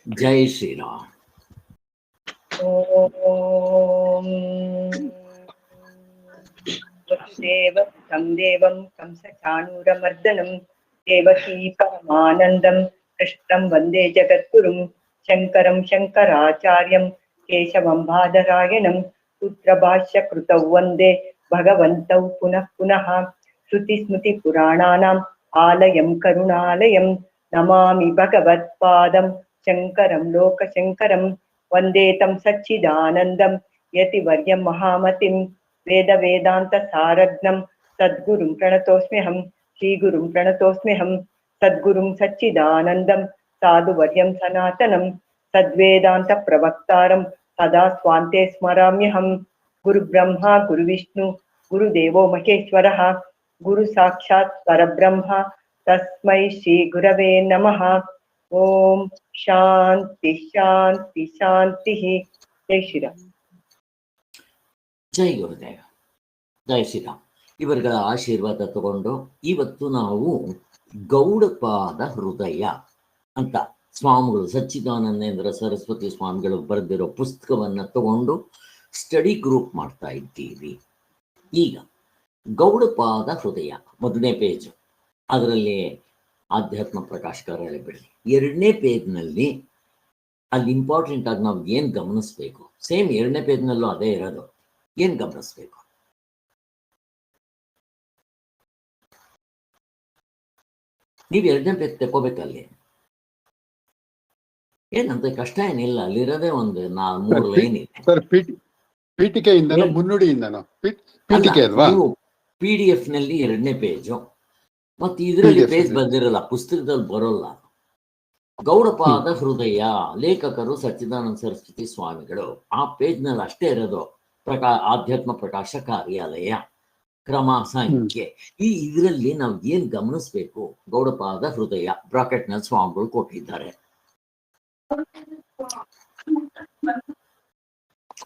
ಜೈ ಶ್ರೀರಾಮ್. ಓಂ ವಸುದೇವಸುತಂ ದೇವಂ ಕಂಸಚಾಣೂರಮರ್ದನಂ ದೇವಕೀ ಪರಮಾನಂದಂ ಕೃಷ್ಣಂ ವಂದೇ ಜಗದ್ಗುರುಂ ಶಂಕರಂ ಶಂಕರಾಚಾರ್ಯಂ ಕೇಶವಂ ಬಾದರಾಯಣಂ ಸೂತ್ರಭಾಷ್ಯಕೃತೌ ವಂದೇ ಭಗವಂತೌ ಪುನಃ ಪುನಃ ಶ್ರುತಿಸ್ಮೃತಿಪುರಾಣಾನಾಂ ಆಲಯಂ ಕರುಣಾಲಯಂ ನಮಾಮಿ ಭಗವತ್ಪಾದಂ ಶಂಕರಂ ಲೋಕಶಂಕರಂ ವಂದೇ ತಂ ಸಚ್ಚಿದಾನಂದಂ ಯತಿವರ್ಯಂ ಮಹಾಮತಿಂ ವೇದ ವೇದಾಂತ ಸಾರಜ್ಞಂ ಸದ್ಗುರುಂ ಪ್ರಣತೋಸ್ಮ್ಯಹಂ ಶ್ರೀಗುರುಂ ಪ್ರಣತೋಸ್ಮ್ಯಹಂ ಸದ್ಗುರುಂ ಸಚ್ಚಿದಾನಂದಂ ಸಾಧುವರ್ಯಂ ಸನಾತನಂ ಸದ್ವೇದಾಂತ ಪ್ರವಕ್ತಾರಂ ಸದಾ ಸ್ವಾಂತೆ ಸ್ಮರಾಮ್ಯಹಂ ಗುರುಬ್ರಹ್ಮ ಗುರುವಿಷ್ಣು ಗುರುದೇವೋ ಮಹೇಶ್ವರಃ ಗುರು ಸಾಕ್ಷಾತ್ ಪರಬ್ರಹ್ಮ ತಸ್ಮೈ ಶ್ರೀ ಗುರವೇ ನಮಃ. ಓಂ ಶಾಂತಿ ಶಾಂತಿ ಶಾಂತಿ. ಜೈ ಶ್ರೀರಾಮ್. ಜೈ ಗುರುದೇವ. ಜೈ ಶ್ರೀರಾಮ್. ಇವರುಗಳ ಆಶೀರ್ವಾದ ತಗೊಂಡು ಇವತ್ತು ನಾವು ಗೌಡಪಾದ ಹೃದಯ ಅಂತ ಸ್ವಾಮಿಗಳು ಸಚ್ಚಿದಾನಂದೇಂದ್ರ ಸರಸ್ವತಿ ಸ್ವಾಮಿಗಳು ಬರೆದಿರೋ ಪುಸ್ತಕವನ್ನು ತಗೊಂಡು ಸ್ಟಡಿ ಗ್ರೂಪ್ ಮಾಡ್ತಾ ಇದ್ದೀವಿ. ಈಗ ಗೌಡಪಾದ ಹೃದಯ ಮೊದಲನೇ ಪೇಜ್, ಅದರಲ್ಲಿ ಆಧ್ಯಾತ್ಮ ಪ್ರಕಾಶಕಾರ ಹೇಳಿಬಿಡ್ರಿ. ಎರಡನೇ ಪೇಜ್ನಲ್ಲಿ ಅಲ್ಲಿ ಇಂಪಾರ್ಟೆಂಟ್ ಆಗಿ ನಾವು ಏನು ಗಮನಿಸ್ಬೇಕು, ಸೇಮ್ ಎರಡನೇ ಪೇಜ್ನಲ್ಲೂ ಅದೇ ಇರೋದು, ಏನು ಗಮನಿಸ್ಬೇಕು? ನೀವು ಎರಡನೇ ಪೇಜ್ ತಗೋಬೇಕಲ್ಲಿ, ಏನಂತ ಕಷ್ಟ ಏನಿಲ್ಲ, ಅಲ್ಲಿರೋದೇ ಒಂದು 3 ಲೈನ್ ಇದೆ. ಪೀಠಿಕೆಯಿಂದ ಮುನ್ನುಡಿಯಿಂದನೋ ಪೀಠಿಕೆ ಅಲ್ವಾ? PDF ನಲ್ಲಿ ಎರಡನೇ ಪೇಜು, ಮತ್ತೆ ಇದರಲ್ಲಿ ಪೇಜ್ ಬಂದಿರಲ್ಲ, ಪುಸ್ತಕದಲ್ಲಿ ಬರೋಲ್ಲ. ಗೌಡಪಾದ ಹೃದಯ, ಲೇಖಕರು ಸಚ್ಚಿದಾನಂದ ಸರಸ್ವತಿ ಸ್ವಾಮಿಗಳು. ಆ ಪೇಜ್ನಲ್ಲಿ ಅಷ್ಟೇ ಇರೋದು ಆಧ್ಯಾತ್ಮ ಪ್ರಕಾಶ ಕಾರ್ಯಾಲಯ ಕ್ರಮ ಸಂಖ್ಯೆ. ಇದರಲ್ಲಿ ನಾವು ಏನ್ ಗಮನಿಸ್ಬೇಕು? ಗೌಡಪಾದ ಹೃದಯ ಬ್ರಾಕೆಟ್ನಲ್ಲಿ ಸ್ವಾಮಿಗಳು ಕೊಟ್ಟಿದ್ದಾರೆ.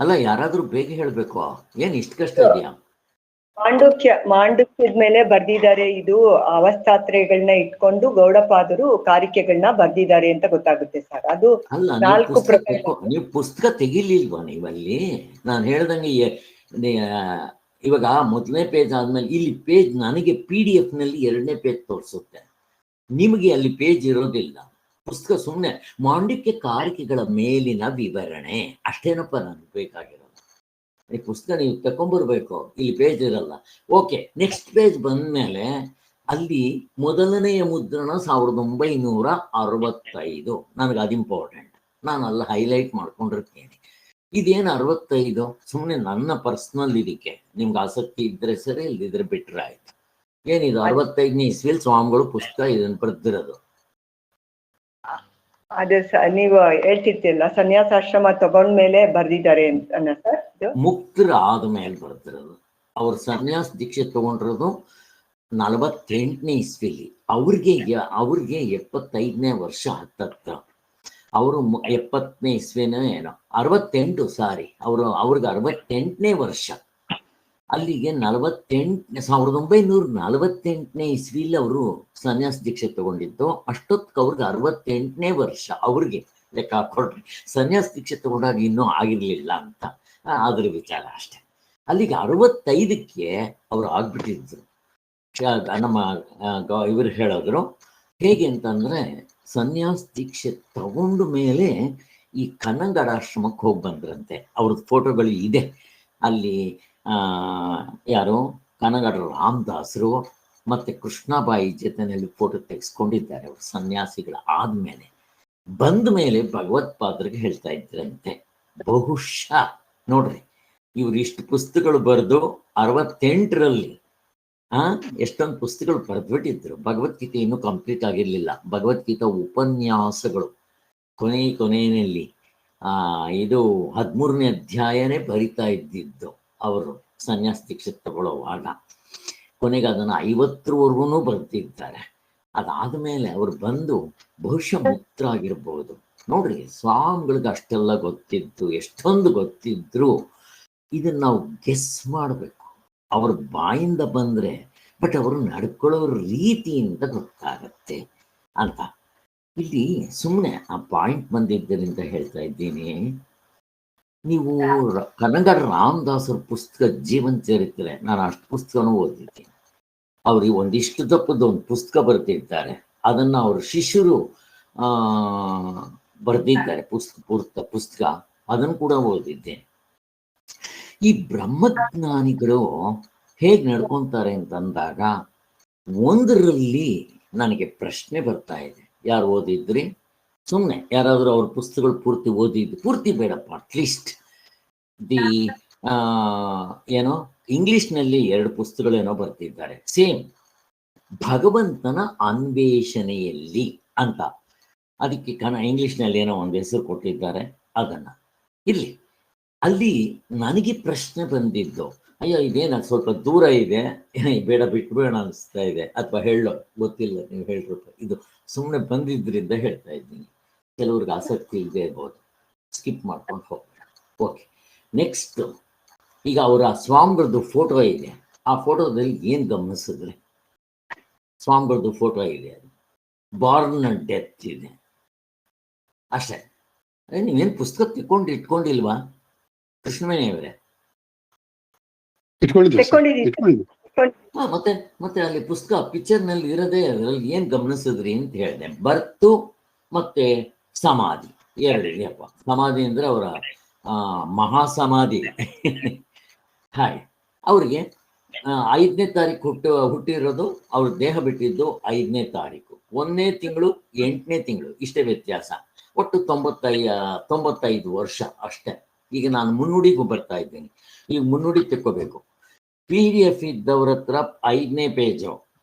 ಅಲ್ಲ, ಯಾರಾದ್ರೂ ಬೇಗ ಹೇಳ್ಬೇಕು, ಏನ್ ಇಷ್ಟು ಕಷ್ಟ ಇದೆಯಾ? ಮಾಂಡುಕ್ಯದ ಮೇಲೆ ಬರ್ದಿದ್ದಾರೆ. ಇದು ಅವಸ್ಥಾತ್ರೆಗಳನ್ನ ಇಟ್ಕೊಂಡು ಗೌಡಪಾದರು ಕಾರಿಕೆಗಳನ್ನ ಬರ್ದಿದ್ದಾರೆ ಅಂತ ಗೊತ್ತಾಗುತ್ತೆ ಸರ್. ಅದು ಅಲ್ಲ, 4 ನೀವು ಪುಸ್ತಕ ತೆಗಿಲಿಲ್ವಾ ನೀವಲ್ಲಿ? ನಾನು ಹೇಳ್ದಂಗೆ ಇವಾಗ ಮೊದಲನೇ ಪೇಜ್ ಆದ್ಮೇಲೆ ಇಲ್ಲಿ ಪೇಜ್ ನನಗೆ PDF ನಲ್ಲಿ ಎರಡನೇ ಪೇಜ್ ತೋರಿಸುತ್ತೆ, ನಿಮಗೆ ಅಲ್ಲಿ ಪೇಜ್ ಇರೋದಿಲ್ಲ. ಪುಸ್ತಕ ಸುಮ್ಮನೆ ಮಾಂಡುಕ್ಯ ಕಾರಿಕೆಗಳ ಮೇಲಿನ ವಿವರಣೆ ಅಷ್ಟೇನಪ್ಪ ನನಗೆ ಬೇಕಾಗಿರೋದು. ಈ ಪುಸ್ತಕ ನೀವು ತಕೊಂಡ್ಬರ್ಬೇಕು, ಇಲ್ಲಿ ಪೇಜ್ ಇರಲ್ಲ. ಓಕೆ, ನೆಕ್ಸ್ಟ್ ಪೇಜ್ ಬಂದ್ಮೇಲೆ ಅಲ್ಲಿ ಮೊದಲನೆಯ ಮುದ್ರಣ 1965. ನನಗೆ ಅದು ಇಂಪಾರ್ಟೆಂಟ್, ನಾನು ಅಲ್ಲಿ ಹೈಲೈಟ್ ಮಾಡ್ಕೊಂಡಿರ್ತೀನಿ. ಇದೇನು 65? ಸುಮ್ಮನೆ ನನ್ನ ಪರ್ಸ್ನಲ್ ಇದಕ್ಕೆ, ನಿಮ್ಗೆ ಆಸಕ್ತಿ ಇದ್ರೆ ಸರಿ, ಇಲ್ದಿದ್ರೆ ಬಿಟ್ರೆ ಆಯ್ತು. ಏನಿದು 65ನೇ ಇಸ್ವಿಲ್ ಸ್ವಾಮಿಗಳು ಪುಸ್ತಕ ಇದನ್ನು ಬರ್ದಿರೋದು. ಅದು ನೀವು ಹೇಳ್ತಿರ್ತಿಲ್ಲ, ಸನ್ಯಾಸಾಶ್ರಮ ತಗೊಂಡ್ಮೇಲೆ ಬರ್ದಿದ್ದಾರೆ ಅಂತ ಸರ್. ಮುಕ್ತರ ಆದ್ಮೇಲೆ ಬರ್ತಿರೋದು. ಅವ್ರು ಸನ್ಯಾಸ ದೀಕ್ಷೆ ತಗೊಂಡಿರೋದು 48ನೇ ಇಸ್ವಿಲಿ. ಅವ್ರಿಗೆ 75ನೇ ವರ್ಷ ಹತ್ತತ್ರ. ಅವರು 70ನೇ ಇಸ್ವಿನೋ ಏನೋ, 68 ಸಾರಿ, ಅವ್ರಿಗೆ 68ನೇ ವರ್ಷ. ಅಲ್ಲಿಗೆ 1948ನೇ ಇಸ್ವಿಲಿ ಅವರು ಸನ್ಯಾಸ ದೀಕ್ಷೆ ತಗೊಂಡಿದ್ದು. ಅಷ್ಟೊತ್ತಿಗೆ ಅವ್ರಿಗೆ 68ನೇ ವರ್ಷ. ಅವ್ರಿಗೆ ಲೆಕ್ಕ ಹಾಕೊಳ್ರಿ, ಸನ್ಯಾಸ ದೀಕ್ಷೆ ತಗೊಂಡಾಗ ಇನ್ನೂ ಆಗಿರ್ಲಿಲ್ಲ ಅಂತ ಅದ್ರ ವಿಚಾರ ಅಷ್ಟೆ. ಅಲ್ಲಿಗೆ 65ಕ್ಕೆ ಅವ್ರು ಆಗ್ಬಿಟ್ಟಿದ್ರು. ನಮ್ಮ ಇವರು ಹೇಳಿದ್ರು ಹೇಗೆ ಅಂತಂದ್ರೆ, ಸನ್ಯಾಸ ದೀಕ್ಷೆ ತಗೊಂಡ ಮೇಲೆ ಈ ಕನ್ನಂಗಡಾಶ್ರಮಕ್ಕೆ ಹೋಗಿ ಬಂದ್ರಂತೆ. ಅವ್ರದ್ದು ಫೋಟೋಗಳು ಇದೆ ಅಲ್ಲಿ. ಯಾರು ಕನಗಡ ರಾಮದಾಸರು ಮತ್ತೆ ಕೃಷ್ಣಬಾಯಿ ಜೊತೆನಲ್ಲಿ ಫೋಟೋ ತೆಗೆಸ್ಕೊಂಡಿದ್ದಾರೆ. ಅವರು ಸನ್ಯಾಸಿಗಳು ಆದ್ಮೇಲೆ ಬಂದ ಮೇಲೆ ಭಗವತ್ಪಾದರಿಗೆ ಹೇಳ್ತಾ ಇದ್ರಂತೆ, ಬಹುಶಃ ನೋಡ್ರಿ, ಇವ್ರು ಇಷ್ಟು ಪುಸ್ತಕಗಳು ಬರೆದು 68ರಲ್ಲಿ ಎಷ್ಟೊಂದು ಪುಸ್ತಕಗಳು ಬರೆದ್ಬಿಟ್ಟಿದ್ರು. ಭಗವದ್ಗೀತೆ ಇನ್ನೂ ಕಂಪ್ಲೀಟ್ ಆಗಿರ್ಲಿಲ್ಲ. ಭಗವದ್ಗೀತಾ ಉಪನ್ಯಾಸಗಳು ಕೊನೆಯಲ್ಲಿ ಇದು 13ನೇ ಅಧ್ಯಾಯನೇ ಬರಿತಾ ಇದ್ದಿದ್ದು ಅವರು ಸನ್ಯಾಸ ದೀಕ್ಷೆ ತಗೊಳ್ಳೋವಾಗ. ಕೊನೆಗೆ ಅದನ್ನು 50ರವರೆಗೂ ಬರ್ತಿದ್ದಾರೆ. ಅದಾದ್ಮೇಲೆ ಅವ್ರು ಬಂದು ಬಹುಶಃ ಮುಕ್ತರಾಗಿರ್ಬೋದು. ನೋಡ್ರಿ, ಸ್ವಾಮಿಗಳಿಗೆ ಅಷ್ಟೆಲ್ಲ ಗೊತ್ತಿದ್ದು, ಎಷ್ಟೊಂದು ಗೊತ್ತಿದ್ರು ಇದನ್ನ ನಾವು ಗೆಸ್ ಮಾಡಬೇಕು. ಅವ್ರ ಬಾಯಿಂದ ಬಂದ್ರೆ, ಬಟ್ ಅವರು ನಡ್ಕೊಳ್ಳೋ ರೀತಿಯಿಂದ ಗೊತ್ತಾಗತ್ತೆ ಅಂತ. ಇಲ್ಲಿ ಸುಮ್ಮನೆ ಆ ಪಾಯಿಂಟ್ ಬಂದಿದ್ದರಿಂದ ಹೇಳ್ತಾ ಇದ್ದೀನಿ. ನೀವು ಕನಕ ರಾಮದಾಸರ ಪುಸ್ತಕ ಜೀವನ ಚರಿತ್ರೆ, ನಾನು ಅಷ್ಟು ಪುಸ್ತಕನೂ ಓದಿದ್ದೀನಿ. ಅವ್ರಿಗೆ ಒಂದಿಷ್ಟು ದಪ್ಪದ ಒಂದು ಪುಸ್ತಕ ಬರೆದಿದ್ದಾರೆ, ಅದನ್ನು ಅವ್ರ ಶಿಷ್ಯರು ಬರೆದಿದ್ದಾರೆ ಪುಸ್ತಕ, ಅದನ್ನು ಕೂಡ ಓದಿದ್ದೆ. ಈ ಬ್ರಹ್ಮಜ್ಞಾನಿಗಳು ಹೇಗೆ ನಡ್ಕೊಂತಾರೆ ಅಂತಂದಾಗ ಒಂದರಲ್ಲಿ ನನಗೆ ಪ್ರಶ್ನೆ ಬರ್ತಾ ಇದೆ. ಯಾರು ಓದಿದ್ರಿ? ಸುಮ್ಮನೆ ಯಾರಾದರೂ ಅವ್ರ ಪುಸ್ತಕಗಳು ಪೂರ್ತಿ ಓದಿದ್ದು, ಪೂರ್ತಿ ಬೇಡಪ್ಪ, ಅಟ್ಲೀಸ್ಟ್ ಏನೋ ಇಂಗ್ಲಿಷ್ನಲ್ಲಿ 2 ಪುಸ್ತಕಗಳೇನೋ ಬರ್ತಿದ್ದಾರೆ, ಸೇಮ್ ಭಗವಂತನ ಅನ್ವೇಷಣೆಯಲ್ಲಿ ಅಂತ. ಅದಕ್ಕೆ ಇಂಗ್ಲಿಷ್ನಲ್ಲಿ ಏನೋ ಒಂದು ಹೆಸರು ಕೊಟ್ಟಿದ್ದಾರೆ, ಅದನ್ನು ಇಲ್ಲಿ ಅಲ್ಲಿ ನನಗೆ ಪ್ರಶ್ನೆ ಬಂದಿದ್ದು, ಅಯ್ಯೋ ಇದೇನ ಸ್ವಲ್ಪ ದೂರ ಇದೆ, ಬೇಡ ಬಿಟ್ಬೇಡ ಅನಿಸ್ತಾ ಇದೆ, ಅಥವಾ ಹೇಳೋ ಗೊತ್ತಿಲ್ಲ, ನೀವು ಹೇಳ್ರಪ್ಪ. ಇದು ಸುಮ್ಮನೆ ಬಂದಿದ್ದರಿಂದ ಹೇಳ್ತಾ ಇದ್ದೀನಿ. ಕೆಲವ್ರಿಗೆ ಆಸಕ್ತಿ ಇಲ್ಲದೆ ಇರ್ಬೋದು, ಸ್ಕಿಪ್ ಮಾಡ್ಕೊಂಡು ಹೋಗ್ಬೇಡ. ಓಕೆ, ನೆಕ್ಸ್ಟ್ ಈಗ ಅವರ ಸ್ವಾಮಿಗಳದ್ದು ಫೋಟೋ ಇದೆ. ಆ ಫೋಟೋದಲ್ಲಿ ಏನು ಗಮನಿಸಿದ್ರೆ, ಸ್ವಾಮಿಗಳದ್ದು ಫೋಟೋ ಇದೆ, ಅದು ಬಾರ್ನ್ ಅಂಡ್ ಡೆತ್ ಇದೆ ಅಷ್ಟೇ. ನೀವೇನು ಪುಸ್ತಕ ಇಟ್ಕೊಂಡಿಲ್ವಾ ಕೃಷ್ಣವೇಣಿಯವರೇ? ಮತ್ತೆ ಅಲ್ಲಿ ಪುಸ್ತಕ ಪಿಕ್ಚರ್ನಲ್ಲಿ ಇರೋದೇ, ಅದರಲ್ಲಿ ಏನು ಗಮನಿಸಿದ್ರಿ ಅಂತ ಹೇಳಿದೆ. ಬರ್ತು ಮತ್ತೆ ಸಮಾಧಿ 2 ಇದೆಯಪ್ಪ. ಸಮಾಧಿ ಅಂದ್ರೆ ಅವರ ಮಹಾಸಮಾಧಿ. ಹಾಗೆ ಅವ್ರಿಗೆ 5ನೇ ತಾರೀಕು ಹುಟ್ಟಿರೋದು, ಅವ್ರ ದೇಹ ಬಿಟ್ಟಿದ್ದು 5ನೇ ತಾರೀಕು, 1ನೇ ತಿಂಗಳು 8ನೇ ತಿಂಗಳು, ಇಷ್ಟೇ ವ್ಯತ್ಯಾಸ. ಒಟ್ಟು 95 ವರ್ಷ ಅಷ್ಟೇ. ಈಗ ನಾನು ಮುನ್ನುಡಿಗೂ ಬರ್ತಾ ಇದ್ದೇನೆ. ಈಗ ಮುನ್ನುಡಿ ತೆಕ್ಕೋಬೇಕು. PDF ಇದ್ದವ್ರ ಹತ್ರ 5ನೇ ಪೇಜು,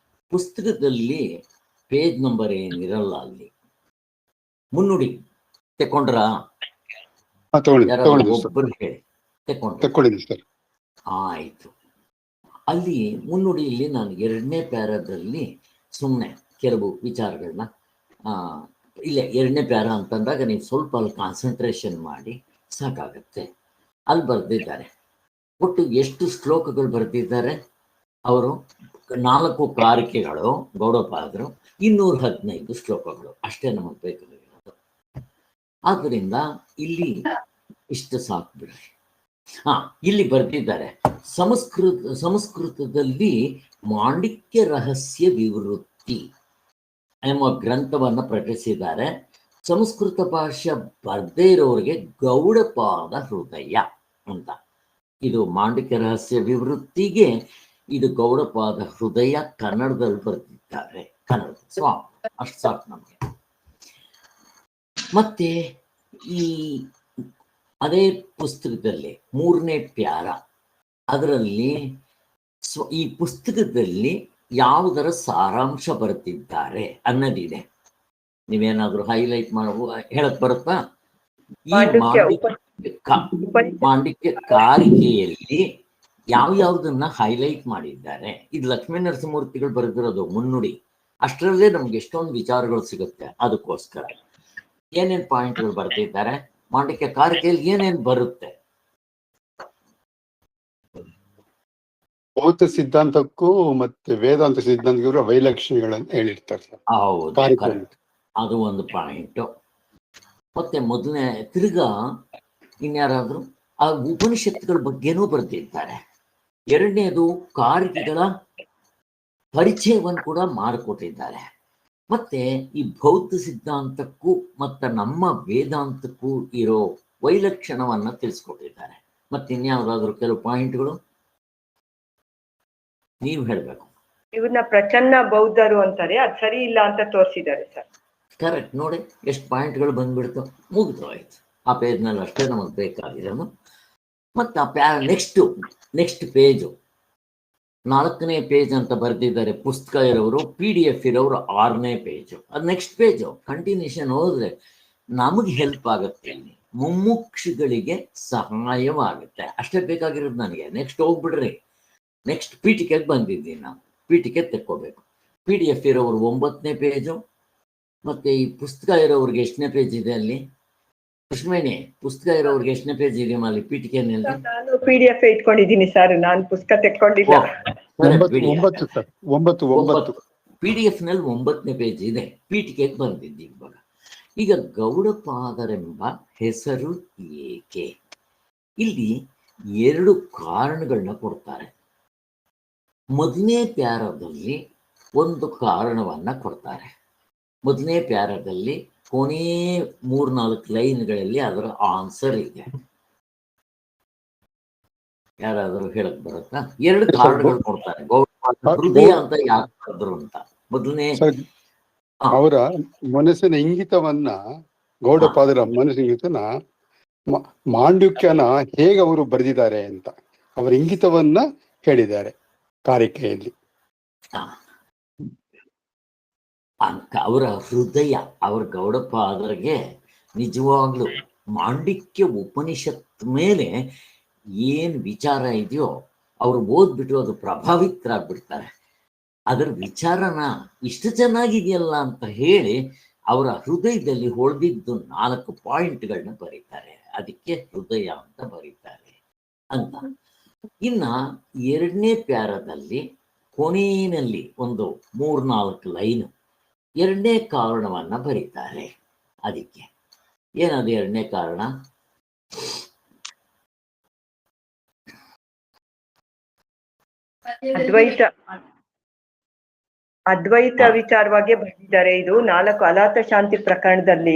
ಪುಸ್ತಕದಲ್ಲಿ ಪೇಜ್ ನಂಬರ್ ಏನಿರಲ್ಲ. ಅಲ್ಲಿ ಮುನ್ನುಡಿ ತೆಕ್ಕೊಂಡ್ರ? ಒಬ್ಬರು ಹೇಳಿ ತೆಕ್ಕೊಂಡ್ರ? ಆಯ್ತು. ಅಲ್ಲಿ ಮುನ್ನುಡಿಯಲ್ಲಿ ನಾನು 2ನೇ ಪ್ಯಾರಾದಲ್ಲಿ ಸುಮ್ಮನೆ ಕೆಲವು ವಿಚಾರಗಳನ್ನ, ಇಲ್ಲ 2ನೇ ಪ್ಯಾರ ಅಂತಂದಾಗ ನೀವು ಸ್ವಲ್ಪ ಅಲ್ಲಿ ಕಾನ್ಸಂಟ್ರೇಷನ್ ಮಾಡಿ ಸಾಕಾಗತ್ತೆ. ಅಲ್ಲಿ ಬರೆದಿದ್ದಾರೆ ಒಟ್ಟು ಎಷ್ಟು ಶ್ಲೋಕಗಳು ಬರೆದಿದ್ದಾರೆ ಅವರು? 4 ಕಾರಿಕೆಗಳು ಗೌಡಪಾದರು, 215 ಶ್ಲೋಕಗಳು ಅಷ್ಟೇ ನಮಗೆ ಬೇಕಾಗಿರೋದು. ಆದ್ದರಿಂದ ಇಲ್ಲಿ ಇಷ್ಟು ಸಾಕು ಬಿಡ್ರಿ. ಇಲ್ಲಿ ಬರೆದಿದ್ದಾರೆ ಸಂಸ್ಕೃತದಲ್ಲಿ ಮಾಂಡಿಕ್ಯ ರಹಸ್ಯ ವಿವೃತ್ತಿ ಎಂಬ ಗ್ರಂಥವನ್ನು ಪ್ರಕಟಿಸಿದ್ದಾರೆ. ಸಂಸ್ಕೃತ ಭಾಷೆ ಬರ್ದೇ ಇರೋರಿಗೆ ಗೌಡಪಾದ ಹೃದಯ ಅಂತ. ಇದು ಮಾಂಡಿಕ್ಯ ರಹಸ್ಯ ವಿವೃತ್ತಿಗೆ ಇದು ಗೌಡಪಾದ ಹೃದಯ ಕನ್ನಡದಲ್ಲಿ ಬರೆದಿದ್ದಾರೆ. ಕನ್ನಡ ಸ್ವಾಮಿ, ಅಷ್ಟು ಸಾಕು ನಮಗೆ. ಮತ್ತೆ ಈ ಅದೇ ಪುಸ್ತಕದಲ್ಲಿ 3ನೇ ಪ್ಯಾರ, ಅದರಲ್ಲಿ ಈ ಪುಸ್ತಕದಲ್ಲಿ ಯಾವುದರ ಸಾರಾಂಶ ಬರೆದಿದ್ದಾರೆ ಅನ್ನೋದಿದೆ. ನೀವೇನಾದ್ರೂ ಹೈಲೈಟ್ ಹೇಳಕ್ ಬರುತ್ತಾ? ಈ ಮಾಂಡಿಕ್ಯ ಕಾರಿಕೆಯಲ್ಲಿ ಯಾವ್ದನ್ನ ಹೈಲೈಟ್ ಮಾಡಿದ್ದಾರೆ? ಇದು ಲಕ್ಷ್ಮೀ ನರಸಿಂಹಮೂರ್ತಿಗಳು ಬರೆದಿರೋದು ಮುನ್ನುಡಿ. ಅಷ್ಟರಲ್ಲೇ ನಮ್ಗೆ ಎಷ್ಟೊಂದು ವಿಚಾರಗಳು ಸಿಗುತ್ತೆ. ಅದಕ್ಕೋಸ್ಕರ ಏನೇನ್ ಪಾಯಿಂಟ್ಗಳು ಬರ್ತಿದ್ದಾರೆ, ಮಾಂಡಿಕ್ಯ ಕಾರಿಕೆಯಲ್ಲಿ ಏನೇನ್ ಬರುತ್ತೆ? ಬೌದ್ಧ ಸಿದ್ಧಾಂತಕ್ಕೂ ಮತ್ತೆ ವೇದಾಂತ ಸಿದ್ಧಾಂತಕ್ಕೂ ವೈಲಕ್ಷಣ್ಯಗಳನ್ನು ಹೇಳಿರ್ತಾರೆ. ಹೌದು, ಅದು ಒಂದು ಪಾಯಿಂಟ್. ಮತ್ತೆ ಮೊದಲನೇ ತಿರ್ಗಾ ಇನ್ಯಾರಾದ್ರೂ ಆ ಉಪನಿಷತ್ತುಗಳ ಬಗ್ಗೆನೂ ಬರೆದಿದ್ದಾರೆ. 2ನೇದು ಕಾರಿಕೆಗಳ ಪರಿಚಯವನ್ನು ಕೂಡ ಮಾಡಿಕೊಟ್ಟಿದ್ದಾರೆ. ಮತ್ತೆ ಈ ಬೌದ್ಧ ಸಿದ್ಧಾಂತಕ್ಕೂ ಮತ್ತು ನಮ್ಮ ವೇದಾಂತಕ್ಕೂ ಇರೋ ವೈಲಕ್ಷಣವನ್ನ ತಿಳಿಸ್ಕೊಟ್ಟಿದ್ದಾರೆ. ಮತ್ತೆ ಇನ್ಯಾವುದಾದ್ರೂ ಕೆಲವು ಪಾಯಿಂಟ್ಗಳು ನೀವು ಹೇಳ್ಬೇಕು. ಇವ್ರನ್ನ ಪ್ರಚನ್ನ ಬೌದ್ಧರು ಅಂತಾರೆ, ಅದು ಸರಿ ಇಲ್ಲ ಅಂತ ತೋರಿಸಿದ್ದಾರೆ ಸರ್. ಕರೆಕ್ಟ್. ನೋಡಿ ಎಷ್ಟು ಪಾಯಿಂಟ್ಗಳು ಬಂದ್ಬಿಡ್ತು, ಮುಗಿದು ಆಯ್ತು. ಆ ಪೇಜ್ನಲ್ಲಿ ಅಷ್ಟೇ ನಮಗೆ ಬೇಕಾಗಿರೋದು. ಮತ್ತು ಆ ನೆಕ್ಸ್ಟ್ ಪೇಜು 4ನೇ ಪೇಜ್ ಅಂತ ಬರೆದಿದ್ದಾರೆ ಪುಸ್ತಕ ಇರೋರು. PDF ಇರೋರು 6ನೇ ಪೇಜು. ಅದು ನೆಕ್ಸ್ಟ್ ಪೇಜು ಕಂಟಿನ್ಯೂಷನ್ ಹೋದ್ರೆ ನಮಗೆ ಹೆಲ್ಪ್ ಆಗುತ್ತೆ. ಇಲ್ಲಿ ಮುಮ್ಮುಕ್ಷಿಗಳಿಗೆ ಸಹಾಯವಾಗುತ್ತೆ. ಅಷ್ಟೇ ಬೇಕಾಗಿರೋದು ನನಗೆ. ನೆಕ್ಸ್ಟ್ ಹೋಗ್ಬಿಡ್ರಿ. ನೆಕ್ಸ್ಟ್ ಪೀಠಿಕೆಗೆ ಬಂದಿದ್ದೀನಿ ನಾವು. ಪೀಠಿಕೆ ತೆಕ್ಕೋಬೇಕು. PDF ಇರೋರು 9ನೇ ಪೇಜು. ಮತ್ತೆ ಈ ಪುಸ್ತಕ ಇರೋವ್ರಿಗೆ ಎಷ್ಟನೇ ಪೇಜ್ ಇದೆ ಅಲ್ಲಿ? ಕೃಷ್ಣವೇಣಿ, ಪುಸ್ತಕ ಇರೋವ್ರಿಗೆ ಎಷ್ಟನೇ ಪೇಜ್ ಇದೆ ಅಲ್ಲಿ ಪೀಠಿಕೆನಲ್ಲಿ? ನಾನು PDF ಇಟ್ಕೊಂಡಿದ್ದೀನಿ ಸರ್, ನಾನು ಪುಸ್ತಕ ತೆಕ್ಕೊಂಡಿಲ್ಲ. PDF ನಲ್ಲಿ 9ನೇ ಪೇಜ್ ಇದೆ. ಪೀಠಿಕೆಗೆ ಬಂದಿದ್ದೀನಿ ಇವಾಗ. ಈಗ ಗೌಡಪಾದರೆಂಬ ಹೆಸರು ಏಕೆ? ಇಲ್ಲಿ 2 ಕಾರಣಗಳನ್ನ ಕೊಡ್ತಾರೆ. ಮೊದಲನೇ ಪ್ಯಾರದಲ್ಲಿ ಒಂದು ಕಾರಣವನ್ನ ಕೊಡ್ತಾರೆ. ಮೊದಲನೇ ಪ್ಯಾರದಲ್ಲಿ ಕೊನೆ 3-4 ಲೈನ್ಗಳಲ್ಲಿ ಅದರ ಆನ್ಸರ್ ಇದೆ. ಯಾರಾದರೂ ಹೇಳಕ್ ಬರುತ್ತಾ? 2 ಕಾರಣಗಳು ಕೊಡ್ತಾರೆ. ಗೌಡಪಾದ ಹೃದಯ ಅಂತ ಯಾಕೆ ಕರೆದ್ರು ಅಂತ. ಮೊದಲನೇ ಅವರ ಮನಸ್ಸಿನ ಇಂಗಿತವನ್ನ, ಗೌಡಪಾದರ ಮನಸ್ಸಿನ ಇಂಗಿತನ ಮಾಂಡುಕ್ಯನ ಹೇಗೆ ಅವರು ಬರೆದಿದ್ದಾರೆ ಅಂತ ಅವರ ಇಂಗಿತವನ್ನ ಹೇಳಿದ್ದಾರೆ ಕಾರಿಕೆಯಲ್ಲಿ. ಅವರ ಹೃದಯ, ಅವರ ಗೌಡಪಾದರಿಗೆ ನಿಜವಾಗ್ಲೂ ಮಾಂಡಿಕ್ಯ ಉಪನಿಷತ್ ಮೇಲೆ ಏನ್ ವಿಚಾರ ಇದೆಯೋ ಅವ್ರು ಓದ್ಬಿಟ್ಟು ಅದು ಪ್ರಭಾವಿತರಾಗ್ಬಿಡ್ತಾರೆ. ಅದರ ವಿಚಾರನ ಇಷ್ಟು ಚೆನ್ನಾಗಿದೆಯಲ್ಲ ಅಂತ ಹೇಳಿ ಅವರ ಹೃದಯದಲ್ಲಿ ಹೊಳೆದಿದ್ದು 4 ಪಾಯಿಂಟ್ಗಳನ್ನ ಬರೀತಾರೆ. ಅದಕ್ಕೆ ಹೃದಯ ಅಂತ ಬರೀತಾರೆ ಅಂತ. ಇನ್ನ 2ನೇ ಪ್ಯಾರದಲ್ಲಿ ಕೊನೆಯಲ್ಲಿ ಒಂದು 3-4 ಲೈನು 2ನೇ ಕಾರಣವನ್ನ ಬರೀತಾರೆ. ಅದಕ್ಕೆ ಏನದು 2ನೇ ಕಾರಣ? ಅದ್ವೈತ ವಿಚಾರವಾಗಿ ಬರೆದಿದ್ದಾರೆ. ಇದು 4 ಅಲಾತ ಶಾಂತಿ ಪ್ರಕರಣದಲ್ಲಿ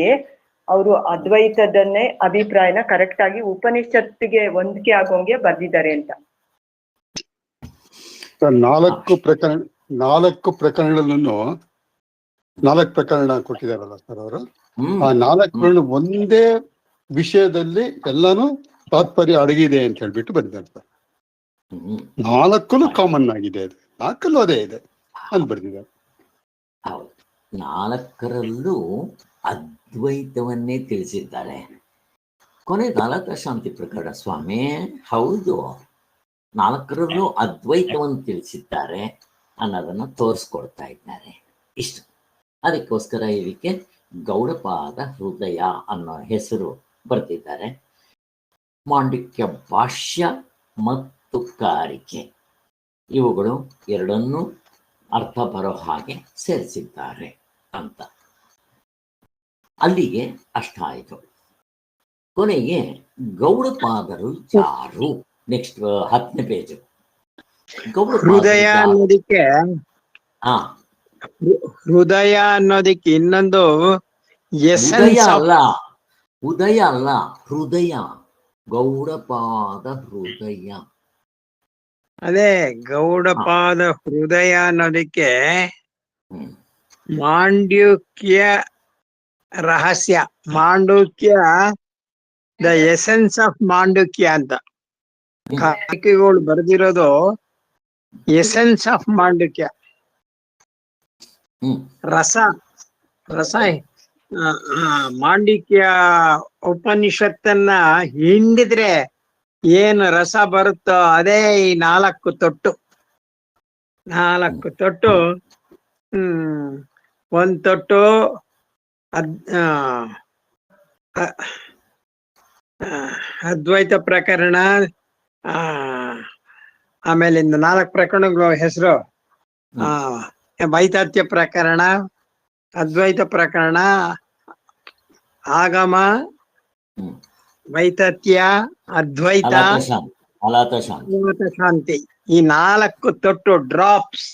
ಅವರು ಅದ್ವೈತದನ್ನೇ ಅಭಿಪ್ರಾಯನ ಕರೆಕ್ಟ್ ಆಗಿ ಉಪನಿಷತ್ತಿಗೆ ಹೊಂದಿಕೆ ಆಗೋಂಗೆ ಬರ್ದಿದ್ದಾರೆ ಅಂತ. 4 ಪ್ರಕರಣಗಳನ್ನು 4 ಪ್ರಕರಣ ಕೊಟ್ಟಿದ್ದಾರಲ್ಲ ಸರ್ ಅವರು. ಆ 4 ಪ್ರಕರಣ ಒಂದೇ ವಿಷಯದಲ್ಲಿ ಎಲ್ಲಾನು ತಾತ್ಪರ್ಯ ಅಡಗಿದೆ ಅಂತ ಹೇಳ್ಬಿಟ್ಟು ಬರೆದಿದ್ದಾರೆ ಸರ್. 4 ಕಾಮನ್ ಆಗಿದೆ, ಅದು 4 ಅದೇ ಇದೆ ಅಂತ ಬರೆದಿದ್ದಾರೆ. ಹೌದು, 4ರಲ್ಲೂ ಅದ್ವೈತವನ್ನೇ ತಿಳಿಸಿದ್ದಾರೆ. ಕೊನೆ 4 ಶಾಂತಿ ಪ್ರಕರಣ ಸ್ವಾಮಿ. ಹೌದು, 4ರಲ್ಲೂ ಅದ್ವೈತವನ್ನು ತಿಳಿಸಿದ್ದಾರೆ ಅನ್ನೋದನ್ನ ತೋರಿಸ್ಕೊಡ್ತಾ ಇದ್ದಾರೆ. ಇಷ್ಟು. ಅದಕ್ಕೋಸ್ಕರ ಇದಕ್ಕೆ ಗೌಡಪಾದ ಹೃದಯ ಅನ್ನೋ ಹೆಸರು ಬರ್ತಿದ್ದಾರೆ. ಮಾಂಡಿಕ್ಯ ಭಾಷ್ಯ ಮತ್ತು ಕಾರಿಕೆ ಇವುಗಳು ಎರಡನ್ನೂ ಅರ್ಥ ಬರೋ ಹಾಗೆ ಸೇರಿಸಿದ್ದಾರೆ ಅಂತ. ಅಲ್ಲಿಗೆ ಅಷ್ಟಾಯಿತು. ಕೊನೆಗೆ ಗೌಡಪಾದರು ಯಾರು? ನೆಕ್ಸ್ಟ್ 10ನೇ ಪೇಜು. ಹೃದಯ ಅನ್ನೋದಕ್ಕೆ ಹೃದಯ ಅನ್ನೋದಕ್ಕೆ ಇನ್ನೊಂದು ಉದಯ ಅಲ್ಲ, ಉದಯ ಅಲ್ಲ, ಹೃದಯ. ಗೌಡಪಾದ ಹೃದಯ. ಅದೇ ಗೌಡಪಾದ ಹೃದಯ ಅನ್ನೋದಕ್ಕೆ ಮಾಂಡುಕ್ಯ ರಹಸ್ಯ, Mandukya the essence of Mandukya ಅಂತ ಕಾರಿಕೆಗಳು ಬರೆದಿರೋದು. ಎಸೆನ್ಸ್ ಆಫ್ ಮಾಂಡುಕ್ಯ, ರಸ ರಸ ಮಾಂಡಿಕ್ಯ ಉಪನಿಷತ್ತನ್ನ ಹಿಂಡಿದ್ರೆ ಏನು ರಸ ಬರುತ್ತೋ ಅದೇ ಈ 4 ತೊಟ್ಟು. 4 ತೊಟ್ಟು. ಒಂದ್ ತೊಟ್ಟು ಅದ್ವೈತ ಪ್ರಕರಣ, ಆಮೇಲೆ 4 ಪ್ರಕರಣಗಳು ಹೆಸರು ವೈತಾತ್ಯ ಪ್ರಕರಣ, ಅದ್ವೈತ ಪ್ರಕರಣ, ಆಗಮ, ವೈತಾತ್ಯ, ಅದ್ವೈತ, ಅಲಾತ ಶಾಂತಿ. ಈ 4 ತೊಟ್ಟು ಡ್ರಾಪ್ಸ್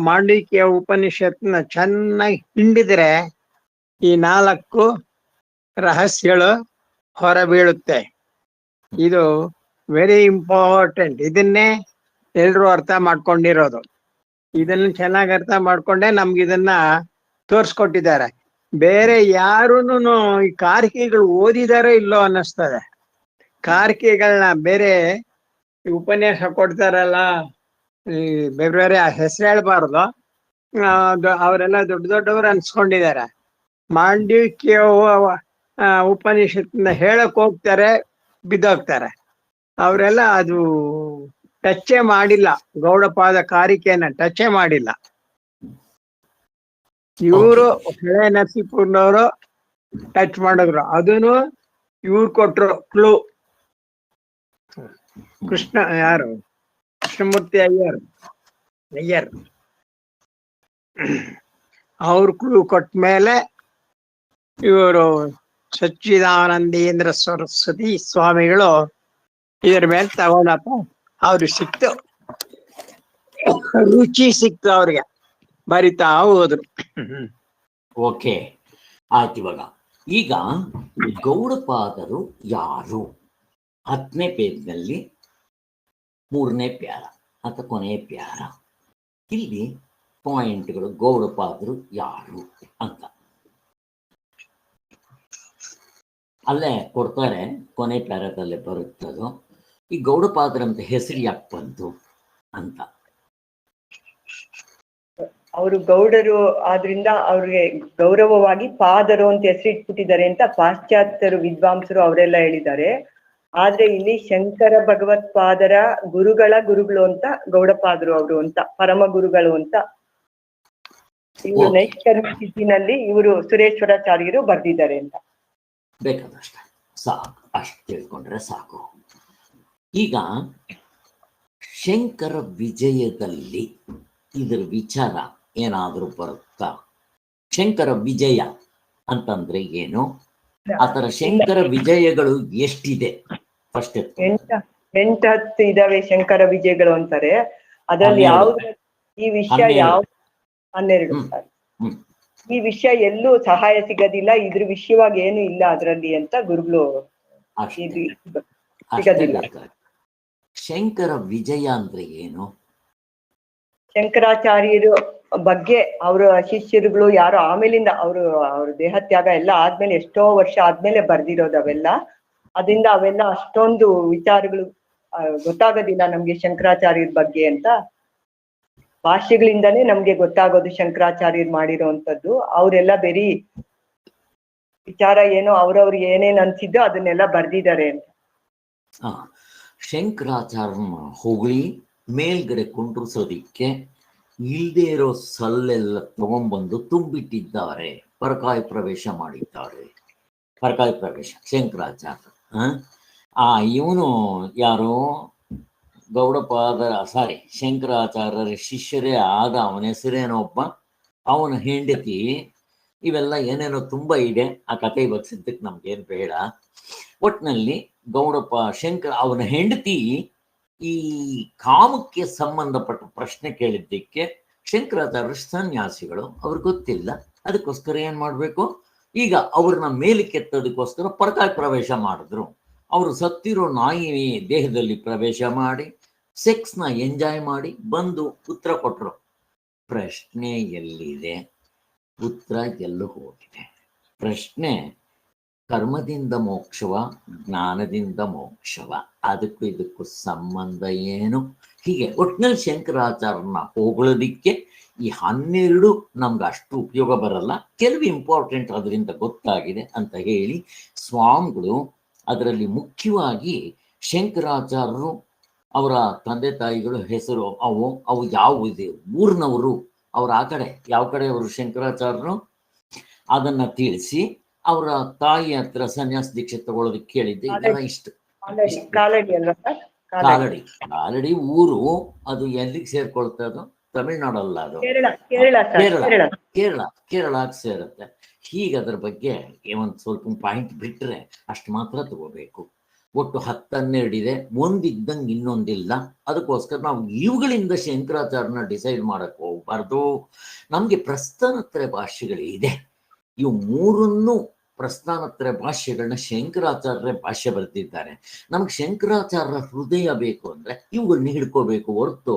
ಮಾಂಡಿಕ್ಯ ಉಪನಿಷತ್ನ ಚೆನ್ನಾಗಿ ಹಿಂಡಿದ್ರೆ ಈ 4 ರಹಸ್ಯಗಳು ಹೊರ ಬೀಳುತ್ತೆ. ಇದು ವೆರಿ ಇಂಪಾರ್ಟೆಂಟ್. ಇದನ್ನೇ ಎಲ್ರು ಅರ್ಥ ಮಾಡ್ಕೊಂಡಿರೋದು. ಇದನ್ನ ಚೆನ್ನಾಗಿ ಅರ್ಥ ಮಾಡ್ಕೊಂಡೆ ನಮ್ಗೆ ಇದನ್ನ ತೋರ್ಸ್ಕೊಟ್ಟಿದ್ದಾರೆ. ಬೇರೆ ಯಾರೂನು ಈ ಕಾರಿಕೆಗಳು ಓದಿದಾರೋ ಇಲ್ಲೋ ಅನ್ನಿಸ್ತದೆ. ಕಾರಿಕೆಗಳನ್ನ ಬೇರೆ ಉಪನ್ಯಾಸ ಕೊಡ್ತಾರಲ್ಲ, ಈ ಬೇರೆ ಬೇರೆ ಹೆಸರು ಹೇಳ್ಬಾರ್ದು, ಅವರೆಲ್ಲ ದೊಡ್ಡ ದೊಡ್ಡವರು ಅನ್ಸ್ಕೊಂಡಿದ್ದಾರೆ. ಮಾಂಡಿಕ್ಯ ಉಪನಿಷತ್ನ ಹೇಳಕ್ ಹೋಗ್ತಾರೆ, ಬಿದ್ದೋಗ್ತಾರೆ. ಅವರೆಲ್ಲ ಅದು ಟಚ್ಚೇ ಮಾಡಿಲ್ಲ, ಗೌಡಪಾದ ಕಾರಿಕೆಯನ್ನ ಟಚ್ಚೇ ಮಾಡಿಲ್ಲ. ಇವರು ಹಳೆ ನರಸೀಪುರನವರು ಟಚ್ ಮಾಡಿದ್ರು. ಅದನ್ನು ಇವ್ರು ಕೊಟ್ರು ಕ್ಲೂ. ಕೃಷ್ಣಮೂರ್ತಿ ಅಯ್ಯರ್ ಅವ್ರು ಕ್ಲೂ ಕೊಟ್ಟ ಮೇಲೆ ಇವರು ಸಚ್ಚಿದಾನಂದೇಂದ್ರ ಸರಸ್ವತಿ ಸ್ವಾಮಿಗಳು ಇದ್ರ ಮೇಲೆ ತಗೊಂಡಪ್ಪ. ಅವ್ರಿಗೆ ಸಿಕ್ತು, ರುಚಿ ಸಿಕ್ತು ಅವ್ರಿಗೆ, ಬರಿತಾ ಹೋದ್ರು. ಓಕೆ, ಆಯ್ತು. ಈಗ ಗೌಡಪಾದರು ಯಾರು? 10ನೇ ಪೇಜ್ನಲ್ಲಿ 3ನೇ ಪ್ಯಾರ ಅಥವಾ ಕೊನೆಯ ಪ್ಯಾರ, ಇಲ್ಲಿ ಪಾಯಿಂಟ್ಗಳು ಗೌಡಪಾದರು ಯಾರು ಅಂತ ಅಲ್ಲೇ ಕೊಡ್ತಾರೆ, ಕೊನೆ ಪ್ಯಾರದಲ್ಲೇ ಬರುತ್ತದು. ಈ ಗೌಡಪಾದರು ಅಂತ ಹೆಸರು ಯಾಕೆ ಬಂತು ಅಂತ. ಅವರು ಗೌಡರು ಆದ್ರಿಂದ ಅವ್ರಿಗೆ ಗೌರವವಾಗಿ ಪಾದರು ಅಂತ ಹೆಸರಿಟ್ಬಿಟ್ಟಿದ್ದಾರೆ ಅಂತ ಪಾಶ್ಚಾತ್ಯರು ವಿದ್ವಾಂಸರು ಅವರೆಲ್ಲ ಹೇಳಿದ್ದಾರೆ. ಆದ್ರೆ ಇಲ್ಲಿ ಶಂಕರ ಭಗವತ್ಪಾದರ ಗುರುಗಳು ಅಂತ ಗೌಡಪಾದರು ಅವರು ಅಂತ, ಪರಮ ಗುರುಗಳು ಅಂತ ಇವರು ನೈಷ್ಕರ್ಮ ಸ್ಥಿತಿನಲ್ಲಿ ಇವರು ಸುರೇಶ್ವರಾಚಾರ್ಯರು ಬರ್ದಿದ್ದಾರೆ ಅಂತ. ಬೇಕಾದಷ್ಟ ಸಾಕು, ಅಷ್ಟು ತಿಳ್ಕೊಂಡ್ರೆ ಸಾಕು. ಈಗ ಶಂಕರ ವಿಜಯದಲ್ಲಿ ಇದರ ವಿಚಾರ ಏನಾದರೂ ಬರುತ್ತಾ? ಶಂಕರ ವಿಜಯ ಅಂತಂದ್ರೆ ಏನು? ಆತರ ಶಂಕರ ವಿಜಯಗಳು ಎಷ್ಟಿದೆ? ಫಸ್ಟ್ 8-10 ಇದಾವೆ ಶಂಕರ ವಿಜಯಗಳು ಅಂತಾರೆ. ಅದ್ರಲ್ಲಿ ಯಾವ್ದು ಈ ವಿಷಯ ಯಾವ 12 ಈ ವಿಷಯ ಎಲ್ಲೂ ಸಹಾಯ ಸಿಗೋದಿಲ್ಲ, ಇದ್ರ ವಿಷಯವಾಗಿ ಏನು ಇಲ್ಲ ಅದ್ರಲ್ಲಿ ಅಂತ ಗುರುಗಳು ಸಿಗೋದಿಲ್ಲ. ಶಂಕರ ವಿಜಯ ಅಂದ್ರೆ ಏನು? ಶಂಕರಾಚಾರ್ಯರು ಬಗ್ಗೆ ಅವರ ಶಿಷ್ಯರುಗಳು ಯಾರು ಆಮೇಲಿಂದ ಅವ್ರ ದೇಹತ್ಯಾಗ ಎಲ್ಲ ಆದ್ಮೇಲೆ ಎಷ್ಟೋ ವರ್ಷ ಆದ್ಮೇಲೆ ಬರ್ದಿರೋದು ಅವೆಲ್ಲ. ಅದರಿಂದ ಅವೆಲ್ಲ ಅಷ್ಟೊಂದು ವಿಚಾರಗಳು ಗೊತ್ತಾಗೋದಿಲ್ಲ ನಮ್ಗೆ ಶಂಕರಾಚಾರ್ಯರ ಬಗ್ಗೆ ಅಂತ. ಭಾಷೆಗಳಿಂದಾನೇ ನಮ್ಗೆ ಗೊತ್ತಾಗೋದು ಶಂಕರಾಚಾರ್ಯರು ಮಾಡಿರೋಂಥದ್ದು. ಅವರೆಲ್ಲ ಬರೀ ವಿಚಾರ ಏನೋ ಅವ್ರವ್ರಿಗೆ ಏನೇನ್ ಅನ್ಸಿದ್ದೋ ಅದನ್ನೆಲ್ಲ ಬರ್ದಿದ್ದಾರೆ ಅಂತ. ಶಂಕರಾಚಾರ್ಯನ ಹೊಗಳಿ ಮೇಲ್ಗಡೆ ಕುಂಡ್ರಿಸೋದಿಕ್ಕೆ ಇಲ್ದೇ ಇರೋ ಸಲ್ಲೆಲ್ಲ ತಗೊಂಡ್ಬಂದು ತುಂಬಿಟ್ಟಿದ್ದಾರೆ, ಪರಕಾಯ ಪ್ರವೇಶ ಮಾಡಿದ್ದಾರೆ. ಪರಕಾಯ ಪ್ರವೇಶ ಶಂಕರಾಚಾರ್ಯ. ಇವನು ಯಾರೋ ಗೌಡಪಾದರ ಶಂಕರಾಚಾರ್ಯರ ಶಿಷ್ಯರೇ ಆದ ಅವನ ಹೆಸರೇನೊಬ್ಬ, ಅವನ ಹೆಂಡತಿ, ಇವೆಲ್ಲ ಏನೇನೋ ತುಂಬ ಇದೆ. ಆ ಕಥೆ ಇವಾಗ ಸಿದ್ದಕ್ಕೆ ನಮ್ಗೇನು ಬೇಡ. ಒಟ್ಟಿನಲ್ಲಿ ಅವನ ಹೆಂಡತಿ ಈ ಕಾಮಕ್ಕೆ ಸಂಬಂಧಪಟ್ಟ ಪ್ರಶ್ನೆ ಕೇಳಿದ್ದಕ್ಕೆ ಶಂಕರಾಚಾರ್ಯ ಸನ್ಯಾಸಿಗಳು, ಅವ್ರಿಗೆ ಗೊತ್ತಿಲ್ಲ. ಅದಕ್ಕೋಸ್ಕರ ಏನ್ ಮಾಡ್ಬೇಕು, ಈಗ ಅವ್ರನ್ನ ಮೇಲಕ್ಕೆತ್ತೋದಕ್ಕೋಸ್ಕರ ಪರಕಾಯ ಪ್ರವೇಶ ಮಾಡಿದ್ರು. ಅವರು ಸತ್ತಿರೋ ನಾಯಿ ದೇಹದಲ್ಲಿ ಪ್ರವೇಶ ಮಾಡಿ ಸೆಕ್ಸ್ನ ಎಂಜಾಯ್ ಮಾಡಿ ಬಂದು ಉತ್ತರ ಕೊಟ್ಟರು. ಪ್ರಶ್ನೆ ಎಲ್ಲಿದೆ? ಉತ್ತರ ಎಲ್ಲೂ ಹೋಗಿದೆ. ಪ್ರಶ್ನೆ ಕರ್ಮದಿಂದ ಮೋಕ್ಷವ, ಜ್ಞಾನದಿಂದ ಮೋಕ್ಷವ, ಅದಕ್ಕೂ ಇದಕ್ಕೂ ಸಂಬಂಧ ಏನು? ಹೀಗೆ ಒಟ್ಟಿನಲ್ಲಿ ಶಂಕರಾಚಾರ್ಯನ ಹೋಗಳೋದಿಕ್ಕೆ ಈ 12 ನಮ್ಗೆ ಅಷ್ಟು ಉಪಯೋಗ ಬರಲ್ಲ, ಕೆಲವು ಇಂಪಾರ್ಟೆಂಟ್ ಅದರಿಂದ ಗೊತ್ತಾಗಿದೆ ಅಂತ ಹೇಳಿ ಸ್ವಾಮಿಗಳು ಅದರಲ್ಲಿ ಮುಖ್ಯವಾಗಿ ಶಂಕರಾಚಾರ್ಯರು ಅವರ ತಂದೆ ತಾಯಿಗಳು ಹೆಸರು ಅವು ಯಾವುದೇ ಊರಿನವರು, ಅವ್ರ ಆ ಕಡೆ ಯಾವ ಕಡೆ ಅವರು ಶಂಕರಾಚಾರ್ಯರು ಅದನ್ನ ತಿಳಿಸಿ ಅವರ ತಾಯಿ ಹತ್ರ ಸನ್ಯಾಸ ದೀಕ್ಷೆ ತಗೊಳ್ಳೋದಕ್ಕೆ ಕೇಳಿದ್ದೆ. ಇದೆಲ್ಲ ಇಷ್ಟು ಕಾಲಡಿ ಊರು. ಅದು ಎಲ್ಲಿಗೆ ಸೇರ್ಕೊಳ್ತಾ? ಅದು ತಮಿಳ್ನಾಡಲ್ಲ, ಅದು ಕೇರಳಕ್ಕೆ ಸೇರುತ್ತೆ. ಹೀಗೆ ಅದ್ರ ಬಗ್ಗೆ ಒಂದು ಸ್ವಲ್ಪ ಪಾಯಿಂಟ್ ಬಿಟ್ರೆ ಅಷ್ಟು ಮಾತ್ರ ತಗೋಬೇಕು. ಒಟ್ಟು 10-12 ಇದೆ, ಒಂದಿದ್ದಂಗೆ ಇನ್ನೊಂದಿಲ್ಲ. ಅದಕ್ಕೋಸ್ಕರ ನಾವು ಇವುಗಳಿಂದ ಶಂಕರಾಚಾರ್ಯನ ಡಿಸೈಡ್ ಮಾಡಕ್ ಹೋಗ್ಬಾರ್ದು. ನಮ್ಗೆ ಪ್ರಸ್ಥಾನತ್ರಯ ಭಾಷೆಗಳಿದೆ, ಇವು 3 ಪ್ರಸ್ಥಾನತ್ರಯ ಭಾಷೆಗಳನ್ನ ಶಂಕರಾಚಾರ್ಯ ಭಾಷೆ ಬರೆದಿದ್ದಾರೆ. ನಮ್ಗೆ ಶಂಕರಾಚಾರ್ಯರ ಹೃದಯ ಬೇಕು ಅಂದ್ರೆ ಇವುಗಳನ್ನ ಹಿಡ್ಕೋಬೇಕು ಹೊರತು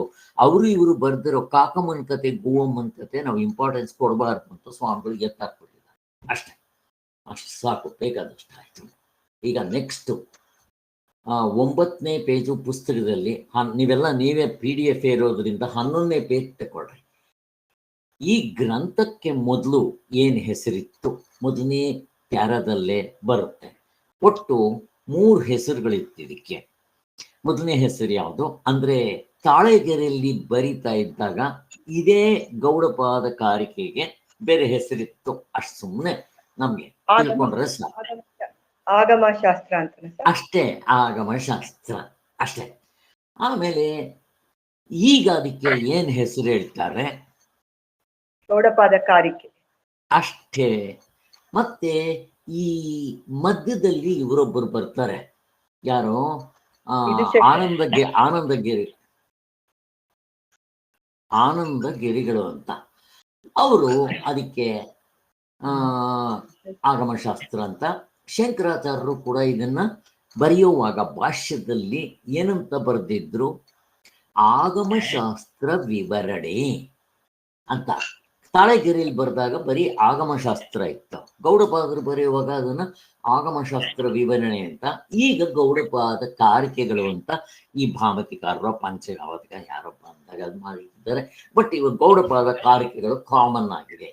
ಇವರು ಬರ್ದಿರೋ ಕಾಕಮ್ಮನ ಕತೆ ಗೋವಮ್ಮನ ಕತೆ ನಾವು ಇಂಪಾರ್ಟೆನ್ಸ್ ಕೊಡಬಾರ್ದು ಅಂತ ಸ್ವಾಮಿಗಳು ಎತ್ತಾಕ್ಬಿಟ್ಟಿದ್ದಾರೆ. ಅಷ್ಟು ಸಾಕು, ಬೇಕಾದಷ್ಟು ಆಯ್ತು. ಈಗ ನೆಕ್ಸ್ಟ್ 9ನೇ ಪೇಜು ಪುಸ್ತಕದಲ್ಲಿ ನೀವೇ PDF ಇರೋದ್ರಿಂದ 11ನೇ ಪೇಜ್ ತಗೊಳ್ರಿ. ಈ ಗ್ರಂಥಕ್ಕೆ ಮೊದಲು ಏನು ಹೆಸರಿತ್ತು? ಮೊದಲನೇ ಪ್ಯಾರದಲ್ಲೇ ಬರುತ್ತೆ. ಒಟ್ಟು 3 ಹೆಸರುಗಳಿತ್ತು ಇದಕ್ಕೆ. ಮೊದಲನೇ ಹೆಸರು ಯಾವುದು ಅಂದ್ರೆ, ತಾಳೆಗೆರೆಯಲ್ಲಿ ಬರಿತಾ ಇದ್ದಾಗ ಇದೇ ಗೌಡಪಾದ ಕಾರಿಕೆಗೆ ಬೇರೆ ಹೆಸರಿತ್ತು. ಅಷ್ಟು ಸುಮ್ಮನೆ ನಮ್ಗೆ ತಿಳ್ಕೊಂಡ್ರೆ ಆಗಮಶಾಸ್ತ್ರ ಅಂತ ಅಷ್ಟೇ, ಆಗಮಶಾಸ್ತ್ರ ಅಷ್ಟೇ. ಆಮೇಲೆ ಈಗ ಅದಕ್ಕೆ ಏನ್ ಹೆಸರು ಹೇಳ್ತಾರೆ? ಗೌಡಪಾದ ಕಾರಿಕೆ. ಅಷ್ಟೇ. ಮತ್ತೆ ಈ ಮಧ್ಯದಲ್ಲಿ ಇವರೊಬ್ಬರು ಬರ್ತಾರೆ, ಯಾರು ಇದು ಶಕ್ತಿ. ಆನಂದಗಿರಿಗಳು ಅಂತ. ಅವರು ಅದಕ್ಕೆ ಆಗಮಶಾಸ್ತ್ರ ಅಂತ. ಶಂಕರಾಚಾರ್ಯರು ಕೂಡ ಇದನ್ನ ಬರೆಯುವಾಗ ಭಾಷ್ಯದಲ್ಲಿ ಏನಂತ ಬರೆದಿದ್ರು, ಆಗಮಶಾಸ್ತ್ರ ವಿವರಣೆ ಅಂತ. ತಾಳೆಗೆರೆಯಲ್ಲಿ ಬರೆದಾಗ ಬರೀ ಆಗಮಶಾಸ್ತ್ರ ಇತ್ತು, ಗೌಡಪಾದರು ಬರೆಯುವಾಗ ಅದನ್ನ ಆಗಮಶಾಸ್ತ್ರ ವಿವರಣೆ ಅಂತ. ಈಗ ಗೌಡಪಾದ ಕಾರಿಕೆಗಳು ಅಂತ ಈ ಭಾಮತಿಕಾರರು ಪಂಚಗಾವತಿಕ ಯಾರೊಬ್ಬ ಅಂದಾಗ ಅದು ಮಾಡಿದ್ದಾರೆ. ಬಟ್ ಇವಾಗ ಗೌಡಪಾದ ಕಾರಿಕೆಗಳು ಕಾಮನ್ ಆಗಿದೆ.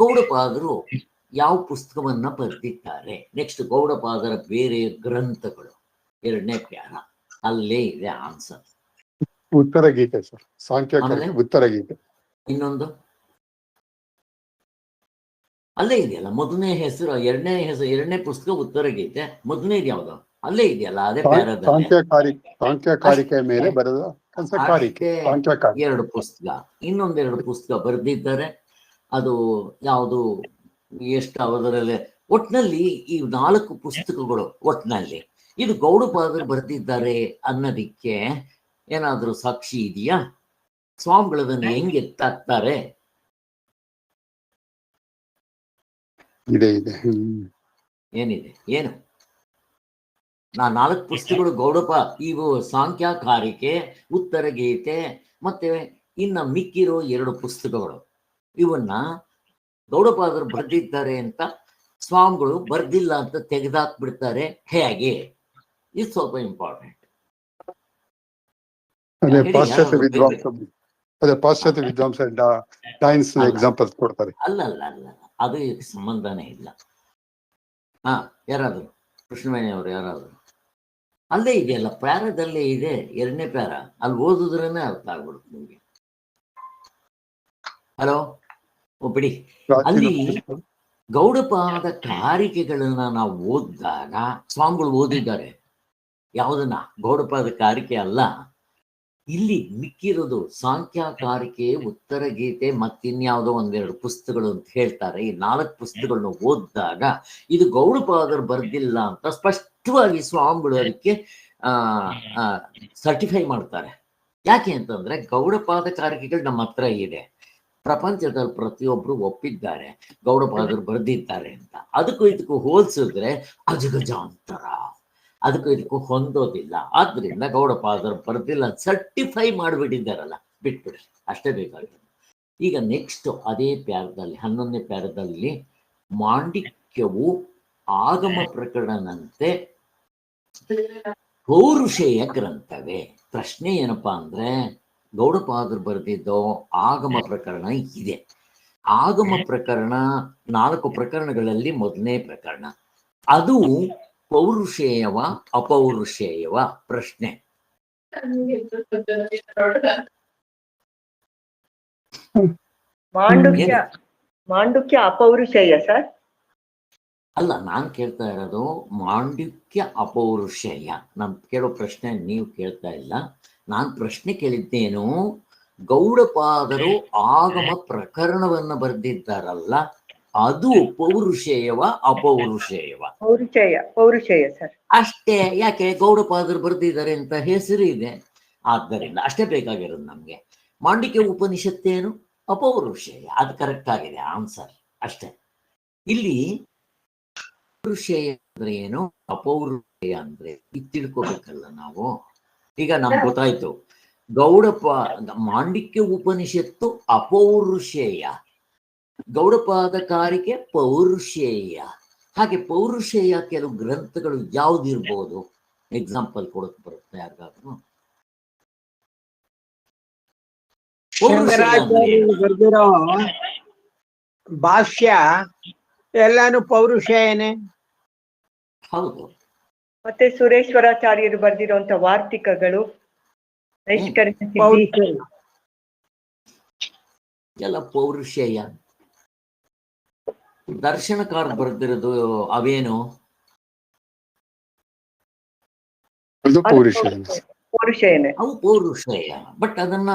ಗೌಡಪಾದರು ಯಾವ ಪುಸ್ತಕವನ್ನ ಬರೆದಿದ್ದಾರೆ, ನೆಕ್ಸ್ಟ್ ಗೌಡಪಾದರ ಬೇರೆ ಗ್ರಂಥಗಳು, 2ನೇ ಪ್ಯಾರ, ಅಲ್ಲೇ ಇದೆ ಆನ್ಸರ್. ಉತ್ತರ ಗೀತೆ ಸರ್, ಸಾಂಖ್ಯಕಾರಿಕೆ ಉತ್ತರ ಗೀತೆ. ಇನ್ನೊಂದು ಅಲ್ಲೇ ಇದೆಯಲ್ಲ, ಮೊದಲನೇ ಹೆಸರು, 2ನೇ ಪುಸ್ತಕ ಉತ್ತರ ಗೀತೆ, ಮೊದಲನೇದು ಯಾವ್ದು ಅಲ್ಲೇ ಇದೆಯಲ್ಲ, ಅದೇ ಪ್ಯಾರದಲ್ಲಿ ಸಾಂಖ್ಯಕಾರಿಕೆ ಮೇಲೆ ಬರೆದ ಕಾರಿಕೆ. 2 ಪುಸ್ತಕ, ಇನ್ನೊಂದೆರಡು ಪುಸ್ತಕ ಬರೆದಿದ್ದಾರೆ. ಅದು ಯಾವುದು, ಎಷ್ಟು ಅವರಲ್ಲಿ ಒಟ್ನಲ್ಲಿ ಈ 4 ಪುಸ್ತಕಗಳು ಒಟ್ನಲ್ಲಿ ಇದು ಗೌಡಪಾದರು ಬರೆದಿದ್ದಾರೆ ಅನ್ನೋದಿಕ್ಕೆ ಏನಾದ್ರೂ ಸಾಕ್ಷಿ ಇದೆಯಾ? ಸ್ವಾಮಿಗಳದನ್ನು ಹೆಂಗೆ ಎತ್ತಾಕ್ತಾರೆ? ಇದೆ. ಏನಿದೆ, ಏನು? 4 ಪುಸ್ತಕಗಳು ಇವು ಸಾಂಖ್ಯಕಾರಿಕೆ, ಉತ್ತರ ಗೀತೆ, ಮತ್ತೆ ಇನ್ನ ಮಿಕ್ಕಿರೋ 2 ಪುಸ್ತಕಗಳು, ಇವನ್ನ ಗೌಡಪಾದರು ಬರೆದಿದ್ದಾರೆ ಅಂತ ಸ್ವಾಮಿಗಳು ಬರ್ದಿಲ್ಲ ಅಂತ ತೆಗೆದಾಕ್ಬಿಡ್ತಾರೆ. ಹೇಗೆ? ಇದು ಸ್ವಲ್ಪ ಇಂಪಾರ್ಟೆಂಟ್. ಪಾಶ್ಚಾತ್ಯ ವಿದ್ವಾಂಸ ಡೈನ್ಸ್ ಎಕ್ಸಾಂಪಲ್ಸ್ ಕೊಡ್ತಾರೆ. ಅಲ್ಲ, ಅದು ಸಂಬಂಧನೇ ಇಲ್ಲ. ಯಾರಾದ್ರು ಕೃಷ್ಣವೇಣಿ ಅವರು ಯಾರಾದ್ರು ಅಲ್ಲೇ ಇದೆಯಲ್ಲ, ಪ್ಯಾರದಲ್ಲೇ ಇದೆ, 2ನೇ ಪ್ಯಾರ, ಅಲ್ಲಿ ಓದಿದ್ರೇನೆ ಅರ್ಥ ಆಗ್ಬಿಡುತ್ತೆ ನಿಮ್ಗೆ. ಹಲೋ, ಬಿಡಿ. ಅಲ್ಲಿ ಗೌಡಪಾದ ಕಾರಿಕೆಗಳನ್ನ ನಾವು ಓದಿದಾಗ ಸ್ವಾಮಿಗಳು ಓದಿದ್ದಾರೆ. ಯಾವುದನ್ನ? ಗೌಡಪಾದ ಕಾರಿಕೆ ಅಲ್ಲ, ಇಲ್ಲಿ ಮಿಕ್ಕಿರೋದು ಸಾಂಖ್ಯಕಾರಿಕೆ, ಉತ್ತರ ಗೀತೆ, ಮತ್ತಿನ್ಯಾವುದೋ 1-2 ಪುಸ್ತಕಗಳು ಅಂತ ಹೇಳ್ತಾರೆ. ಈ 4 ಪುಸ್ತಕಗಳನ್ನ ಓದಿದಾಗ ಇದು ಗೌಡಪಾದರು ಬರ್ದಿಲ್ಲ ಅಂತ ಸ್ಪಷ್ಟವಾಗಿ ಸ್ವಾಮಿಗಳು ಅದಕ್ಕೆ ಸರ್ಟಿಫೈ ಮಾಡ್ತಾರೆ. ಯಾಕೆ ಅಂತಂದ್ರೆ ಗೌಡಪಾದ ಕಾರಿಕೆಗಳು ನಮ್ಮ ಹತ್ರ ಇದೆ, ಪ್ರಪಂಚದಲ್ಲಿ ಪ್ರತಿಯೊಬ್ರು ಒಪ್ಪಿದ್ದಾರೆ ಗೌಡಪಾದರು ಬರೆದಿದ್ದಾರೆ ಅಂತ. ಅದಕ್ಕೂ ಇದಕ್ಕೂ ಹೋಲಿಸಿದ್ರೆ ಅಜಗಜಾಂತರ, ಅದಕ್ಕೂ ಇದಕ್ಕೂ ಹೊಂದೋದಿಲ್ಲ. ಆದ್ರಿಂದ ಗೌಡಪಾದರು ಬರೆದಿಲ್ಲ ಸರ್ಟಿಫೈ ಮಾಡಿಬಿಟ್ಟಿದ್ದಾರಲ್ಲ, ಬಿಟ್ಬಿಡ್ರಿ, ಅಷ್ಟೇ ಬೇಕಾಗಿರೋದು. ಈಗ ನೆಕ್ಸ್ಟ್ ಅದೇ ಪ್ಯಾರದಲ್ಲಿ 11ನೇ ಪ್ಯಾರದಲ್ಲಿ ಮಾಂಡಿಕ್ಯವು ಆಗಮ ಪ್ರಕರಣದಂತೆ ಪೌರುಷೇಯ ಗ್ರಂಥವೇ. ಪ್ರಶ್ನೆ ಏನಪ್ಪಾ ಅಂದ್ರೆ, ಗೌಡಪಾದರು ಬರೆದಿದ್ದೋ ಆಗಮ ಪ್ರಕರಣ ಇದೆ. ಆಗಮ ಪ್ರಕರಣ 4 ಪ್ರಕರಣಗಳಲ್ಲಿ ಮೊದಲನೇ ಪ್ರಕರಣ, ಅದು ಪೌರುಷೇಯವ ಅಪೌರುಷೇಯವ? ಪ್ರಶ್ನೆ. ಮಾಂಡುಕ್ಯ ಅಪೌರುಷೇಯ ಸರ್? ಅಲ್ಲ, ನಾನ್ ಕೇಳ್ತಾ ಇರೋದು ಮಾಂಡುಕ್ಯ ಅಪೌರುಷೇಯ. ನಾನು ಕೇಳೋ ಪ್ರಶ್ನೆ ನೀವು ಕೇಳ್ತಾ ಇಲ್ಲ. ನಾನು ಪ್ರಶ್ನೆ ಕೇಳಿದ್ದೇನು, ಗೌಡಪಾದರು ಆಗಮ ಪ್ರಕರಣವನ್ನ ಬರೆದಿದ್ದಾರಲ್ಲ, ಅದು ಪೌರುಷೇಯವ ಅಪೌರುಷೇಯವ? ಪೌರುಷೇಯ ಸರ್. ಅಷ್ಟೇ. ಯಾಕೆ? ಗೌಡಪಾದರು ಬರೆದಿದ್ದಾರೆ ಅಂತ ಹೆಸರು ಇದೆ, ಆದ್ದರಿಂದ ಅಷ್ಟೇ ಬೇಕಾಗಿರೋದು ನಮ್ಗೆ. ಮಾಂಡಿಕ್ಯ ಉಪನಿಷತ್ತೇನು? ಅಪೌರುಷೇಯ. ಅದು ಕರೆಕ್ಟ್ ಆಗಿದೆ ಆನ್ಸರ್, ಅಷ್ಟೇ. ಇಲ್ಲಿ ಪೌರುಷೇಯ ಅಂದ್ರೆ ಏನು, ಅಪೌರುಷೇಯ ಅಂದ್ರೆ ಇದು ತಿಳ್ಕೊಬೇಕಲ್ಲ ನಾವು. ಈಗ ನಮ್ಗೆ ಗೊತ್ತಾಯ್ತು, ಮಾಂಡಿಕ್ಯ ಉಪನಿಷತ್ತು ಅಪೌರುಷೇಯ, ಗೌಡಪಾದ ಕಾರಿಕೆ ಪೌರುಷೇಯ. ಹಾಗೆ ಪೌರುಷೇಯ ಕೆಲವು ಗ್ರಂಥಗಳು ಯಾವ್ದಿರ್ಬೋದು? ಎಕ್ಸಾಂಪಲ್ ಕೊಡಕ್ ಬರುತ್ತೆ ಯಾರಿಗಾದ್ರು? ಬರ್ದಿರೋ ಭಾಷ್ಯ ಎಲ್ಲಾನು ಪೌರುಷೇಯನೇ. ಹೌದು. ಮತ್ತೆ ಸುರೇಶ್ವರಾಚಾರ್ಯರು ಬರೆದಿರುವಂತ ವಾರ್ತಿಕಗಳು, ಎಲ್ಲ ಪೌರುಷೇಯ. ದರ್ಶನಕಾರ ಬರೆದಿರೋದು ಅವೇನು? ಪೌರುಷೇಯನೇ. ಅವು ಪೌರುಷೇಯ. ಬಟ್ ಅದನ್ನ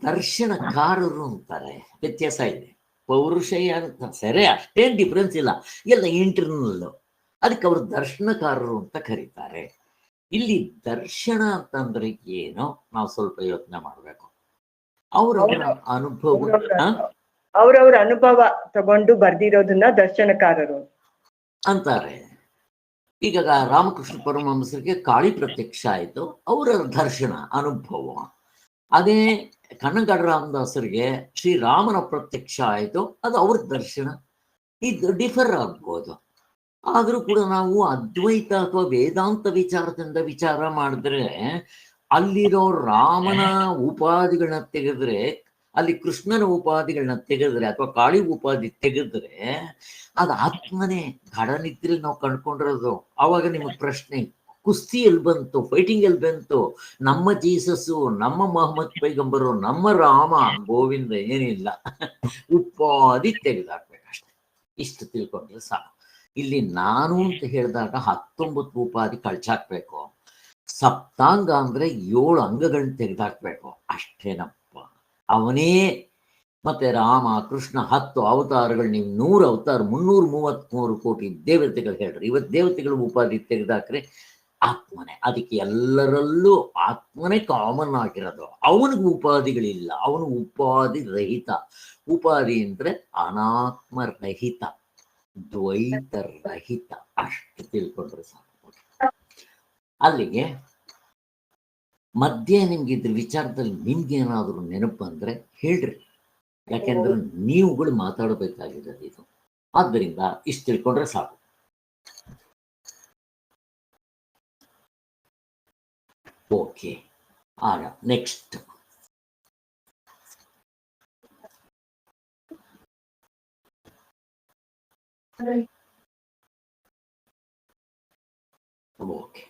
ದರ್ಶನಕಾರರು ಅಂತಾರೆ, ವ್ಯತ್ಯಾಸ ಇದೆ. ಪೌರುಷೇಯ ಅಂತ ಸರಿ, ಅಷ್ಟೇನ್ ಡಿಫ್ರೆನ್ಸ್ ಇಲ್ಲ, ಎಲ್ಲ ಇಂಟರ್ನಲ್. ಅದಕ್ಕೆ ಅವರು ದರ್ಶನಕಾರರು ಅಂತ ಕರೀತಾರೆ. ಇಲ್ಲಿ ದರ್ಶನ ಅಂತಂದ್ರೆ ಏನು, ನಾವು ಸ್ವಲ್ಪ ಯೋಚನೆ ಮಾಡ್ಬೇಕು. ಅವರವರ ಅನುಭವ ಅವ್ರವ್ರ ಅನುಭವ ತಗೊಂಡು ಬರ್ದಿರೋದನ್ನ ದರ್ಶನಕಾರರು ಅಂತಾರೆ. ಈಗ ರಾಮಕೃಷ್ಣ ಪರಮಹಂಸರಿಗೆ ಕಾಳಿ ಪ್ರತ್ಯಕ್ಷ ಆಯ್ತು, ಅವರ ದರ್ಶನ ಅನುಭವ. ಅದೇ ಕನ್ನಡ ರಾಮದಾಸರಿಗೆ ಶ್ರೀರಾಮನ ಪ್ರತ್ಯಕ್ಷ ಆಯ್ತು, ಅದು ಅವ್ರ ದರ್ಶನ. ಇದು ಡಿಫರ್ ಆಗ್ಬೋದು. ಆದ್ರೂ ಕೂಡ ನಾವು ಅದ್ವೈತ ಅಥವಾ ವೇದಾಂತ ವಿಚಾರದಿಂದ ವಿಚಾರ ಮಾಡಿದ್ರೆ, ಅಲ್ಲಿರೋ ರಾಮನ ಉಪಾಧಿಗಳನ್ನ ತೆಗೆದ್ರೆ, ಅಲ್ಲಿ ಕೃಷ್ಣನ ಉಪಾಧಿಗಳನ್ನ ತೆಗೆದ್ರೆ, ಅಥವಾ ಕಾಳಿ ಉಪಾಧಿ ತೆಗೆದ್ರೆ, ಅದು ಆತ್ಮನೇ ಗಾಢನಿದ್ರೆ ನಾವು ಕಂಡ್ಕೊಂಡಿರೋದು. ಆವಾಗ ನಿಮಗೆ ಪ್ರಶ್ನೆ, ಕುಸ್ತಿ ಎಲ್ಲಿ ಬಂತು, ಫೈಟಿಂಗ್ ಎಲ್ಲಿ ಬಂತು? ನಮ್ಮ ಜೀಸಸ್ಸು, ನಮ್ಮ ಮೊಹಮ್ಮದ್ ಪೈಗಂಬರು, ನಮ್ಮ ರಾಮ ಗೋವಿಂದ ಏನಿಲ್ಲ, ಉಪಾಧಿ ತೆಗೆದಾಕ್ಬೇಕಷ್ಟೆ. ಇಷ್ಟು ತಿಳ್ಕೊಂಡ್ರೆ ಸಾಕು. ಇಲ್ಲಿ ನಾನು ಅಂತ ಹೇಳಿದಾಗ 19 ಉಪಾಧಿ ಕಳ್ಚಾಕ್ಬೇಕು. ಸಪ್ತಾಂಗ ಅಂದ್ರೆ 7 ಅಂಗಗಳನ್ನ ತೆಗೆದಾಕ್ಬೇಕು, ಅಷ್ಟೇನಪ್ಪ. ಅವನೇ ಮತ್ತೆ ರಾಮ ಕೃಷ್ಣ 10 ಅವತಾರಗಳು, ನೀವು 100 ಅವತಾರ, 333 ಕೋಟಿ ದೇವತೆಗಳು ಹೇಳ್ರಿ. ಇವತ್ತು ದೇವತೆಗಳು ಉಪಾಧಿ ತೆಗೆದಾಕ್ರೆ ಆತ್ಮನೆ. ಅದಕ್ಕೆ ಎಲ್ಲರಲ್ಲೂ ಆತ್ಮನೇ ಕಾಮನ್ ಆಗಿರೋದು. ಅವನಿಗೆ ಉಪಾಧಿಗಳಿಲ್ಲ, ಅವನು ಉಪಾಧಿ ರಹಿತ. ಉಪಾಧಿ ಅಂದ್ರೆ ಅನಾತ್ಮ ರಹಿತ, ದ್ವೈತ ರಹಿತ. ಅಷ್ಟು ತಿಳ್ಕೊಂಡ್ರೆ ಸಾಕು. ಅಲ್ಲಿಗೆ ಮಧ್ಯೆ ನಿಮ್ಗೆ ಇದ್ರ ವಿಚಾರದಲ್ಲಿ ನಿಮ್ಗೇನಾದ್ರೂ ನೆನಪು ಅಂದ್ರೆ ಹೇಳ್ರಿ, ಯಾಕೆಂದ್ರೆ ನೀವುಗಳು ಮಾತಾಡಬೇಕಾಗಿರೋದು ಇದು. ಆದ್ದರಿಂದ ಇಷ್ಟು ತಿಳ್ಕೊಂಡ್ರೆ ಸಾಕು. ಓಕೆ, ಆಗ ನೆಕ್ಸ್ಟ್ ಓಕೆ.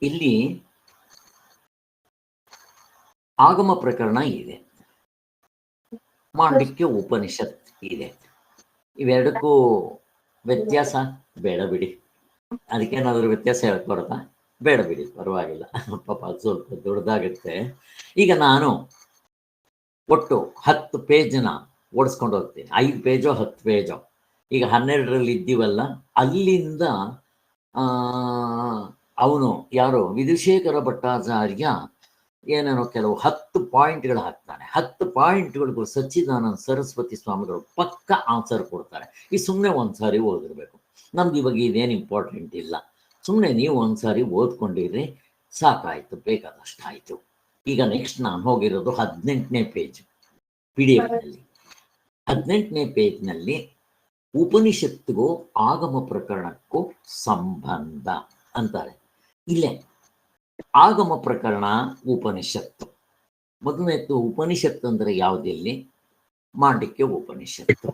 ಇಲ್ಲಿ ಆಗಮ ಪ್ರಕರಣ ಇದೆ, ಮಾಡಲಿಕ್ಕೆ ಉಪನಿಷತ್ ಇದೆ. ಇವೆರಡಕ್ಕೂ ವ್ಯತ್ಯಾಸ ಬೇಡ ಬಿಡಿ. ಅದಕ್ಕೇನಾದ್ರೂ ವ್ಯತ್ಯಾಸ ಹೇಳಕ್ ಬರುತ್ತಾ? ಬೇಡ ಬಿಡಿ, ಪರವಾಗಿಲ್ಲ. ಪಾಪ ಅದು ಸ್ವಲ್ಪ ದೊಡ್ಡದಾಗುತ್ತೆ. ಈಗ ನಾನು ಒಟ್ಟು 10 ಪೇಜನ್ನ ಓಡಿಸ್ಕೊಂಡು ಹೋಗ್ತೀನಿ. 5 ಪೇಜೋ 10 ಪೇಜೋ. ಈಗ 12ರಲ್ಲಿ ಇದ್ದೀವಲ್ಲ, ಅಲ್ಲಿಂದ ಅವನು ಯಾರು ವಿಧುಶೇಖರ ಭಟ್ಟಾಚಾರ್ಯ ಏನೇನೋ ಕೆಲವು 10 ಪಾಯಿಂಟ್ಗಳು ಹಾಕ್ತಾನೆ. 10 ಪಾಯಿಂಟ್ಗಳಿಗೂ ಸಚ್ಚಿದಾನಂದ ಸರಸ್ವತಿ ಸ್ವಾಮಿಗಳು ಪಕ್ಕ ಆನ್ಸರ್ ಕೊಡ್ತಾರೆ. ಈ ಸುಮ್ಮನೆ ಒಂದ್ಸಾರಿ ಓದಿರ್ಬೇಕು. ನಮ್ದು ಇವಾಗ ಇದೇನು ಇಂಪಾರ್ಟೆಂಟ್ ಇಲ್ಲ, ಸುಮ್ಮನೆ ನೀವು ಒಂದ್ಸಾರಿ ಓದ್ಕೊಂಡಿರ್ರಿ ಸಾಕಾಯ್ತು, ಬೇಕಾದಷ್ಟು ಆಯ್ತು. ಈಗ ನೆಕ್ಸ್ಟ್ ನಾನು ಹೋಗಿರೋದು 18ನೇ ಪೇಜ್ PDF ನಲ್ಲಿ. 18ನೇ ಪೇಜ್ನಲ್ಲಿ ಉಪನಿಷತ್ತಿಗೂ ಆಗಮ ಪ್ರಕರಣಕ್ಕೂ ಸಂಬಂಧ ಅಂತಾರೆ. ಇಲ್ಲೇ ಆಗಮ ಪ್ರಕರಣ ಉಪನಿಷತ್ತು. ಮೊದಲನೇತ್ತು ಉಪನಿಷತ್ತು ಅಂದ್ರೆ ಯಾವುದಿಲ್ಲಿ? ಮಾಂಡಿಕ್ಯ ಉಪನಿಷತ್ತು.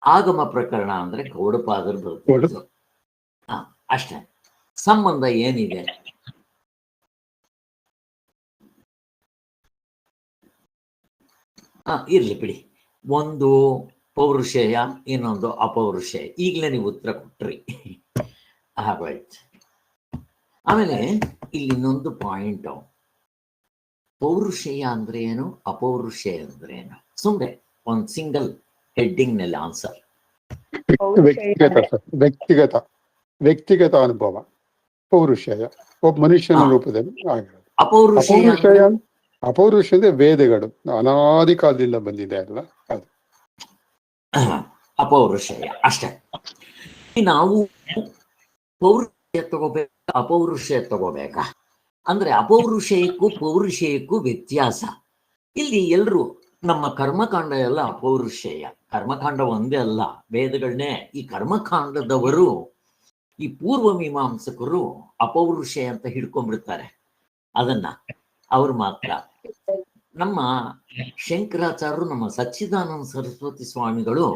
ಆಗಮ ಪ್ರಕರಣ ಅಂದ್ರೆ ಗೌಡಪಾದರು ಬರುತ್ತೆ. ಅಷ್ಟೇ. ಸಂಬಂಧ ಏನಿದೆ? ಇರ್ಲಿ ಬಿಡಿ. ಒಂದು ಪೌರುಷೇಯ, ಇನ್ನೊಂದು ಅಪೌರುಷೇಯ. ಈಗಲೇ ನೀವು ಉತ್ತರ ಕೊಟ್ರಿ, ಹಾಗಾಯ್ತು. ಆಮೇಲೆ ಇಲ್ಲಿ ಇನ್ನೊಂದು ಪಾಯಿಂಟ್, ಪೌರುಷೇಯ ಅಂದ್ರೆ ಏನು, ಅಪೌರುಷೇಯ ಅಂದ್ರೆ ಏನು? ಸುಮ್ಮನೆ ಒಂದು ಸಿಂಗಲ್ ಹೆಡ್ಡಿಂಗ್ ನಲ್ಲಿ ಆನ್ಸರ್. ವ್ಯಕ್ತಿಗತ ಅನುಭವ ಪೌರುಷೇಯ, ಒಬ್ಬ ಮನುಷ್ಯನ ರೂಪದಲ್ಲಿ ಆಗಿರೋದು. ಅಪೌರುಷ ಅಂದ್ರೆ ವೇದಗಳು ಅನಾದಿ ಕಾಲದಿಂದ ಬಂದಿದೆ ಅಲ್ಲ, ಅದು ಅಪೌರುಷೇಯ. ಅಷ್ಟೇ. ನಾವು ಪೌರುಷೇಯ ತಗೋಬೇಕಾ ಅಪೌರುಷೇಯ ತಗೋಬೇಕಾ ಅಂದ್ರೆ, ಅಪೌರುಷೇಯಕ್ಕೂ ಪೌರುಷೇಯಕ್ಕೂ ವ್ಯತ್ಯಾಸ. ಇಲ್ಲಿ ಎಲ್ರು ನಮ್ಮ ಕರ್ಮಕಾಂಡ ಎಲ್ಲ ಅಪೌರುಷೇಯ. ಕರ್ಮಕಾಂಡ ಒಂದೇ ಅಲ್ಲ, ವೇದಗಳನ್ನೇ. ಈ ಕರ್ಮಕಾಂಡದವರು, ಈ ಪೂರ್ವ ಮೀಮಾಂಸಕರು ಅಪೌರುಷೇಯ ಅಂತ ಹಿಡ್ಕೊಂಡ್ಬಿಡ್ತಾರೆ ಅದನ್ನ. ಅವ್ರು ಮಾತ್ರ. ನಮ್ಮ ಶಂಕರಾಚಾರ್ಯರು, ನಮ್ಮ ಸಚ್ಚಿದಾನಂದ ಸರಸ್ವತಿ ಸ್ವಾಮಿಗಳು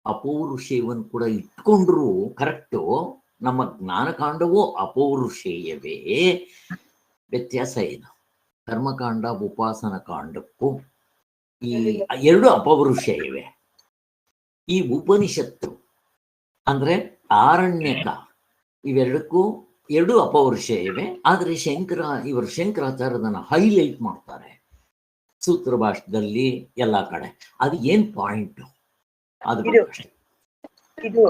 ಅಪೌರುಷೇಯವನ್ನು ಕೂಡ ಇಟ್ಕೊಂಡ್ರು. ಕರೆಕ್ಟು. ನಮ್ಮ ಜ್ಞಾನಕಾಂಡವೂ ಅಪೌರುಷೇಯವೇ. ವ್ಯತ್ಯಾಸ ಏನು? ಕರ್ಮಕಾಂಡ ಉಪಾಸನ ಕಾಂಡಕ್ಕೂ ಈ 2 ಅಪೌರುಷೇಯವೇ. ಈ ಉಪನಿಷತ್ತು ಅಂದ್ರೆ ಆರಣ್ಯಕ, ಇವೆರಡಕ್ಕೂ ಎರಡು ಅಪೌರುಷೇಯವೇ. ಆದರೆ ಇವರು ಶಂಕರಾಚಾರ್ಯದನ್ನ ಹೈಲೈಟ್ ಮಾಡ್ತಾರೆ ಸೂತ್ರ ಭಾಷೆದಲ್ಲಿ ಎಲ್ಲ ಕಡೆ. ಅದು ಏನ್ ಪಾಯಿಂಟ್ ಅದು ಇದು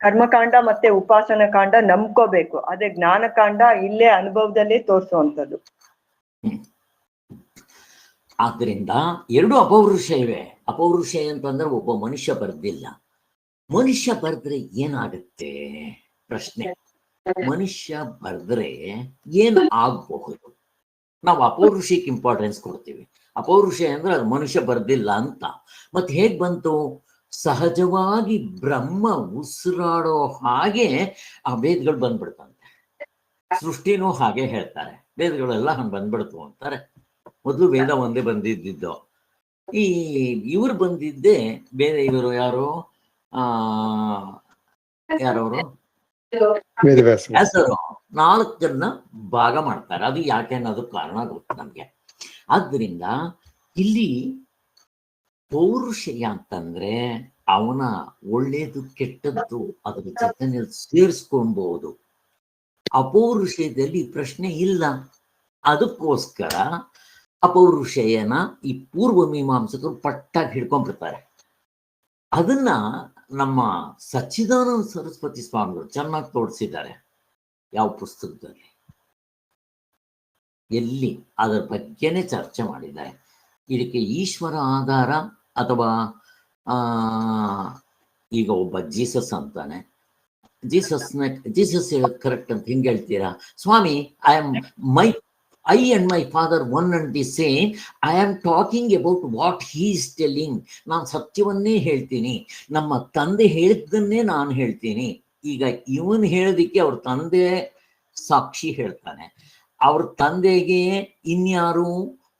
ಕರ್ಮಕಾಂಡ ಮತ್ತೆ ಉಪಾಸನ ಕಾಂಡ ನಂಬ್ಕೋಬೇಕು, ಅದೇ ಜ್ಞಾನಕಾಂಡ ಇಲ್ಲೇ ಅನುಭವದಲ್ಲೇ ತೋರಿಸುವಂಥದ್ದು. ಆದ್ರಿಂದ ಎರಡು ಅಪೌರುಷೇಯವೇ. ಅಪೌರುಷೇಯ ಅಂತಂದ್ರೆ ಒಬ್ಬ ಮನುಷ್ಯ ಬರ್ದಿಲ್ಲ. ಮನುಷ್ಯ ಬರ್ದ್ರೆ ಏನಾಗುತ್ತೆ ಪ್ರಶ್ನೆ. ಮನುಷ್ಯ ಬರ್ದ್ರೆ ಏನ್ ಆಗಬಹುದು? ನಾವು ಅಪೌರುಷಕ್ಕೆ ಇಂಪಾರ್ಟೆನ್ಸ್ ಕೊಡ್ತೀವಿ. ಅಪೌರುಷ ಅಂದ್ರೆ ಅದು ಮನುಷ್ಯ ಬರ್ದಿಲ್ಲ ಅಂತ. ಮತ್ತೆ ಹೇಗ್ ಬಂತು? ಸಹಜವಾಗಿ ಬ್ರಹ್ಮ ಉಸಿರಾಡೋ ಹಾಗೆ ಆ ವೇದಗಳು ಬಂದ್ಬಿಡ್ತಂತೆ. ಸೃಷ್ಟಿನೂ ಹಾಗೆ ಹೇಳ್ತಾರೆ, ವೇದಗಳೆಲ್ಲ ಹಂಗೆ ಬಂದ್ಬಿಡ್ತು ಅಂತಾರೆ. ಮೊದಲು ವೇದ ಒಂದೇ ಬಂದಿದ್ದು. ಇವ್ರು ಬಂದಿದ್ದೆ ಬೇರೆ. ಇವರು ಯಾರು? ಯಾರವರು? ವ್ಯಾಸರು 4 ಭಾಗ ಮಾಡ್ತಾರೆ. ಅದು ಯಾಕೆ ಅನ್ನೋದು ಕಾರಣ ಗೊತ್ತು ನಮ್ಗೆ. ಆದ್ರಿಂದ ಇಲ್ಲಿ ಪೌರುಷಯ ಅಂತಂದ್ರೆ ಅವನ ಒಳ್ಳೇದು ಕೆಟ್ಟದ್ದು ಅದ್ರ ಜೊತೆಯಲ್ಲಿ ಸೇರಿಸ್ಕೊಳ್ಬಹುದು. ಅಪೌರುಷಯದಲ್ಲಿ ಪ್ರಶ್ನೆ ಇಲ್ಲ. ಅದಕ್ಕೋಸ್ಕರ ಅಪೌರುಷಯನ ಈ ಪೂರ್ವ ಮೀಮಾಂಸಕರು ಪಟ್ಟಾಗಿ ಹಿಡ್ಕೊಂಡ್ಬಿಡ್ತಾರೆ. ಅದನ್ನ ನಮ್ಮ ಸಚ್ಚಿದಾನಂದ ಸರಸ್ವತಿ ಸ್ವಾಮಿಗಳು ಚೆನ್ನಾಗಿ ತೋರಿಸಿದ್ದಾರೆ. ಯಾವ ಪುಸ್ತಕದಲ್ಲಿ? ಎಲ್ಲಿ? ಅದರ ಬಗ್ಗೆನೇ ಚರ್ಚೆ ಮಾಡಿದ್ದಾರೆ. ಇದಕ್ಕೆ ಈಶ್ವರ ಆಧಾರ ಅಥವಾ ಈಗ ಒಬ್ಬ ಜೀಸಸ್ ಅಂತಾನೆ. ಜೀಸಸ್ ಹೇಳೋದು ಕರೆಕ್ಟ್ ಅಂತ ಹಿಂಗೆ ಹೇಳ್ತೀರಾ ಸ್ವಾಮಿ? I and my father one and the same. I am talking about what he is telling. ನಾನು ಸತ್ಯವನ್ನೇ ಹೇಳ್ತೀನಿ. ನಮ್ಮ ತಂದೆ ಹೇಳಿದ್ದನ್ನೇ ನಾನು ಹೇಳ್ತೀನಿ. ಈಗ ಇವನ್ ಹೇಳೋದಿಕ್ಕೆ ಅವ್ರ ತಂದೆ ಸಾಕ್ಷಿ ಹೇಳ್ತಾನೆ. ಅವ್ರ ತಂದೆಗೆ ಇನ್ಯಾರು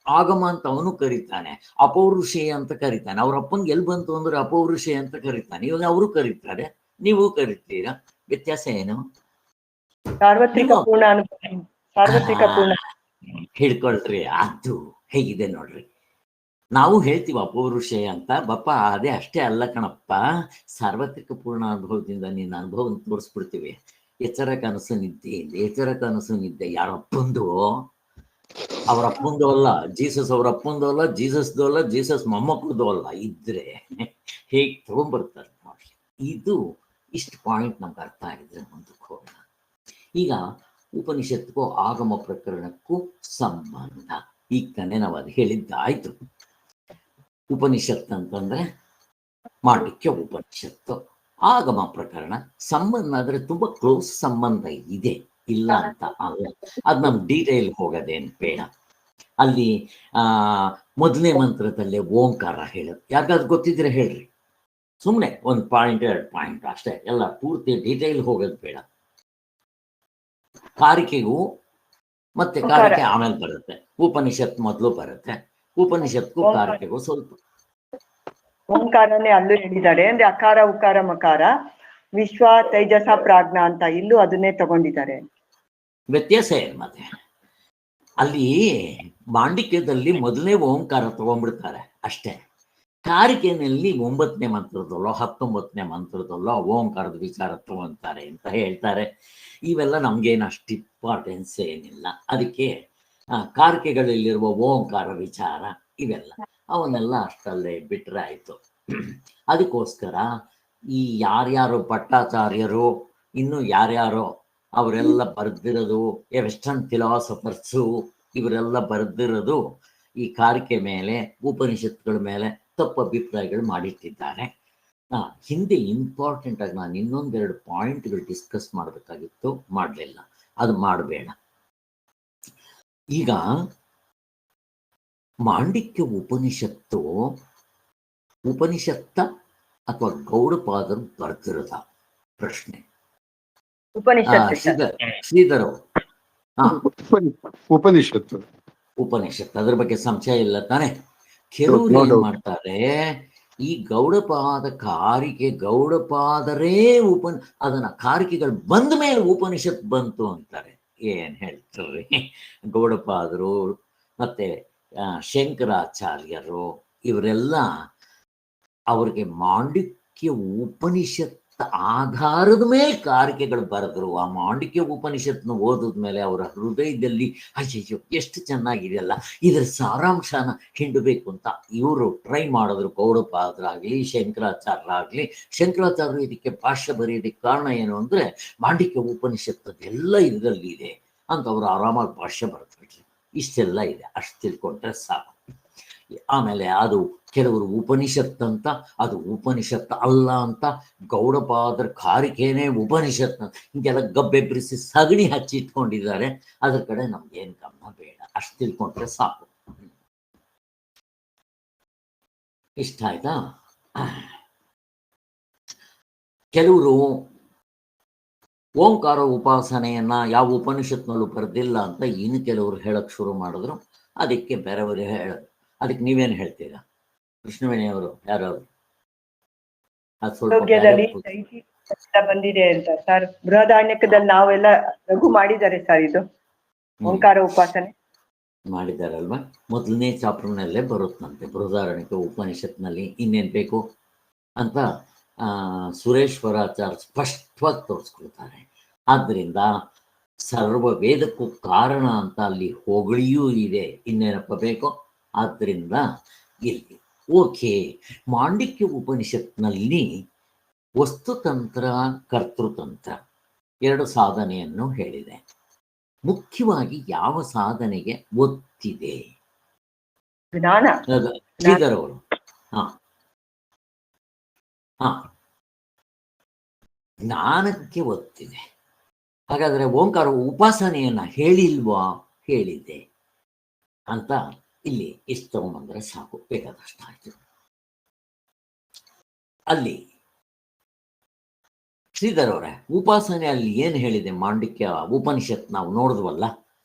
ಆಗಮ ಅಂತ ಅವನು ಕರೀತಾನೆ, ಅಪೌರುಷೇಯ ಅಂತ ಕರೀತಾನೆ. ಅವ್ರ ಅಪ್ಪಂಗೆ ಎಲ್ಲಿ ಬಂತು ಅಂದ್ರೆ ಅಪೌರುಷೇಯ ಅಂತ ಕರೀತಾನೆ. ಇವಾಗ ಅವರು ಕರೀತಾರೆ, ನೀವು ಕರೀತೀರಾ. ವ್ಯತ್ಯಾಸ ಏನು? ಸಾರ್ವತ್ರಿಕ ಪೂರ್ಣ ಅನುಭವ, ಸಾರ್ವತ್ರಿಕ ಪೂರ್ಣ ಹಿಡ್ಕೊಳ್ರಿ. ಅದು ಹೇಗಿದೆ ನೋಡ್ರಿ. ನಾವು ಹೇಳ್ತೀವಿ ಅಪೌರುಷೇಯ ಅಂತ. ಬಪ್ಪ ಅದೇ ಅಷ್ಟೇ ಅಲ್ಲ ಕಣಪ್ಪ, ಸಾರ್ವತ್ರಿಕ ಪೂರ್ಣ ಅನುಭವದಿಂದ ನಿನ್ನ ಅನುಭವವನ್ನು ತೋರಿಸ್ಬಿಡ್ತೀವಿ. ಎಚ್ಚರ ಕನಸು ನಿದ್ದೆ ಯಾರಪ್ಪಂದು? ಅವ್ರ ಅಪ್ಪಂದು ಅಲ್ಲ, ಜೀಸಸ್ ಅವ್ರ ಅಪ್ಪಂದು ಅಲ್ಲ, ಜೀಸಸ್ದು ಅಲ್ಲ, ಜೀಸಸ್ ಮೊಮ್ಮಕ್ಕಳದು ಅಲ್ಲ. ಇದ್ರೆ ಹೇಗೆ ತಗೊಂಡ್ಬರ್ತಾರೆ ನೋಡ್ರಿ. ಇದು ಇಷ್ಟು ಪಾಯಿಂಟ್ ನಮ್ಗೆ ಅರ್ಥ ಆಗಿದ್ರೆ ಮುಂದಕ್ಕೆ ಹೋಗೋಣ. ಈಗ ಉಪನಿಷತ್ಗೂ ಆಗಮ ಪ್ರಕರಣಕ್ಕೂ ಸಂಬಂಧ. ಈಗ ತಾನೇ ನಾವು ಅದು ಹೇಳಿದ್ದಾಯ್ತು. ಉಪನಿಷತ್ ಅಂತಂದ್ರೆ ಮಾಂಡಿಕ್ಯ ಉಪನಿಷತ್ತು, ಆಗಮ ಪ್ರಕರಣ ಸಂಬಂಧ ಅಂದ್ರೆ ತುಂಬಾ ಕ್ಲೋಸ್ ಸಂಬಂಧ ಇದೆ, ಇಲ್ಲ ಅಂತ ಅಲ್ಲ. ಅದು ನಮ್ ಡೀಟೇಲ್ ಹೋಗೋದೇನು ಬೇಡ. ಅಲ್ಲಿ ಮೊದಲನೇ ಮಂತ್ರದಲ್ಲೇ ಓಂಕಾರ ಹೇಳೋದು. ಯಾಕಾದ್ರು ಗೊತ್ತಿದ್ರೆ ಹೇಳ್ರಿ. ಸುಮ್ಮನೆ 1 ಪಾಯಿಂಟ್ 2 ಪಾಯಿಂಟ್ ಅಷ್ಟೇ, ಎಲ್ಲ ಪೂರ್ತಿ ಡೀಟೇಲ್ ಹೋಗೋದು ಬೇಡ. ಕಾರಿಕೆಗೂ ಮತ್ತೆ ಕಾರಿಕೆ ಆಮೇಲೆ ಬರುತ್ತೆ, ಉಪನಿಷತ್ ಮೊದಲು ಬರುತ್ತೆ. ಉಪನಿಷತ್ಗೂ ಕಾರಿಕೆಗೂ ಸ್ವಲ್ಪ ಓಂಕಾರನೇ ಅಲ್ಲೂ ಹೇಳಿದ್ದಾರೆ. ಅಂದ್ರೆ ಅಕಾರ ಉಕಾರ ಮಕಾರ, ವಿಶ್ವ ತೈಜಸ ಪ್ರಾಜ್ಞಾ ಅಂತ ಇಲ್ಲೂ ಅದನ್ನೇ ತಗೊಂಡಿದ್ದಾರೆ. ವ್ಯತ್ಯಾಸ ಏನು ಮತ್ತೆ? ಅಲ್ಲಿ ಮಾಂಡಿಕ್ಯದಲ್ಲಿ ಮೊದಲನೇ ಓಂಕಾರ ತಗೊಂಡ್ಬಿಡ್ತಾರೆ ಅಷ್ಟೇ. ಕಾರಿಕೆನಲ್ಲಿ 9ನೇ ಮಂತ್ರದಲ್ಲೋ 19ನೇ ಮಂತ್ರದಲ್ಲೋ ಓಂಕಾರದ ವಿಚಾರ ತಗೊಂತಾರೆ ಅಂತ ಹೇಳ್ತಾರೆ. ಇವೆಲ್ಲ ನಮ್ಗೇನು ಅಷ್ಟು ಇಂಪಾರ್ಟೆನ್ಸ್ ಏನಿಲ್ಲ. ಅದಕ್ಕೆ ಕಾರಿಕೆಗಳಲ್ಲಿರುವ ಓಂಕಾರ ವಿಚಾರ ಇವೆಲ್ಲ ಅವನ್ನೆಲ್ಲ ಅಷ್ಟಲ್ಲೇ ಬಿಟ್ರೆ ಆಯ್ತು. ಅದಕ್ಕೋಸ್ಕರ ಈ ಯಾರ್ಯಾರು ಭಟ್ಟಾಚಾರ್ಯರು ಇನ್ನು ಯಾರ್ಯಾರೋ ಅವರೆಲ್ಲ ಬರೆದಿರೋದು, ವೆಸ್ಟರ್ನ್ ಫಿಲಾಸಫರ್ಸು ಇವರೆಲ್ಲ ಬರೆದಿರೋದು ಈ ಕಾರಿಕೆ ಮೇಲೆ, ಉಪನಿಷತ್ಗಳ ಮೇಲೆ ತಪ್ಪು ಅಭಿಪ್ರಾಯಗಳು ಮಾಡಿಟ್ಟಿದ್ದಾರೆ. ಹಿಂದೆ ಇಂಪಾರ್ಟೆಂಟ್ ಆಗಿ ನಾನು ಇನ್ನೊಂದೆರಡು ಪಾಯಿಂಟ್ಗಳು ಡಿಸ್ಕಸ್ ಮಾಡಬೇಕಾಗಿತ್ತು, ಮಾಡಲಿಲ್ಲ. ಅದು ಮಾಡಬೇಡ. ಈಗ ಮಾಂಡಿಕ್ಯ ಉಪನಿಷತ್ತ ಅಥವಾ ಗೌಡಪಾದರು ಬರ್ತಿರೋದ ಪ್ರಶ್ನೆ. ಶ್ರೀಧರ್ ಉಪನಿಷತ್ ಅದ್ರ ಬಗ್ಗೆ ಸಂಶಯ ಇಲ್ಲ ತಾನೆ? ಕೆಲವರು ಏನ್ ಮಾಡ್ತಾರೆ, ಈ ಗೌಡಪಾದ ಕಾರಿಕೆ ಗೌಡಪಾದರೇ ಅದನ್ನ ಕಾರಿಕೆಗಳು ಬಂದ ಮೇಲೆ ಉಪನಿಷತ್ ಬಂತು ಅಂತಾರೆ. ಏನ್ ಹೇಳ್ತಾರೆ? ಗೌಡಪಾದರು ಮತ್ತೆ ಶಂಕರಾಚಾರ್ಯರು ಇವರೆಲ್ಲ ಅವ್ರಿಗೆ ಮಾಂಡಿಕ್ಯ ಉಪನಿಷತ್ ಆಧಾರದ ಮೇಲೆ ಕಾರಿಕೆಗಳು ಬರೆದ್ರು. ಆ ಮಾಂಡಿಕ್ಯ ಉಪನಿಷತ್ನ ಓದಿದ್ಮೇಲೆ ಅವರ ಹೃದಯದಲ್ಲಿ ಅಯ್ಯಯ್ಯೋ ಎಷ್ಟು ಚೆನ್ನಾಗಿದೆಯಲ್ಲ, ಇದರ ಸಾರಾಂಶನ ಹಿಂಡಬೇಕು ಅಂತ ಇವರು ಟ್ರೈ ಮಾಡಿದ್ರು. ಗೌಡಪಾದರಾಗ್ಲಿ ಶಂಕರಾಚಾರ್ಯರಾಗ್ಲಿ. ಶಂಕರಾಚಾರ್ಯರು ಇದಕ್ಕೆ ಭಾಷ್ಯ ಬರೆಯೋದಕ್ಕೆ ಕಾರಣ ಏನು ಅಂದ್ರೆ ಮಾಂಡಿಕ್ಯ ಉಪನಿಷತ್ತದೆಲ್ಲ ಇದರಲ್ಲಿ ಇದೆ ಅಂತ ಅವರು ಆರಾಮಾಗಿ ಭಾಷ್ಯ ಬರೆದ್ಬಿಟ್ರು. ಇಷ್ಟೆಲ್ಲ ಇದೆ, ಅಷ್ಟು ತಿಳ್ಕೊಂಡ್ರೆ ಸಾಕು. ಆಮೇಲೆ ಅದು ಕೆಲವರು ಉಪನಿಷತ್ ಅಂತ, ಅದು ಉಪನಿಷತ್ ಅಲ್ಲ ಅಂತ, ಗೌಡಪಾದರ ಕಾರಿಕೆನೇ ಉಪನಿಷತ್ ಹಿಂಗೆಲ್ಲ ಗಬ್ಬೆಬ್ರಿಸಿ ಸಗಣಿ ಹಚ್ಚಿ ಇಟ್ಕೊಂಡಿದ್ದಾರೆ. ಅದ್ರ ಕಡೆ ನಮ್ಗೇನು ಗಮನ ಬೇಡ, ಅಷ್ಟು ತಿಳ್ಕೊಂಡ್ರೆ ಸಾಕು. ಇಷ್ಟ ಆಯ್ತಾ? ಕೆಲವರು ಓಂಕಾರ ಉಪಾಸನೆಯನ್ನ ಯಾವ ಉಪನಿಷತ್ನಲ್ಲೂ ಬರೆದಿಲ್ಲ ಅಂತ ಇನ್ನು ಕೆಲವರು ಹೇಳಕ್ ಶುರು ಮಾಡಿದ್ರು. ಅದಕ್ಕೆ ಬೇರೆಯವರು ಹೇಳೋದು. ಅದಕ್ಕೆ ನೀವೇನು ಹೇಳ್ತೀರಾ? ಕೃಷ್ಣವೇಣಿಯವರು ಯಾರವರು? ಅದು ಸ್ವಲ್ಪ ಬಂದಿದೆ ಅಂತ ಸರ್. ಬೃಹದಾರಣ್ಯಕದಲ್ಲಿ ನಾವೆಲ್ಲ ಲಘು ಮಾಡಿದ್ದಾರೆ ಸರ್. ಇದು ಓಂಕಾರ ಉಪಾಸನೆ ಮಾಡಿದಾರಲ್ವಾ? ಮೊದಲನೇ ಚಾಪ್ಟರ್ನಲ್ಲೇ ಬರುತ್ತಂತೆ ಬೃಹದಾರಣ್ಯಕ ಉಪನಿಷತ್ನಲ್ಲಿ. ಇನ್ನೇನು ಬೇಕು ಅಂತ ಸುರೇಶ್ವರಾಚಾರ್ಯ ಸ್ಪಷ್ಟವಾಗಿ ತೋರಿಸ್ಕೊಳ್ತಾರೆ. ಆದ್ದರಿಂದ ಸರ್ವ ವೇದಕ್ಕೂ ಕಾರಣ ಅಂತ ಅಲ್ಲಿ ಹೊಗಳಿಯೂ ಇದೆ. ಇನ್ನೇನಪ್ಪ ಬೇಕು? ಆದ್ದರಿಂದ ಇಲ್ಲಿ ಓಕೆ, ಮಾಂಡಿಕ್ಯ ಉಪನಿಷತ್ನಲ್ಲಿ ವಸ್ತುತಂತ್ರ ಕರ್ತೃತಂತ್ರ ಎರಡು ಸಾಧನೆಯನ್ನು ಹೇಳಿದೆ. ಮುಖ್ಯವಾಗಿ ಯಾವ ಸಾಧನೆಗೆ ಒತ್ತಿದೆ? ಜ್ಞಾನ. ಶ್ರೀಧರ್ ಅವರು ಜ್ಞಾನಕ್ಕೆ ಒತ್ತಿದೆ. ಹಾಗಾದ್ರೆ ಓಂಕಾರ ಉಪಾಸನೆಯನ್ನ ಹೇಳಿಲ್ವಾ? ಹೇಳಿದೆ ಅಂತ ಇಲ್ಲಿ ಇಷ್ಟು ತಗೊಂಬಂದ್ರೆ ಸಾಕು, ಬೇಕಾದಷ್ಟು ಆಯ್ತು. ಅಲ್ಲಿ ಶ್ರೀಧರ್ ಅವರೇ, ಉಪಾಸನೆ ಅಲ್ಲಿ ಏನು ಹೇಳಿದೆ? ಮಾಂಡಿಕ್ಯ ಉಪನಿಷತ್ ನಾವು ನೋಡಿದ್ವಲ್ಲ,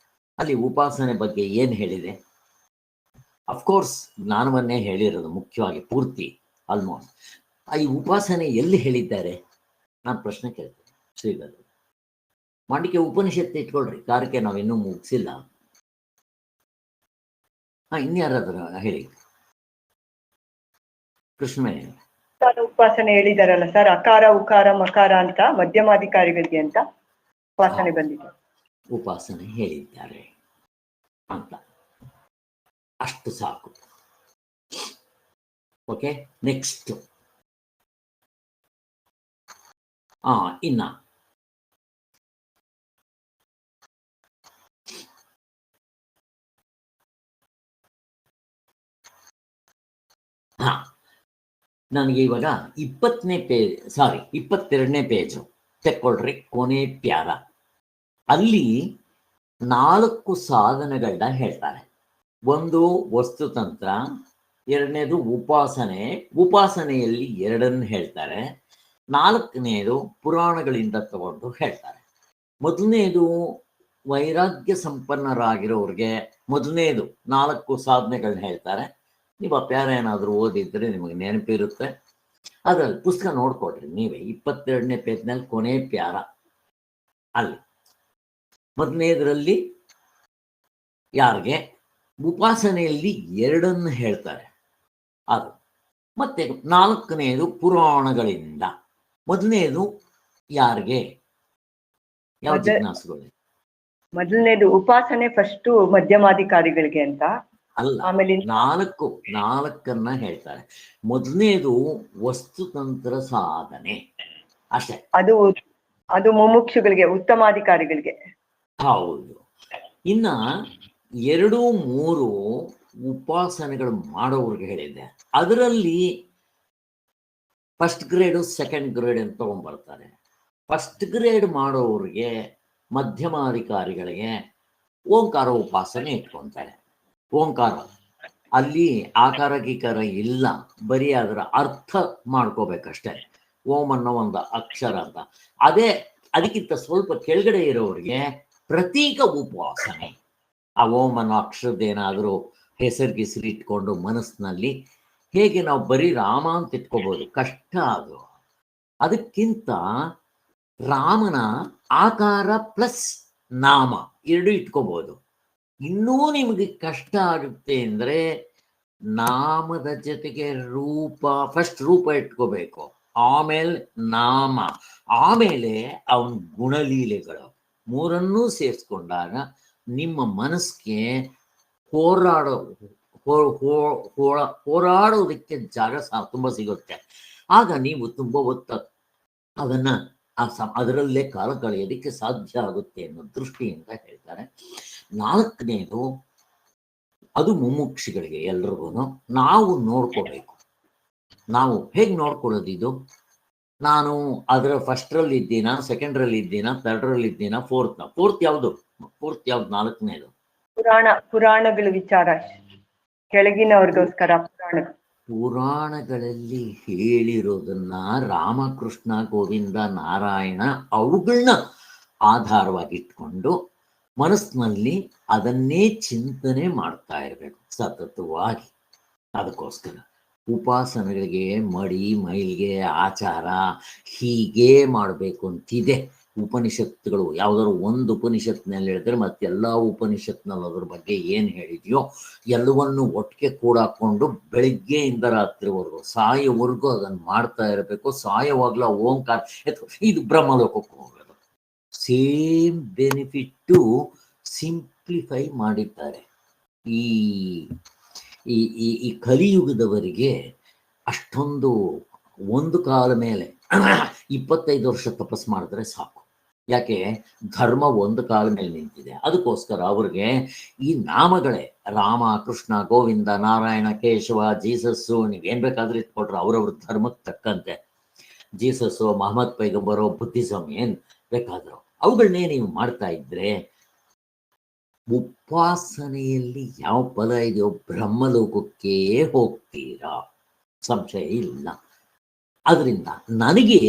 ಅಲ್ಲಿ ಉಪಾಸನೆ ಬಗ್ಗೆ ಏನು ಹೇಳಿದೆ? ಅಫ್ಕೋರ್ಸ್ ಜ್ಞಾನವನ್ನೇ ಹೇಳಿರೋದು ಮುಖ್ಯವಾಗಿ, ಪೂರ್ತಿ ಆಲ್ಮೋಸ್ಟ್. ಈ ಉಪಾಸನೆ ಎಲ್ಲಿ ಹೇಳಿದ್ದಾರೆ? ನಾನು ಪ್ರಶ್ನೆ ಕೇಳ್ತೇನೆ ಶ್ರೀಧರ್. ಮಾಂಡಿಕ್ಯ ಉಪನಿಷತ್ತು ಇಟ್ಕೊಳ್ರಿ, ಕಾರಕ್ಕೆ ನಾವಿನ್ನೂ ಮುಗಿಸಿಲ್ಲ. ಇನ್ಯಾರಾದ್ರ ಹೇಳಿ. ಕೃಷ್ಣವೇಣಿ ಉಪಾಸನೆ ಹೇಳಿದಾರಲ್ಲ ಸರ್, ಅಕಾರ ಉಕಾರ ಮಕಾರ ಅಂತ ಮಧ್ಯಮಾಧಿಕಾರಿಗಳಿಗೆ ಅಂತ ಉಪಾಸನೆ ಬಂದಿದೆ. ಉಪಾಸನೆ ಹೇಳಿದ್ದಾರೆ ಅಂತ ಅಷ್ಟು ಸಾಕು. ಓಕೆ, ನೆಕ್ಸ್ಟ್ ಇನ್ನ ನನಗೆ ಇವಾಗ 22ನೇ ಪೇಜು ತೆಕ್ಕೊಳ್ರಿ. ಕೊನೆ ಪ್ಯಾರ ಅಲ್ಲಿ 4 ಸಾಧನಗಳನ್ನ ಹೇಳ್ತಾರೆ. ಒಂದು ವಸ್ತುತಂತ್ರ, ಎರಡನೇದು ಉಪಾಸನೆ, ಉಪಾಸನೆಯಲ್ಲಿ 2 ಹೇಳ್ತಾರೆ. 4ನೇದು ಪುರಾಣಗಳಿಂದ ತಗೊಂಡು ಹೇಳ್ತಾರೆ. ಮೊದಲನೇದು ವೈರಾಗ್ಯ ಸಂಪನ್ನರಾಗಿರೋರಿಗೆ ಮೊದಲನೇದು 4 ಸಾಧನೆಗಳನ್ನ ಹೇಳ್ತಾರೆ. ನೀವು ಆ ಪ್ಯಾರ ಏನಾದರೂ ಓದಿದ್ರೆ ನಿಮಗೆ ನೆನಪಿರುತ್ತೆ. ಅದರಲ್ಲಿ ಪುಸ್ತಕ ನೋಡ್ಕೊಡ್ರಿ ನೀವೇ. 22ನೇ ಪೇಜ್ನಲ್ಲಿ ಕೊನೆ ಪ್ಯಾರ ಅಲ್ಲಿ ಮೊದಲನೇದರಲ್ಲಿ ಯಾರಿಗೆ ಉಪಾಸನೆಯಲ್ಲಿ 2 ಹೇಳ್ತಾರೆ ಅದು. ಮತ್ತೆ 4ನೇದು ಪುರಾಣಗಳಿಂದ. ಮೊದಲನೇದು ಯಾರಿಗೆ? ಯಾವ ಜಿಜ್ಞಾಸುಗಳು? ಮೊದಲನೇದು ಉಪಾಸನೆ ಫಸ್ಟ್ ಮಧ್ಯಮಾಧಿಕಾರಿಗಳಿಗೆ ಅಂತ. ಅಲ್ಲ, ಆಮೇಲೆ 4 ಹೇಳ್ತಾರೆ. ಮೊದಲನೇದು ವಸ್ತುತಂತ್ರ ಸಾಧನೆ ಅಷ್ಟೇ. ಅದು ಮುಮುಕ್ಷುಗಳಿಗೆ, ಉತ್ತಮಾಧಿಕಾರಿಗಳಿಗೆ. ಹೌದು. ಇನ್ನ 2, 3 ಉಪಾಸನೆಗಳು ಮಾಡೋವ್ರಿಗೆ ಹೇಳಿದ್ದೆ. ಅದರಲ್ಲಿ ಫಸ್ಟ್ ಗ್ರೇಡು ಸೆಕೆಂಡ್ ಗ್ರೇಡ್ ಅಂತ ತಗೊಂಡ್ಬರ್ತಾರೆ. ಫಸ್ಟ್ ಗ್ರೇಡ್ ಮಾಡೋವ್ರಿಗೆ ಮಧ್ಯಮಾಧಿಕಾರಿಗಳಿಗೆ ಓಂಕಾರ ಉಪಾಸನೆ ಇಟ್ಕೊತಾರೆ. ಓಂಕಾರ ಅಲ್ಲಿ ಆಕಾರ ಗೀಕಾರ ಇಲ್ಲ, ಬರೀ ಅದರ ಅರ್ಥ ಮಾಡ್ಕೋಬೇಕಷ್ಟೆ. ಓಂ ಅನ್ನೋ ಒಂದು ಅಕ್ಷರ ಅಂತ. ಅದಕ್ಕಿಂತ ಸ್ವಲ್ಪ ಕೆಳಗಡೆ ಇರೋರಿಗೆ ಪ್ರತೀಕ ಉಪಾಸನೆ. ಆ ಓಂ ಅನ್ನೋ ಅಕ್ಷರದ್ದೇನಾದರೂ ಹೆಸರು ಇಟ್ಕೊಂಡು ಮನಸ್ಸಿನಲ್ಲಿ ಹೇಗೆ ನಾವು ಬರೀ ರಾಮ ಅಂತ ಇಟ್ಕೋಬಹುದು, ಕಷ್ಟ ಅದು. ಅದಕ್ಕಿಂತ ರಾಮನ ಆಕಾರ ಪ್ಲಸ್ ನಾಮ 2 ಇಟ್ಕೋಬಹುದು. ಇನ್ನೂ ನಿಮಗೆ ಕಷ್ಟ ಆಗುತ್ತೆ ಅಂದರೆ ನಾಮದ ಜೊತೆಗೆ ರೂಪ, ಫಸ್ಟ್ ರೂಪ ಇಟ್ಕೋಬೇಕು, ಆಮೇಲೆ ನಾಮ, ಆಮೇಲೆ ಅವನ ಗುಣಲೀಲೆಗಳು, ಮೂರನ್ನೂ ಸೇರಿಸ್ಕೊಂಡಾಗ ನಿಮ್ಮ ಮನಸ್ಸಿಗೆ ಹೋರಾಡೋದಕ್ಕೆ ಜಾಗ ತುಂಬ ಸಿಗುತ್ತೆ. ಆಗ ನೀವು ತುಂಬ ಹೊತ್ತು ಅದನ್ನ ಅದರಲ್ಲೇ ಕಾಲ ಕಳೆಯೋದಕ್ಕೆ ಸಾಧ್ಯ ಆಗುತ್ತೆ ಅನ್ನೋ ದೃಷ್ಟಿಯಿಂದ ಹೇಳ್ತಾರೆ. ನಾಲ್ಕನೇದು, ಅದು ಮುಮುಕ್ಷಿಗಳಿಗೆ ಎಲ್ರಿಗೂ ನಾವು ನೋಡ್ಕೋಬೇಕು. ನಾವು ಹೇಗೆ ನೋಡ್ಕೊಳ್ಳೋದು? ಇದು ನಾನು ಅದರ ಫಸ್ಟ್ರಲ್ಲಿ ಇದ್ದೀನಾ, ಸೆಕೆಂಡ್ರಲ್ಲಿ ಇದ್ದೀನಾ, ಥರ್ಡ್ರಲ್ಲಿ ಇದ್ದೀನಾ, ಫೋರ್ತ್ ಯಾವುದು? ನಾಲ್ಕನೇದು ಪುರಾಣಗಳ ವಿಚಾರ, ಕೆಳಗಿನವ್ರಿಗೋಸ್ಕರ ಪುರಾಣಗಳಲ್ಲಿ ಹೇಳಿರೋದನ್ನ ರಾಮಕೃಷ್ಣ ಗೋವಿಂದ ನಾರಾಯಣ ಅವುಗಳನ್ನ ಆಧಾರವಾಗಿಟ್ಕೊಂಡು ಮನಸ್ಸಿನಲ್ಲಿ ಅದನ್ನೇ ಚಿಂತನೆ ಮಾಡ್ತಾ ಇರಬೇಕು ಸತತವಾಗಿ. ಅದಕ್ಕೋಸ್ಕರ ಉಪಾಸನೆಗಳಿಗೆ ಮೈಲಿಗೆ ಆಚಾರ ಹೀಗೇ ಮಾಡಬೇಕು ಅಂತಿದೆ. ಉಪನಿಷತ್ತುಗಳು ಯಾವುದಾದ್ರು ಒಂದು ಉಪನಿಷತ್ನಲ್ಲಿ ಹೇಳಿದ್ರೆ ಮತ್ತೆಲ್ಲ ಉಪನಿಷತ್ನಲ್ಲಿ ಅದ್ರ ಬಗ್ಗೆ ಏನು ಹೇಳಿದೆಯೋ ಎಲ್ಲವನ್ನು ಒಟ್ಟಿಗೆ ಕೂಡಾಕೊಂಡು ಬೆಳಿಗ್ಗೆಯಿಂದ ರಾತ್ರಿವರೆಗೂ ಸಾಯೋವರೆಗೂ ಅದನ್ನು ಮಾಡ್ತಾ ಇರಬೇಕು. ಸಾಯೋವಾಗ್ಲ ಓಂಕಾರ ಇದು ಬ್ರಹ್ಮಲೋಕಕ್ಕೆ ಹೋಗೋದು. ಸೇಮ್ ಬೆನಿಫಿಟ್ಟು ಸಿಂಪ್ಲಿಫೈ ಮಾಡಿದ್ದಾರೆ. ಈ ಈ ಈ ಕಲಿಯುಗದವರಿಗೆ ಅಷ್ಟೊಂದು ಒಂದು ಕಾಲ ಮೇಲೆ 25 ವರ್ಷ ತಪಸ್ ಮಾಡಿದ್ರೆ ಸಾಕು. ಯಾಕೆ? ಧರ್ಮ ಒಂದು ಕಾಲ ಮೇಲೆ ನಿಂತಿದೆ. ಅದಕ್ಕೋಸ್ಕರ ಅವ್ರಿಗೆ ಈ ನಾಮಗಳೇ ರಾಮ, ಕೃಷ್ಣ, ಗೋವಿಂದ, ನಾರಾಯಣ, ಕೇಶವ, ಜೀಸಸ್ಸು, ನೀವೇನ್ ಬೇಕಾದ್ರೂ ಇಟ್ಕೊಟ್ರೆ ಅವ್ರವ್ರ ಧರ್ಮಕ್ಕೆ ತಕ್ಕಂತೆ. ಜೀಸಸ್ಸು, ಮಹಮ್ಮದ್ ಪೈಗಂಬರೋ, ಬುದ್ಧಿಸಮ್, ಏನ್ ಬೇಕಾದ್ರು ಅವುಗಳನ್ನೇ ನೀವು ಮಾಡ್ತಾ ಇದ್ರೆ ಉಪಾಸನೆಯಲ್ಲಿ ಯಾವ ಫಲ ಇದೆಯೋ ಬ್ರಹ್ಮಲೋಕಕ್ಕೆ ಹೋಗ್ತೀರಾ, ಸಂಶಯ ಇಲ್ಲ. ಅದರಿಂದ ನನಗೆ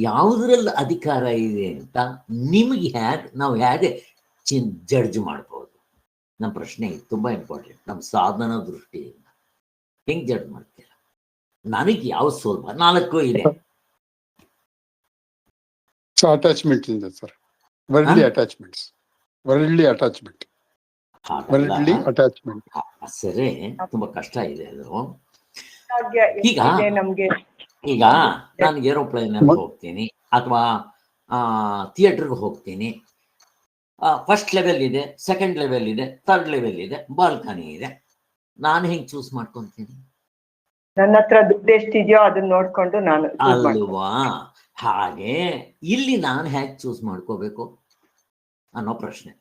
ಯಾವುದರಲ್ಲಿ ಅಧಿಕಾರ ಇದೆ ಅಂತ ನಿಮಗೆ ನಾವು ಹೇಗೆ ಜಡ್ಜ್ ಮಾಡ್ಬೋದು? ನಮ್ಮ ಪ್ರಶ್ನೆ ತುಂಬಾ ಇಂಪಾರ್ಟೆಂಟ್. ನಮ್ಮ ಸಾಧನ ದೃಷ್ಟಿಯಿಂದ ಹೆಂಗ್ ಜಡ್ಜ್ ಮಾಡ್ತೀರಾ? ನನಗೆ ಯಾವ ಸುಲಭ? 4 ಇದೆ. ಅಟ್ಯಾಚ್ಮೆಂಟ್ ಇಂದ sir, worldly attachments, worldly attachment, worldly attachment. ಸರಿ, ತುಂಬಾ ಕಷ್ಟ ಇದೆ ಅದು. ನಮ್ಗೆ ಈಗ ನಾನು ಏರೋಪ್ಲೇನ್ ಅಲ್ಲಿ ಹೋಗ್ತೀನಿ ಅಥವಾ ಥಿಯೇಟರ್ಗೆ ಹೋಗ್ತೀನಿ. ಫಸ್ಟ್ ಲೆವೆಲ್ ಇದೆ, ಸೆಕೆಂಡ್ ಲೆವೆಲ್ ಇದೆ, ಥರ್ಡ್ ಲೆವೆಲ್ ಇದೆ, ಬಾಲ್ಕನಿ ಇದೆ. ನಾನು ಹೆಂಗ್ ಚೂಸ್ ಮಾಡ್ಕೊಂತೀನಿ? ನನ್ನ ಹತ್ರ ದುಡ್ಡು ಎಷ್ಟಿದೆಯೋ ಅದನ್ನ ನೋಡ್ಕೊಂಡು ನಾನು ಅಲ್ವಾ? ಹಾಗೆ ಇಲ್ಲಿ ನಾನು ಹೇಗೆ ಚೂಸ್ ಮಾಡ್ಕೋಬೇಕು ಅನ್ನೋ ಪ್ರಶ್ನೆ.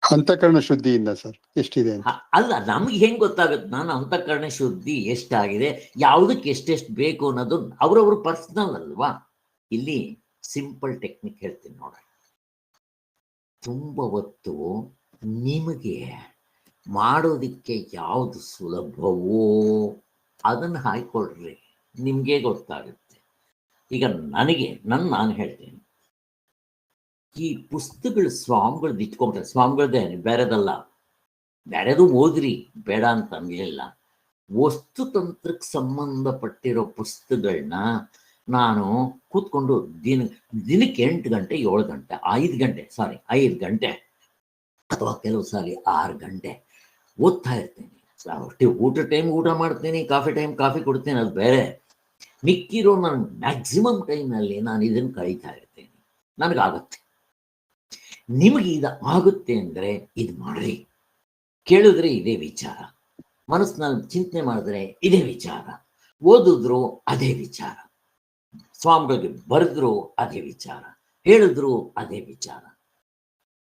ಅಂತಃಕರಣ ಶುದ್ಧಿಯಿಂದ ಸರ್ ಎಷ್ಟಿದೆ ಅಂತ ಅಲ್ಲ, ನಮ್ಗೆ ಹೆಂಗ್ ಗೊತ್ತಾಗುತ್ತೆ ನಾನು ಅಂತಃಕರಣ ಶುದ್ಧಿ ಎಷ್ಟಾಗಿದೆ, ಯಾವುದಕ್ಕೆ ಎಷ್ಟೆಷ್ಟು ಬೇಕು ಅನ್ನೋದು ಅವ್ರವ್ರ ಪರ್ಸನಲ್ ಅಲ್ವಾ? ಇಲ್ಲಿ ಸಿಂಪಲ್ ಟೆಕ್ನಿಕ್ ಹೇಳ್ತೀನಿ ನೋಡ್ರಿ. ತುಂಬ ಹೊತ್ತು ನಿಮಗೆ ಮಾಡೋದಿಕ್ಕೆ ಯಾವುದು ಸುಲಭವೋ ಅದನ್ನು ಹಾಯ್ಕೊಳ್ರಿ, ನಿಮ್ಗೆ ಗೊತ್ತಾಗುತ್ತೆ. ಈಗ ನಾನು ಹೇಳ್ತೇನೆ, ಈ ಪುಸ್ತಕಗಳು ಸ್ವಾಮಿಗಳದ್ದು ಇಟ್ಕೊಂಡ್ರೆ, ಸ್ವಾಮಿಗಳದ್ದೇ, ಬೇರೆದಲ್ಲ, ಬೇರೆದು ಓದ್ರಿ, ಬೇಡ ಅಂತ ಅನ್ಲಿಲ್ಲ. ವಸ್ತುತಂತ್ರಕ್ಕೆ ಸಂಬಂಧಪಟ್ಟಿರೋ ಪುಸ್ತಕಗಳನ್ನ ನಾನು ಕೂತ್ಕೊಂಡು ದಿನಕ್ಕೆ 8 ಗಂಟೆ 7 ಗಂಟೆ 5 ಗಂಟೆ ಅಥವಾ ಕೆಲವು ಸಾರಿ 6 ಗಂಟೆ ಓದ್ತಾ ಇರ್ತೀನಿ. ಊಟ ಟೈಮ್ ಊಟ ಮಾಡ್ತೀನಿ, ಕಾಫಿ ಟೈಮ್ ಕಾಫಿ ಕೊಡ್ತೀನಿ, ಅದು ಬೇರೆ. ಮಿಕ್ಕಿರೋ ನಾನು ಮ್ಯಾಕ್ಸಿಮಮ್ ಟೈಮ್ನಲ್ಲಿ ನಾನು ಇದನ್ನು ಕಳೀತಾ ಇರ್ತೀನಿ. ನನಗಾಗತ್ತೆ. ನಿಮಗೆ ಇದು ಆಗುತ್ತೆ ಅಂದರೆ ಇದು ಮಾಡ್ರಿ. ಕೇಳಿದ್ರೆ ಇದೇ ವಿಚಾರ, ಮನಸ್ಸಿನಲ್ಲಿ ಚಿಂತನೆ ಮಾಡಿದ್ರೆ ಇದೇ ವಿಚಾರ, ಓದಿದ್ರು ಅದೇ ವಿಚಾರ, ಸ್ವಾಮಿಗಳಿಗೆ ಬರೆದ್ರು ಅದೇ ವಿಚಾರ, ಹೇಳಿದ್ರು ಅದೇ ವಿಚಾರ.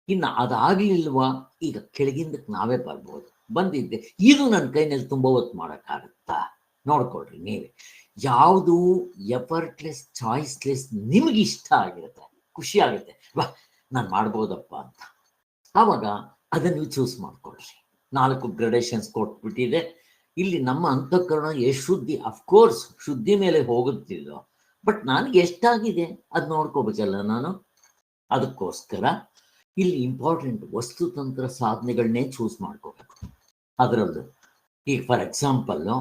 ಇನ್ನು ಅದಾಗ್ಲಿಲ್ವಾ? ಈಗ ಕೆಳಗಿಂದಕ್ಕೆ ನಾವೇ ಬರ್ಬೋದು. ಬಂದಿದ್ದೆ, ಇದು ನನ್ನ ಕೈನಲ್ಲಿ ತುಂಬ ಹೊತ್ತು ಮಾಡೋಕ್ಕಾಗತ್ತಾ? ನೋಡ್ಕೊಳ್ರಿ ನೀವೇ. ಯಾವುದು ಎಫರ್ಟ್ಲೆಸ್, ಚಾಯ್ಸ್ಲೆಸ್ ನಿಮಗೆ ಇಷ್ಟ ಆಗಿರುತ್ತೆ, ಖುಷಿ ಆಗುತ್ತೆ, ವಾ ನಾನು ಮಾಡ್ಬೋದಪ್ಪ ಅಂತ, ಆವಾಗ ಅದನ್ನು ಚೂಸ್ ಮಾಡ್ಕೊಳ್ರಿ. 4 ಗ್ರೇಡೇಷನ್ಸ್ ಕೊಟ್ಬಿಟ್ಟಿದೆ. ಇಲ್ಲಿ ನಮ್ಮ ಅಂತಃಕರಣ ಎಷ್ಟು ಶುದ್ಧಿ, ಅಫ್ಕೋರ್ಸ್ ಶುದ್ಧಿ ಮೇಲೆ ಹೋಗುತ್ತಿದ್ದೋ, ಬಟ್ ನನಗೆ ಎಷ್ಟಾಗಿದೆ ಅದು ನೋಡ್ಕೋಬೇಕಲ್ಲ ನಾನು. ಅದಕ್ಕೋಸ್ಕರ ಇಲ್ಲಿ ಇಂಪಾರ್ಟೆಂಟ್ ವಸ್ತುತಂತ್ರ ಸಾಧನೆಗಳನ್ನೇ ಚೂಸ್ ಮಾಡ್ಕೋಬೇಕು. ಅದರಲ್ಲೂ ಈಗ ಫಾರ್ ಎಕ್ಸಾಂಪಲ್ಲು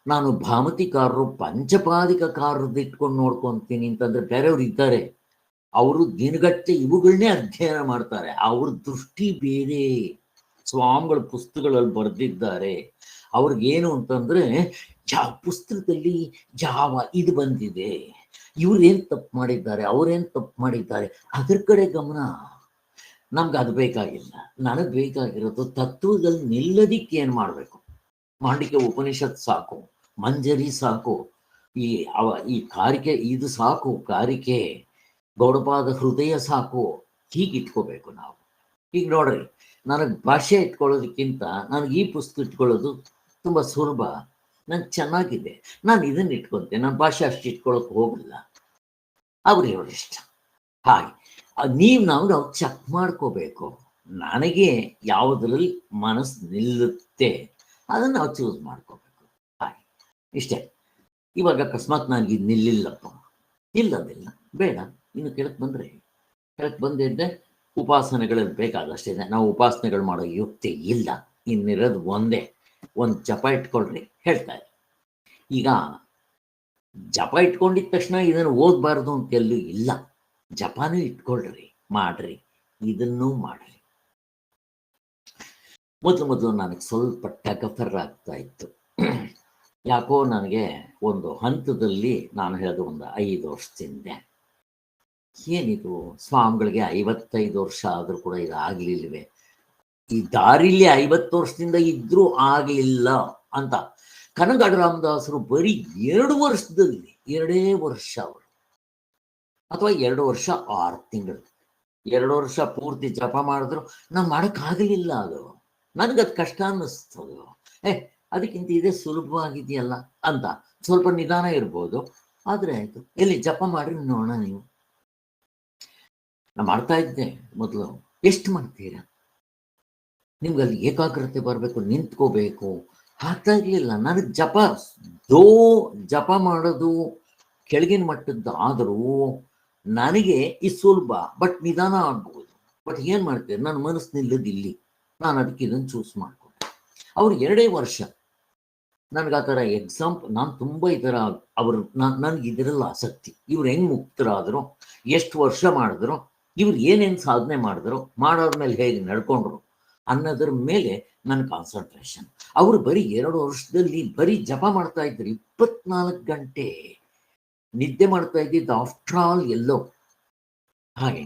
ನಾನು ಭಾಮತಿಕಾರರು ಪಂಚಪಾದಿಕಕಾರರದ್ದು ಇಟ್ಕೊಂಡು ನೋಡ್ಕೊತೀನಿ ಅಂತಂದ್ರೆ ಬೇರೆಯವ್ರು ಇದ್ದಾರೆ, ಅವರು ದಿನಗಟ್ಟೆ ಇವುಗಳನ್ನೇ ಅಧ್ಯಯನ ಮಾಡ್ತಾರೆ. ಅವ್ರ ದೃಷ್ಟಿ ಬೇರೆ, ಸ್ವಾಮಿಗಳ ಪುಸ್ತಕಗಳಲ್ಲಿ ಬರೆದಿದ್ದಾರೆ. ಅವ್ರಿಗೇನು ಅಂತಂದ್ರೆ ಯಾವ ಪುಸ್ತಕದಲ್ಲಿ ಯಾವ ಇದು ಬಂದಿದೆ, ಇವ್ರೇನ್ ತಪ್ಪು ಮಾಡಿದ್ದಾರೆ, ಅವ್ರೇನ್ ತಪ್ಪು ಮಾಡಿದ್ದಾರೆ, ಅದ್ರ ಕಡೆ ಗಮನ. ನಮ್ಗೆ ಅದು ಬೇಕಾಗಿಲ್ಲ. ನನಗೆ ಬೇಕಾಗಿರೋದು ತತ್ವದಲ್ಲಿ ನಿಲ್ಲದಿಕ್ಕೆ ಏನ್ ಮಾಡ್ಬೇಕು. ಮಾಂಡಿಕ್ಯ ಉಪನಿಷತ್ ಸಾಕು, ಮಂಜರಿ ಸಾಕು, ಈ ಕಾರಿಕೆ ಇದು ಸಾಕು, ಕಾರಿಕೆ ಗೌಡಪಾದ ಹೃದಯ ಸಾಕು. ಹೀಗೆ ಇಟ್ಕೋಬೇಕು ನಾವು. ಈಗ ನೋಡ್ರಿ, ನನಗೆ ಭಾಷೆ ಇಟ್ಕೊಳ್ಳೋದಕ್ಕಿಂತ ನನಗೆ ಈ ಪುಸ್ತಕ ಇಟ್ಕೊಳ್ಳೋದು ತುಂಬ ಸುಲಭ, ನಂಗೆ ಚೆನ್ನಾಗಿದೆ, ನಾನು ಇದನ್ನು ಇಟ್ಕೊತೇನೆ, ನನ್ನ ಭಾಷೆ ಅಷ್ಟು ಇಟ್ಕೊಳ್ಳೋಕೆ ಹೋಗಲ್ಲ. ಅವ್ರ ಇಷ್ಟ. ಹಾಗೆ ನಾವು ಚೆಕ್ ಮಾಡ್ಕೋಬೇಕು. ನನಗೆ ಯಾವುದ್ರಲ್ಲಿ ಮನಸ್ಸು ನಿಲ್ಲುತ್ತೆ ಅದನ್ನು ನಾವು ಚೂಸ್ ಮಾಡ್ಕೋಬೇಕು. ಹಾಗೆ ಇಷ್ಟೇ. ಇವಾಗ ಅಕಸ್ಮಾತ್ ನನಗೆ ಇದು ನಿಲ್ಲಿಲ್ಲಪ್ಪ, ಇಲ್ಲದಿಲ್ಲ, ಬೇಡ, ಇನ್ನು ಕೆಳಕ್ಕೆ ಬಂದಿದ್ದೆ ಉಪಾಸನೆಗಳಲ್ಲಿ ಬೇಕಾದಷ್ಟಿದೆ. ನಾವು ಉಪಾಸನೆಗಳು ಮಾಡೋ ಯುಕ್ತಿ ಇಲ್ಲ. ಇನ್ನಿರೋದು ಒಂದು ಜಪ ಇಟ್ಕೊಳ್ರಿ ಹೇಳ್ತಾರೆ. ಈಗ ಜಪ ಇಟ್ಕೊಂಡಿದ ತಕ್ಷಣ ಇದನ್ನು ಓದಬಾರ್ದು ಅಂತೆಲ್ಲೂ ಇಲ್ಲ. ಜಪಾನೂ ಇಟ್ಕೊಳ್ರಿ, ಮಾಡ್ರಿ, ಇದನ್ನೂ ಮಾಡ್ರಿ. ಮೊದಲು ನನಗೆ ಸ್ವಲ್ಪ ಟಗಫರ್ ಆಗ್ತಾ ಇತ್ತು. ಯಾಕೋ ನನಗೆ ಒಂದು ಹಂತದಲ್ಲಿ, ನಾನು ಹೇಳೋದು ಒಂದು 5 ವರ್ಷದಿಂದ, ಏನಿದು ಸ್ವಾಮಿಗಳಿಗೆ 55 ವರ್ಷ ಆದರೂ ಕೂಡ ಇದು ಆಗ್ಲಿಲ್ವೇ, ಈ ದಾರಿಲಿ 50 ವರ್ಷದಿಂದ ಇದ್ರೂ ಆಗ್ಲಿಲ್ಲ ಅಂತ. ಕನಗಡ ರಾಮದಾಸರು ಬರೀ 2 ವರ್ಷದಲ್ಲಿ, 2 ವರ್ಷ ಅವರು, ಅಥವಾ 2 ವರ್ಷ 6 ತಿಂಗಳು, 2 ವರ್ಷ ಪೂರ್ತಿ ಜಪ ಮಾಡಿದ್ರು ನಾನು ಮಾಡೋಕ್ಕಾಗಲಿಲ್ಲ. ಅದು ನನಗದು ಕಷ್ಟ ಅನ್ನಿಸ್ತದು. ಅದಕ್ಕಿಂತ ಇದೇ ಸುಲಭವಾಗಿದೆಯಲ್ಲ ಅಂತ ಸ್ವಲ್ಪ ನಿಧಾನ ಇರ್ಬೋದು. ಆದರೆ ಆಯ್ತು, ಎಲ್ಲಿ ಜಪ ಮಾಡ್ರಿ ನೋಡೋಣ. ನೀವು ನಾನು ಮಾಡ್ತಾ ಇದ್ದೆ ಮೊದಲು. ಎಷ್ಟು ಮಾಡ್ತೀರಾ? ನಿಮ್ಗೆ ಅಲ್ಲಿ ಏಕಾಗ್ರತೆ ಬರಬೇಕು, ನಿಂತ್ಕೋಬೇಕು. ಆಗ್ತಾ ಇರ್ಲಿಲ್ಲ ನನಗೆ. ಜಪ ಮಾಡೋದು ಕೆಳಗಿನ ಮಟ್ಟದ್ದು ಆದರೂ ನನಗೆ ಈ ಸುಲಭ, ಬಟ್ ನಿಧಾನ ಆಗ್ಬೋದು. ಬಟ್ ಏನು ಮಾಡ್ತೇನೆ, ನನ್ನ ಮನಸ್ಸು ನಿಲ್ಲದು ಇಲ್ಲಿ. ನಾನು ಅದಕ್ಕೆ ಇದನ್ನು ಚೂಸ್ ಮಾಡ್ಕೊಂಡೆ. ಅವ್ರು 2 ವರ್ಷ ನನಗೆ ಆ ಥರ ಎಕ್ಸಾಂಪಲ್, ನಾನು ತುಂಬ ಈ ಥರ ಅವರು ನನಗೆ ಇದರಲ್ಲ ಆಸಕ್ತಿ. ಇವ್ರು ಹೆಂಗೆ ಮುಕ್ತರಾದರು, ಎಷ್ಟು ವರ್ಷ ಮಾಡಿದ್ರು, ಇವ್ರು ಏನೇನು ಸಾಧನೆ ಮಾಡಿದ್ರು, ಮಾಡೋದ್ಮೇಲೆ ಹೇಗೆ ನಡ್ಕೊಂಡ್ರು ಅನ್ನೋದ್ರ ಮೇಲೆ ನನ್ನ ಕಾನ್ಸಂಟ್ರೇಷನ್. ಅವರು ಬರೀ 2 ವರ್ಷದಲ್ಲಿ ಬರೀ ಜಪ ಮಾಡ್ತಾ ಇದ್ರು. 24 ಗಂಟೆ ನಿದ್ದೆ ಮಾಡ್ತಾ ಇದ್ದಿದ್ದು ಆಫ್ಟರ್ ಆಲ್ ಎಲ್ಲೋ. ಹಾಗೆ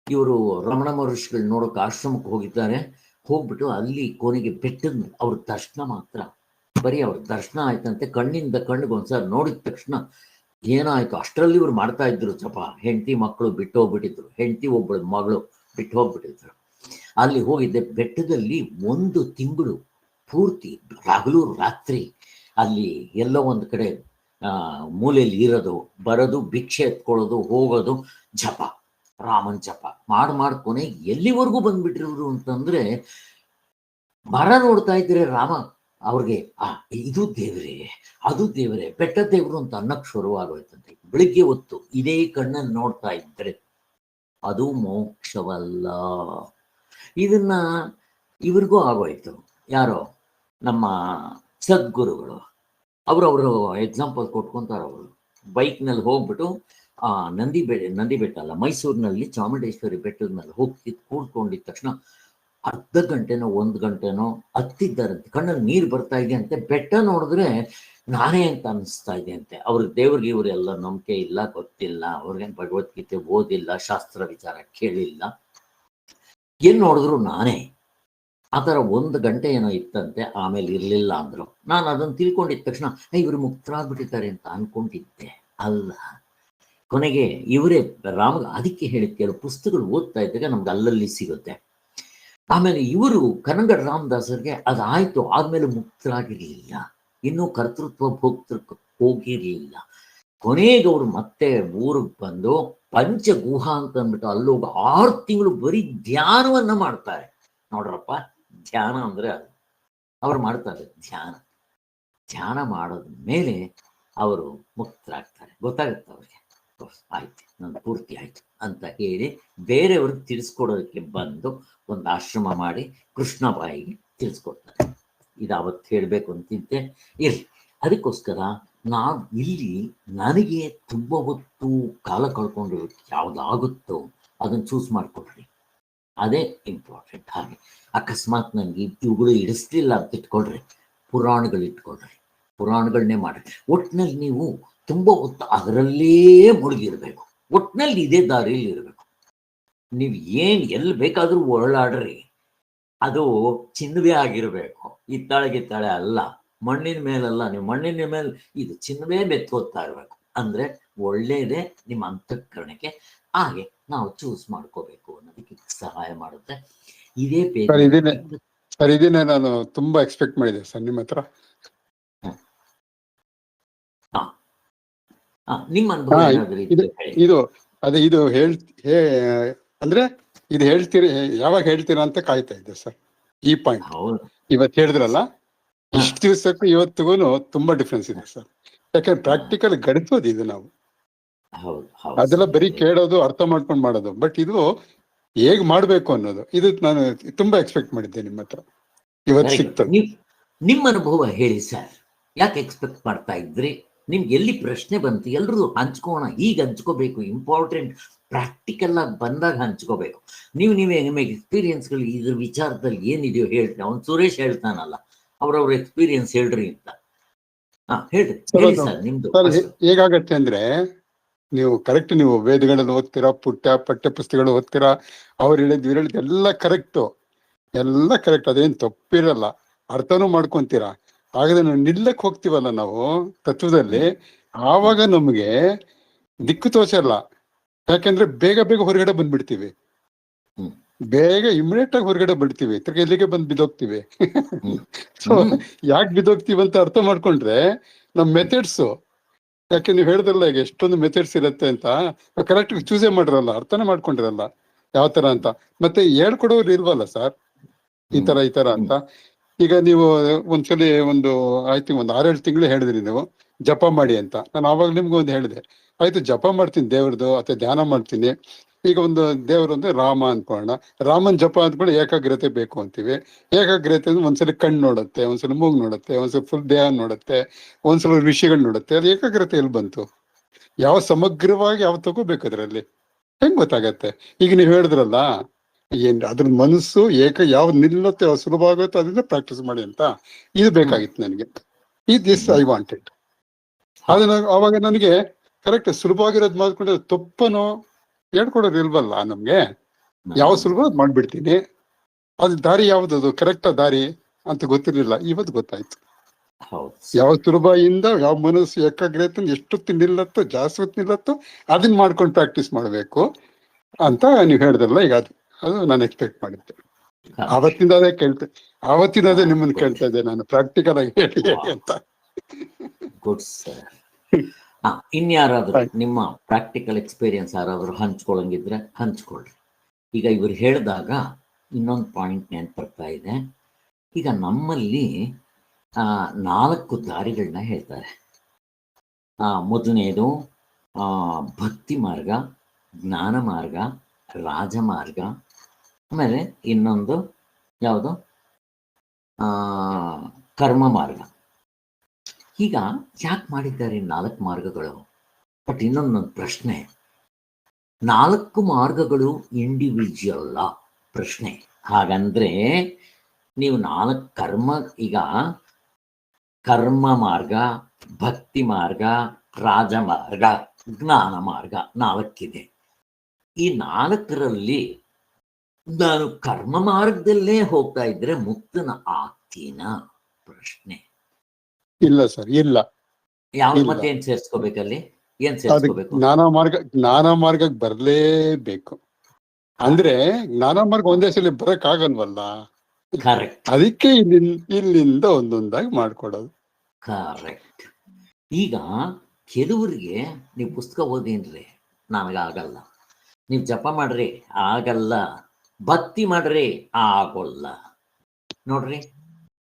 ಇವರು ರಮಣ ಮಹರ್ಷಿಗಳು ನೋಡೋಕೆ ಆಶ್ರಮಕ್ಕೆ ಹೋಗಿದ್ದಾರೆ. ಹೋಗ್ಬಿಟ್ಟು ಅಲ್ಲಿ ಕೊನೆಗೆ ಬೆಟ್ಟದ ಮೇಲೆ ಅವ್ರ ದರ್ಶನ ಮಾತ್ರ, ಬರೀ ಅವ್ರ ದರ್ಶನ ಆಯ್ತಂತೆ. ಕಣ್ಣಿಂದ ಕಣ್ಣಿಗೆ ಒಂದ್ಸಲ ನೋಡಿದ ತಕ್ಷಣ ಏನಾಯ್ತು, ಅಷ್ಟರಲ್ಲಿ ಇವ್ರು ಮಾಡ್ತಾ ಇದ್ರು ಜಪ. ಹೆಂಡತಿ ಮಕ್ಕಳು ಬಿಟ್ಟು ಹೋಗ್ಬಿಟ್ಟಿದ್ರು, ಹೆಂಡತಿ ಒಬ್ಬಳು ಮಗಳು ಬಿಟ್ಟು ಹೋಗ್ಬಿಟ್ಟಿದ್ರು. ಅಲ್ಲಿ ಹೋಗಿದ್ದೆ. ಬೆಟ್ಟದಲ್ಲಿ 1 ತಿಂಗಳು ಪೂರ್ತಿ ಹಗಲು ರಾತ್ರಿ ಅಲ್ಲಿ ಎಲ್ಲೋ ಒಂದು ಕಡೆ ಮೂಲೆಯಲ್ಲಿ ಇರೋದು, ಬರೋದು, ಭಿಕ್ಷೆ ಎತ್ಕೊಳ್ಳೋದು, ಹೋಗೋದು, ಜಪ, ರಾಮನ್ ಜಪ ಕೊನೆ ಎಲ್ಲಿವರೆಗೂ ಬಂದ್ಬಿಟ್ರಿವ್ರು ಅಂತಂದ್ರೆ, ಮರ ನೋಡ್ತಾ ಇದ್ರೆ ರಾಮ ಅವ್ರಿಗೆ ಇದು ದೇವ್ರೆ, ಅದು ದೇವ್ರೆ, ಬೆಟ್ಟ ದೇವ್ರು ಅಂತ ಅನ್ನಕ್ಕೆ ಶುರುವಾಗೋಯ್ತಂತೆ. ಬೆಳಿಗ್ಗೆ ಹೊತ್ತು ಇದೇ ಕಣ್ಣನ್ನು ನೋಡ್ತಾ ಇದ್ರೆ ಅದು ಮೋಕ್ಷವಲ್ಲ. ಇದನ್ನ ಇವ್ರಿಗೂ ಆಗೋಯ್ತು. ಯಾರೋ ನಮ್ಮ ಸದ್ಗುರುಗಳು ಅವರು ಎಕ್ಸಾಂಪಲ್ ಕೊಟ್ಕೊಂತಾರೆ. ಅವರು ಬೈಕ್ನಲ್ಲಿ ಹೋಗ್ಬಿಟ್ಟು ನಂದಿ ಬೆಟ್ಟ ಅಲ್ಲ, ಮೈಸೂರಿನಲ್ಲಿ ಚಾಮುಂಡೇಶ್ವರಿ ಬೆಟ್ಟದ ಮೇಲೆ ಹೋಗಿ ಕೂಡ್ಕೊಂಡಿದ ತಕ್ಷಣ ಅರ್ಧ ಗಂಟೆನೋ 1 ಗಂಟೆನೋ ಹತ್ತಿದ್ದಾರಂತೆ. ಕಣ್ಣಲ್ಲಿ ನೀರು ಬರ್ತಾ ಇದೆ ಅಂತೆ. ಬೆಟ್ಟ ನೋಡಿದ್ರೆ ನಾನೇ ಅಂತ ಅನಿಸ್ತಾ ಇದೆ ಅಂತೆ. ಅವ್ರಿಗೆ ದೇವ್ರಿಗೆ ಇವರೆಲ್ಲ ನಂಬಿಕೆ ಇಲ್ಲ, ಗೊತ್ತಿಲ್ಲ, ಅವ್ರಿಗೇನು ಭಗವದ್ಗೀತೆ ಓದಿಲ್ಲ, ಶಾಸ್ತ್ರ ವಿಚಾರ ಕೇಳಿಲ್ಲ, ಏನ್ ನೋಡಿದ್ರು ನಾನೇ. ಆ ಥರ 1 ಗಂಟೆ ಏನೋ ಇತ್ತಂತೆ. ಆಮೇಲೆ ಇರಲಿಲ್ಲ ಅಂದರು. ನಾನು ಅದನ್ನು ತಿಳ್ಕೊಂಡಿದ್ದ ತಕ್ಷಣ ಇವರು ಮುಕ್ತರಾಗ್ಬಿಟ್ಟಿದ್ದಾರೆ ಅಂತ ಅನ್ಕೊಂಡಿದ್ದೆ. ಅಲ್ಲ, ಕೊನೆಗೆ ಇವರೇ ಅದಕ್ಕೆ ಹೇಳಿ ಕೆಲವು ಪುಸ್ತಕಗಳು ಓದ್ತಾ ಇದ್ದಾಗ ನಮ್ಗೆ ಅಲ್ಲಲ್ಲಿ ಸಿಗುತ್ತೆ. ಆಮೇಲೆ ಇವರು ಕನಗಡ ರಾಮದಾಸರಿಗೆ ಅದಾಯ್ತು. ಆದ್ಮೇಲೆ ಮುಕ್ತರಾಗಿರ್ಲಿಲ್ಲ, ಇನ್ನೂ ಕರ್ತೃತ್ವ ಭೋಕ್ತೃತ್ವ ಹೋಗಿರ್ಲಿಲ್ಲ. ಕೊನೆಗೆ ಅವರು ಮತ್ತೆ ಊರಿಗೆ ಬಂದು ಪಂಚಗುಹ ಅಂತ ಅಂದ್ಬಿಟ್ಟು ಅಲ್ಲೋಗಿ 6 ತಿಂಗಳು ಬರೀ ಧ್ಯಾನವನ್ನ ಮಾಡ್ತಾರೆ. ನೋಡ್ರಪ್ಪ, ಧ್ಯಾನ ಅಂದ್ರೆ ಅದು. ಅವ್ರು ಮಾಡ್ತಾರೆ ಧ್ಯಾನ ಮಾಡೋದ ಮೇಲೆ ಅವರು ಮುಕ್ತರಾಗ್ತಾರೆ. ಗೊತ್ತಾಗುತ್ತೆ ಅವ್ರಿಗೆ, ಆಯ್ತು ನಾನು ಪೂರ್ತಿ ಆಯ್ತು ಅಂತ ಹೇಳಿ ಬೇರೆಯವ್ರಿಗೆ ತಿಳಿಸ್ಕೊಡೋದಕ್ಕೆ ಬಂದು ಒಂದು ಆಶ್ರಮ ಮಾಡಿ ಕೃಷ್ಣಬಾಯಿಗೆ ತಿಳಿಸ್ಕೊಡ್ತಾರೆ. ಇದು ಅವತ್ತು ಹೇಳಬೇಕು ಅಂತಿದ್ದೆ, ಇರಲಿ. ಅದಕ್ಕೋಸ್ಕರ ನಾವು ಇಲ್ಲಿ ನನಗೆ ತುಂಬ ಹೊತ್ತು ಕಾಲ ಕಳ್ಕೊಂಡಿರೋದು ಯಾವುದಾಗುತ್ತೋ ಅದನ್ನು ಚೂಸ್ ಮಾಡ್ಕೊಳ್ರಿ, ಅದೇ ಇಂಪಾರ್ಟೆಂಟ್. ಹಾಗೆ ಅಕಸ್ಮಾತ್ ನನಗೆ ಇವುಗಳು ಇಡಿಸ್ಲಿಲ್ಲ ಅಂತ ಇಟ್ಕೊಳ್ರಿ, ಪುರಾಣಗಳಿಟ್ಕೊಳ್ರಿ, ಪುರಾಣಗಳನ್ನೇ ಮಾಡಿ. ಒಟ್ಟಿನಲ್ಲಿ ನೀವು ತುಂಬ ಹೊತ್ತು ಅದರಲ್ಲೇ ಮುಳುಗಿರ್ಬೇಕು. ಒಟ್ಟಿನಲ್ಲಿ ಇದೇ ದಾರಿಯಲ್ಲಿ ಇರಬೇಕು. ನೀವು ಎಲ್ಲಿ ಬೇಕಾದರೂ ಒರಳಾಡ್ರಿ, ಅದು ಚಿನ್ನವೇ ಆಗಿರಬೇಕು. ಹಿತ್ತಾಳೆ ಅಲ್ಲ, ಮಣ್ಣಿನ ಮೇಲಲ್ಲ. ನೀವು ಮಣ್ಣಿನ ಮೇಲೆ ಇದು ಚಿನ್ನವೇ ಬೆತ್ತೋಗ್ತಾ ಇರಬೇಕು. ಅಂದ್ರೆ ಒಳ್ಳೇದೇ ನಿಮ್ಮ ಅಂತಃಕರಣಕ್ಕೆ. ಹಾಗೆ ನಾವು ಚೂಸ್ ಮಾಡ್ಕೋಬೇಕು ಅನ್ನೋದಕ್ಕೆ ಸಹಾಯ ಮಾಡುತ್ತೆ ಇದೇ ಪೇಜ್. ಸರ್ ಇದನ್ನೇ ನಾನು ತುಂಬಾ ಎಕ್ಸ್ಪೆಕ್ಟ್ ಮಾಡಿದೆ ಸರ್ ನಿಮ್ಮ ಹತ್ರ. ನಿಮ್ಮ ಅನುಭವ ಇದು ಅದೇ ಇದು ಅಂದ್ರೆ ಇದು ಹೇಳ್ತೀರಿ, ಯಾವಾಗ ಹೇಳ್ತೀರಾ ಅಂತ ಕಾಯ್ತಾ ಇದ್ದೆ ಸರ್. ಈ ಪಾಯಿಂಟ್ ಇವತ್ತು ಹೇಳಿದ್ರಲ್ಲ, ಇಷ್ಟು ದಿವಸಕ್ಕೂ ಇವತ್ತಿಗೂ ತುಂಬಾ ಡಿಫ್ರೆನ್ಸ್ ಇದೆ ಸರ್. ಯಾಕಂದ್ರೆ ಪ್ರಾಕ್ಟಿಕಲ್ ಗಡಿಸೋದು ಇದು ನಾವು. ಅದೆಲ್ಲ ಬರೀ ಕೇಳೋದು, ಅರ್ಥ ಮಾಡ್ಕೊಂಡು ಮಾಡೋದು. ಬಟ್ ಇದು ಹೇಗ್ ಮಾಡ್ಬೇಕು ಅನ್ನೋದು, ಇದು ನಾನು ತುಂಬಾ ಎಕ್ಸ್ಪೆಕ್ಟ್ ಮಾಡಿದ್ದೆ ನಿಮ್ಮ ಹತ್ರ. ಇವತ್ತು ಸಿಗ್ತದೆ. ನಿಮ್ಮ ಅನುಭವ ಹೇಳಿ ಸರ್. ಯಾಕೆ ಎಕ್ಸ್ಪೆಕ್ಟ್ ಮಾಡ್ತಾ ಇದ್ರಿ? ನಿಮ್ಗೆ ಎಲ್ಲಿ ಪ್ರಶ್ನೆ ಬಂತು? ಎಲ್ರೂ ಹಂಚ್ಕೋಣ. ಈಗ ಹಂಚ್ಕೋಬೇಕು, ಇಂಪಾರ್ಟೆಂಟ್. ಪ್ರಾಕ್ಟಿಕಲ್ ಆಗಿ ಬಂದಾಗ ಹಂಚ್ಕೋಬೇಕು. ನೀವೇ ನಿಮಗೆ ಎಕ್ಸ್ಪೀರಿಯನ್ಸ್ಗಳು ಇದ್ರ ವಿಚಾರದಲ್ಲಿ ಏನಿದೆಯೋ ಹೇಳ್ರಿ. ಅವ್ನು ಸುರೇಶ್ ಹೇಳ್ತಾನಲ್ಲ, ಅವ್ರವ್ರ ಎಕ್ಸ್ಪೀರಿಯನ್ಸ್ ಹೇಳ್ರಿ ಅಂತ. ಹೇಳ್ರಿ ಸರ್ ನಿಮ್ದು. ಹೇಗಾಗತ್ತೆ ಅಂದ್ರೆ, ನೀವು ಕರೆಕ್ಟ್, ನೀವು ವೇದಗಳಲ್ಲಿ ಓದ್ತೀರಾ, ಪಠ್ಯ ಪುಸ್ತಕಗಳು ಓದ್ತೀರಾ, ಅವ್ರು ಹೇಳಿದ್ ಎಲ್ಲ ಕರೆಕ್ಟ್, ಅದೇನ್ ತಪ್ಪಿರಲ್ಲ, ಅರ್ಥನೂ ಮಾಡ್ಕೊಂತೀರಾ. ಹಾಗಾದ್ರೆ ನಾವು ನಿಲ್ಲಕ್ ಹೋಗ್ತೀವಲ್ಲ ನಾವು ತತ್ವದಲ್ಲಿ, ಆವಾಗ ನಮ್ಗೆ ದಿಕ್ಕು ತೋಚಲ್ಲ. ಯಾಕೆಂದ್ರೆ ಬೇಗ ಹೊರಗಡೆ ಬಂದ್ಬಿಡ್ತೀವಿ, ಬೇಗ ಇಮಿಡಿಯೇಟ್ ಆಗಿ ಹೊರಗಡೆ ಬಿಡ್ತೀವಿ, ತಿರ್ಗಿ ಎಲ್ಲಿಗೆ ಬಂದು ಬಿದ್ದೋಗ್ತೀವಿ. ಸೊ ಯಾಕೆ ಬಿದ್ದೋಗ್ತೀವಿ ಅಂತ ಅರ್ಥ ಮಾಡ್ಕೊಂಡ್ರೆ ನಮ್ ಮೆಥಡ್ಸು, ಯಾಕೆ ನೀವು ಹೇಳಿದ್ರಲ್ಲ ಈಗ ಎಷ್ಟೊಂದು ಮೆಥಡ್ಸ್ ಇರುತ್ತೆ ಅಂತ, ಕರೆಕ್ಟ್ ಚೂಸೇ ಮಾಡಿರಲ್ಲ, ಅರ್ಥನೇ ಮಾಡ್ಕೊಂಡಿರಲ್ಲ ಯಾವ ತರ ಅಂತ. ಮತ್ತೆ ಹೇಳ್ಕೊಡೋರು ಇಲ್ವಲ್ಲ ಸರ್, ಈ ತರ ಅಂತ. ಈಗ ನೀವು ಒಂದ್ಸಲಿ ಒಂದು 6-7 ತಿಂಗಳು ಹೇಳಿದ್ರಿ ನೀವು ಜಪ ಮಾಡಿ ಅಂತ. ನಾನು ಆವಾಗ ನಿಮ್ಗೆ ಒಂದು ಹೇಳಿದೆ, ಆಯ್ತು ಜಪ ಮಾಡ್ತೀನಿ ದೇವ್ರದ್ದು ಅಥವಾ ಧ್ಯಾನ ಮಾಡ್ತೀನಿ. ಈಗ ಒಂದು ದೇವರು ಅಂದ್ರೆ ರಾಮ ಅನ್ಕೊಳ್ಳೋಣ, ರಾಮನ್ ಜಪ ಅಂದ್ಕೊಂಡು ಏಕಾಗ್ರತೆ ಬೇಕು ಅಂತೀವಿ. ಏಕಾಗ್ರತೆ ಅಂದ್ರೆ ಒಂದ್ಸಲಿ ಕಣ್ಣು ನೋಡುತ್ತೆ, ಒಂದ್ಸಲ ಮೂಗು ನೋಡುತ್ತೆ, ಒಂದ್ಸಲ ಫುಲ್ ದೇಹ ನೋಡುತ್ತೆ, ಒಂದ್ಸಲ ವಿಷಯಗಳು ನೋಡುತ್ತೆ. ಅದು ಏಕಾಗ್ರತೆ ಎಲ್ಲಿ ಬಂತು? ಯಾವ ಸಮಗ್ರವಾಗಿ ಯಾವ ತಗೋಬೇಕು ಅದ್ರಲ್ಲಿ? ಹೆಂಗ್ ಗೊತ್ತಾಗತ್ತೆ? ಈಗ ನೀವು ಹೇಳಿದ್ರಲ್ಲ, ಅದ್ರ ಮನಸ್ಸು ಯಾವ ನಿಲ್ಲುತ್ತೆ, ಯಾವ ಸುಲಭ ಆಗುತ್ತೆ, ಅದನ್ನ ಪ್ರಾಕ್ಟೀಸ್ ಮಾಡಿ ಅಂತ. ಇದು ಬೇಕಾಗಿತ್ತು ನನಗೆ. This I wanted. ಅದನ್ನ ಅವಾಗ ನನಗೆ ಕರೆಕ್ಟ್ ಸುಲಭವಾಗಿರೋದು ಮಾಡ್ಕೊಂಡ್ರೆ ತಪ್ಪನೋ ಹೇಳ್ಕೊಡೋದು ಇಲ್ವಲ್ಲ ನಮ್ಗೆ. ಯಾವ ಸುಲಭ ಅದ್ ಮಾಡ್ಬಿಡ್ತೀನಿ. ಅದು ದಾರಿ ಯಾವ್ದದು ಕರೆಕ್ಟ್ ದಾರಿ ಅಂತ ಗೊತ್ತಿರ್ಲಿಲ್ಲ, ಇವತ್ತು ಗೊತ್ತಾಯ್ತು. ಯಾವ ಸುಲಭ ಇಂದ ಯಾವ ಮನಸ್ಸು ಏಕಾಗ್ರತೆ ಎಷ್ಟೊತ್ತು ನಿಲ್ಲತ್ತೋ, ಜಾಸ್ತಿ ಹೊತ್ತು ನಿಲ್ಲತ್ತೋ, ಅದನ್ನ ಮಾಡ್ಕೊಂಡು ಪ್ರಾಕ್ಟೀಸ್ ಮಾಡ್ಬೇಕು ಅಂತ ನೀವು ಹೇಳಿದ್ರಲ್ಲ. ಈಗ ಅದು ನಾನು ಎಕ್ಸ್ಪೆಕ್ಟ್ ಮಾಡಿದ್ದೆ. ಆವತ್ತಿಂದ ಅದೇ ನಿಮ್ಮನ್ನ ಕೇಳ್ತಾ ಇದ್ದೆ ನಾನು, ಪ್ರಾಕ್ಟಿಕಲ್ ಆಗಿ ಹೇಳಿ ಅಂತ. Good sir. ಇನ್ಯಾರಾದ್ರೂ ನಿಮ್ಮ ಪ್ರಾಕ್ಟಿಕಲ್ ಎಕ್ಸ್ಪೀರಿಯನ್ಸ್ ಯಾರಾದ್ರೂ ಹಂಚ್ಕೊಳಂಗಿದ್ರೆ ಹಂಚ್ಕೊಳ್ರಿ. ಈಗ ಇವ್ರು ಹೇಳಿದಾಗ ಇನ್ನೊಂದು ಪಾಯಿಂಟ್ ನೆನ್ಪು ಬರ್ತಾ ಇದೆ. ಈಗ ನಮ್ಮಲ್ಲಿ 4 ದಾರಿಗಳನ್ನ ಹೇಳ್ತಾರೆ. ಮೊದಲನೇದು ಭಕ್ತಿ ಮಾರ್ಗ, ಜ್ಞಾನ ಮಾರ್ಗ, ರಾಜಮಾರ್ಗ, ಆಮೇಲೆ ಇನ್ನೊಂದು ಯಾವುದು ಕರ್ಮ ಮಾರ್ಗ. ಈಗ ಯಾಕೆ ಮಾಡಿದ್ದಾರೆ 4 ಮಾರ್ಗಗಳು? ಬಟ್ ಇನ್ನೊಂದು ಪ್ರಶ್ನೆ, 4 ಮಾರ್ಗಗಳು ಇಂಡಿವಿಜುವಲ್ ಪ್ರಶ್ನೆ. ಹಾಗಂದ್ರೆ ನೀವು 4 ಈಗ ಕರ್ಮ ಮಾರ್ಗ, ಭಕ್ತಿ ಮಾರ್ಗ, ರಾಜಮಾರ್ಗ, ಜ್ಞಾನ ಮಾರ್ಗ 4 ಇದೆ. ಈ 4ರಲ್ಲಿ ನಾನು ಕರ್ಮ ಮಾರ್ಗದಲ್ಲೇ ಹೋಗ್ತಾ ಇದ್ರೆ ಮುಕ್ತನ ಆಗ್ತೀನ? ಪ್ರಶ್ನೆ. ಇಲ್ಲ ಸರ್, ಇಲ್ಲ. ಯಾವ ಮತ್ತೆ ಏನ್ ಸೇರ್ಸ್ಕೋಬೇಕಲ್ಲಿ? ಏನ್ ಸೇರ್ಸ್ಕೋಬೇಕು? ಜ್ಞಾನ ಮಾರ್ಗಕ್ಕೆ ಬರ್ಲೇಬೇಕು. ಅಂದ್ರೆ ಜ್ಞಾನ ಮಾರ್ಗ ಒಂದೇ ಸಲ ಬರಕ್ ಆಗಲ್ವಲ್ಲ. ಕರೆಕ್ಟ್. ಅದಕ್ಕೆ ಇಲ್ಲಿಂದ ಒಂದೊಂದಾಗಿ ಮಾಡ್ಕೊಡೋದು. ಕರೆಕ್ಟ್. ಈಗ ಕೆಲವರಿಗೆ ನೀವು ಪುಸ್ತಕ ಓದೇನ್ರಿ, ನನಗಾಗಲ್ಲ. ನೀವು ಜಪ ಮಾಡ್ರಿ, ಆಗಲ್ಲ. ಭಕ್ತಿ ಮಾಡ್ರಿ, ಆಗೋಲ್ಲ. ನೋಡ್ರಿ,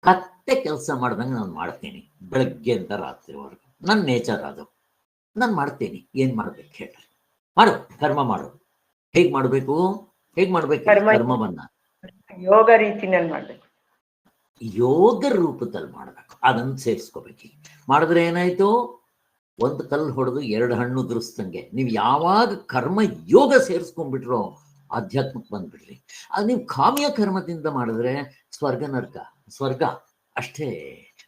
ಕತ್ತೆ ಕೆಲಸ ಮಾಡ್ದಂಗೆ ನಾನು ಮಾಡ್ತೀನಿ, ಬೆಳಗ್ಗೆ ಅಂತ ರಾತ್ರಿವರೆಗೂ. ನನ್ನ ನೇಚರ್ ಅದು, ನಾನು ಮಾಡ್ತೀನಿ. ಏನ್ ಮಾಡ್ಬೇಕು ಹೇಳ್ರಿ? ಮಾಡು, ಕರ್ಮ ಮಾಡು. ಹೇಗ್ ಮಾಡ್ಬೇಕು? ಕರ್ಮವನ್ನ ಯೋಗ ರೀತಿನಲ್ಲಿ ಮಾಡ್ಬೇಕು, ಯೋಗ ರೂಪದಲ್ಲಿ ಮಾಡ್ಬೇಕು. ಅದನ್ನು ಸೇರಿಸ್ಕೋಬೇಕು. ಮಾಡಿದ್ರೆ ಏನಾಯ್ತು? 1 ಕಲ್ಲು ಹೊಡೆದು 2 ಹಣ್ಣು ಉದುರಿಸ್ದಂಗೆ. ನೀವು ಯಾವಾಗ ಕರ್ಮ ಯೋಗ ಸೇರಿಸ್ಕೊಂಡ್ಬಿಟ್ರೋ ಆಧ್ಯಾತ್ಮಕ್ಕೆ ಬಂದ್ಬಿಡ್ರಿ. ಅದು ನೀವು ಕಾಮ್ಯ ಕರ್ಮದಿಂದ ಮಾಡಿದ್ರೆ ಸ್ವರ್ಗ ನರ್ಕ, ಸ್ವರ್ಗ ಅಷ್ಟೇ.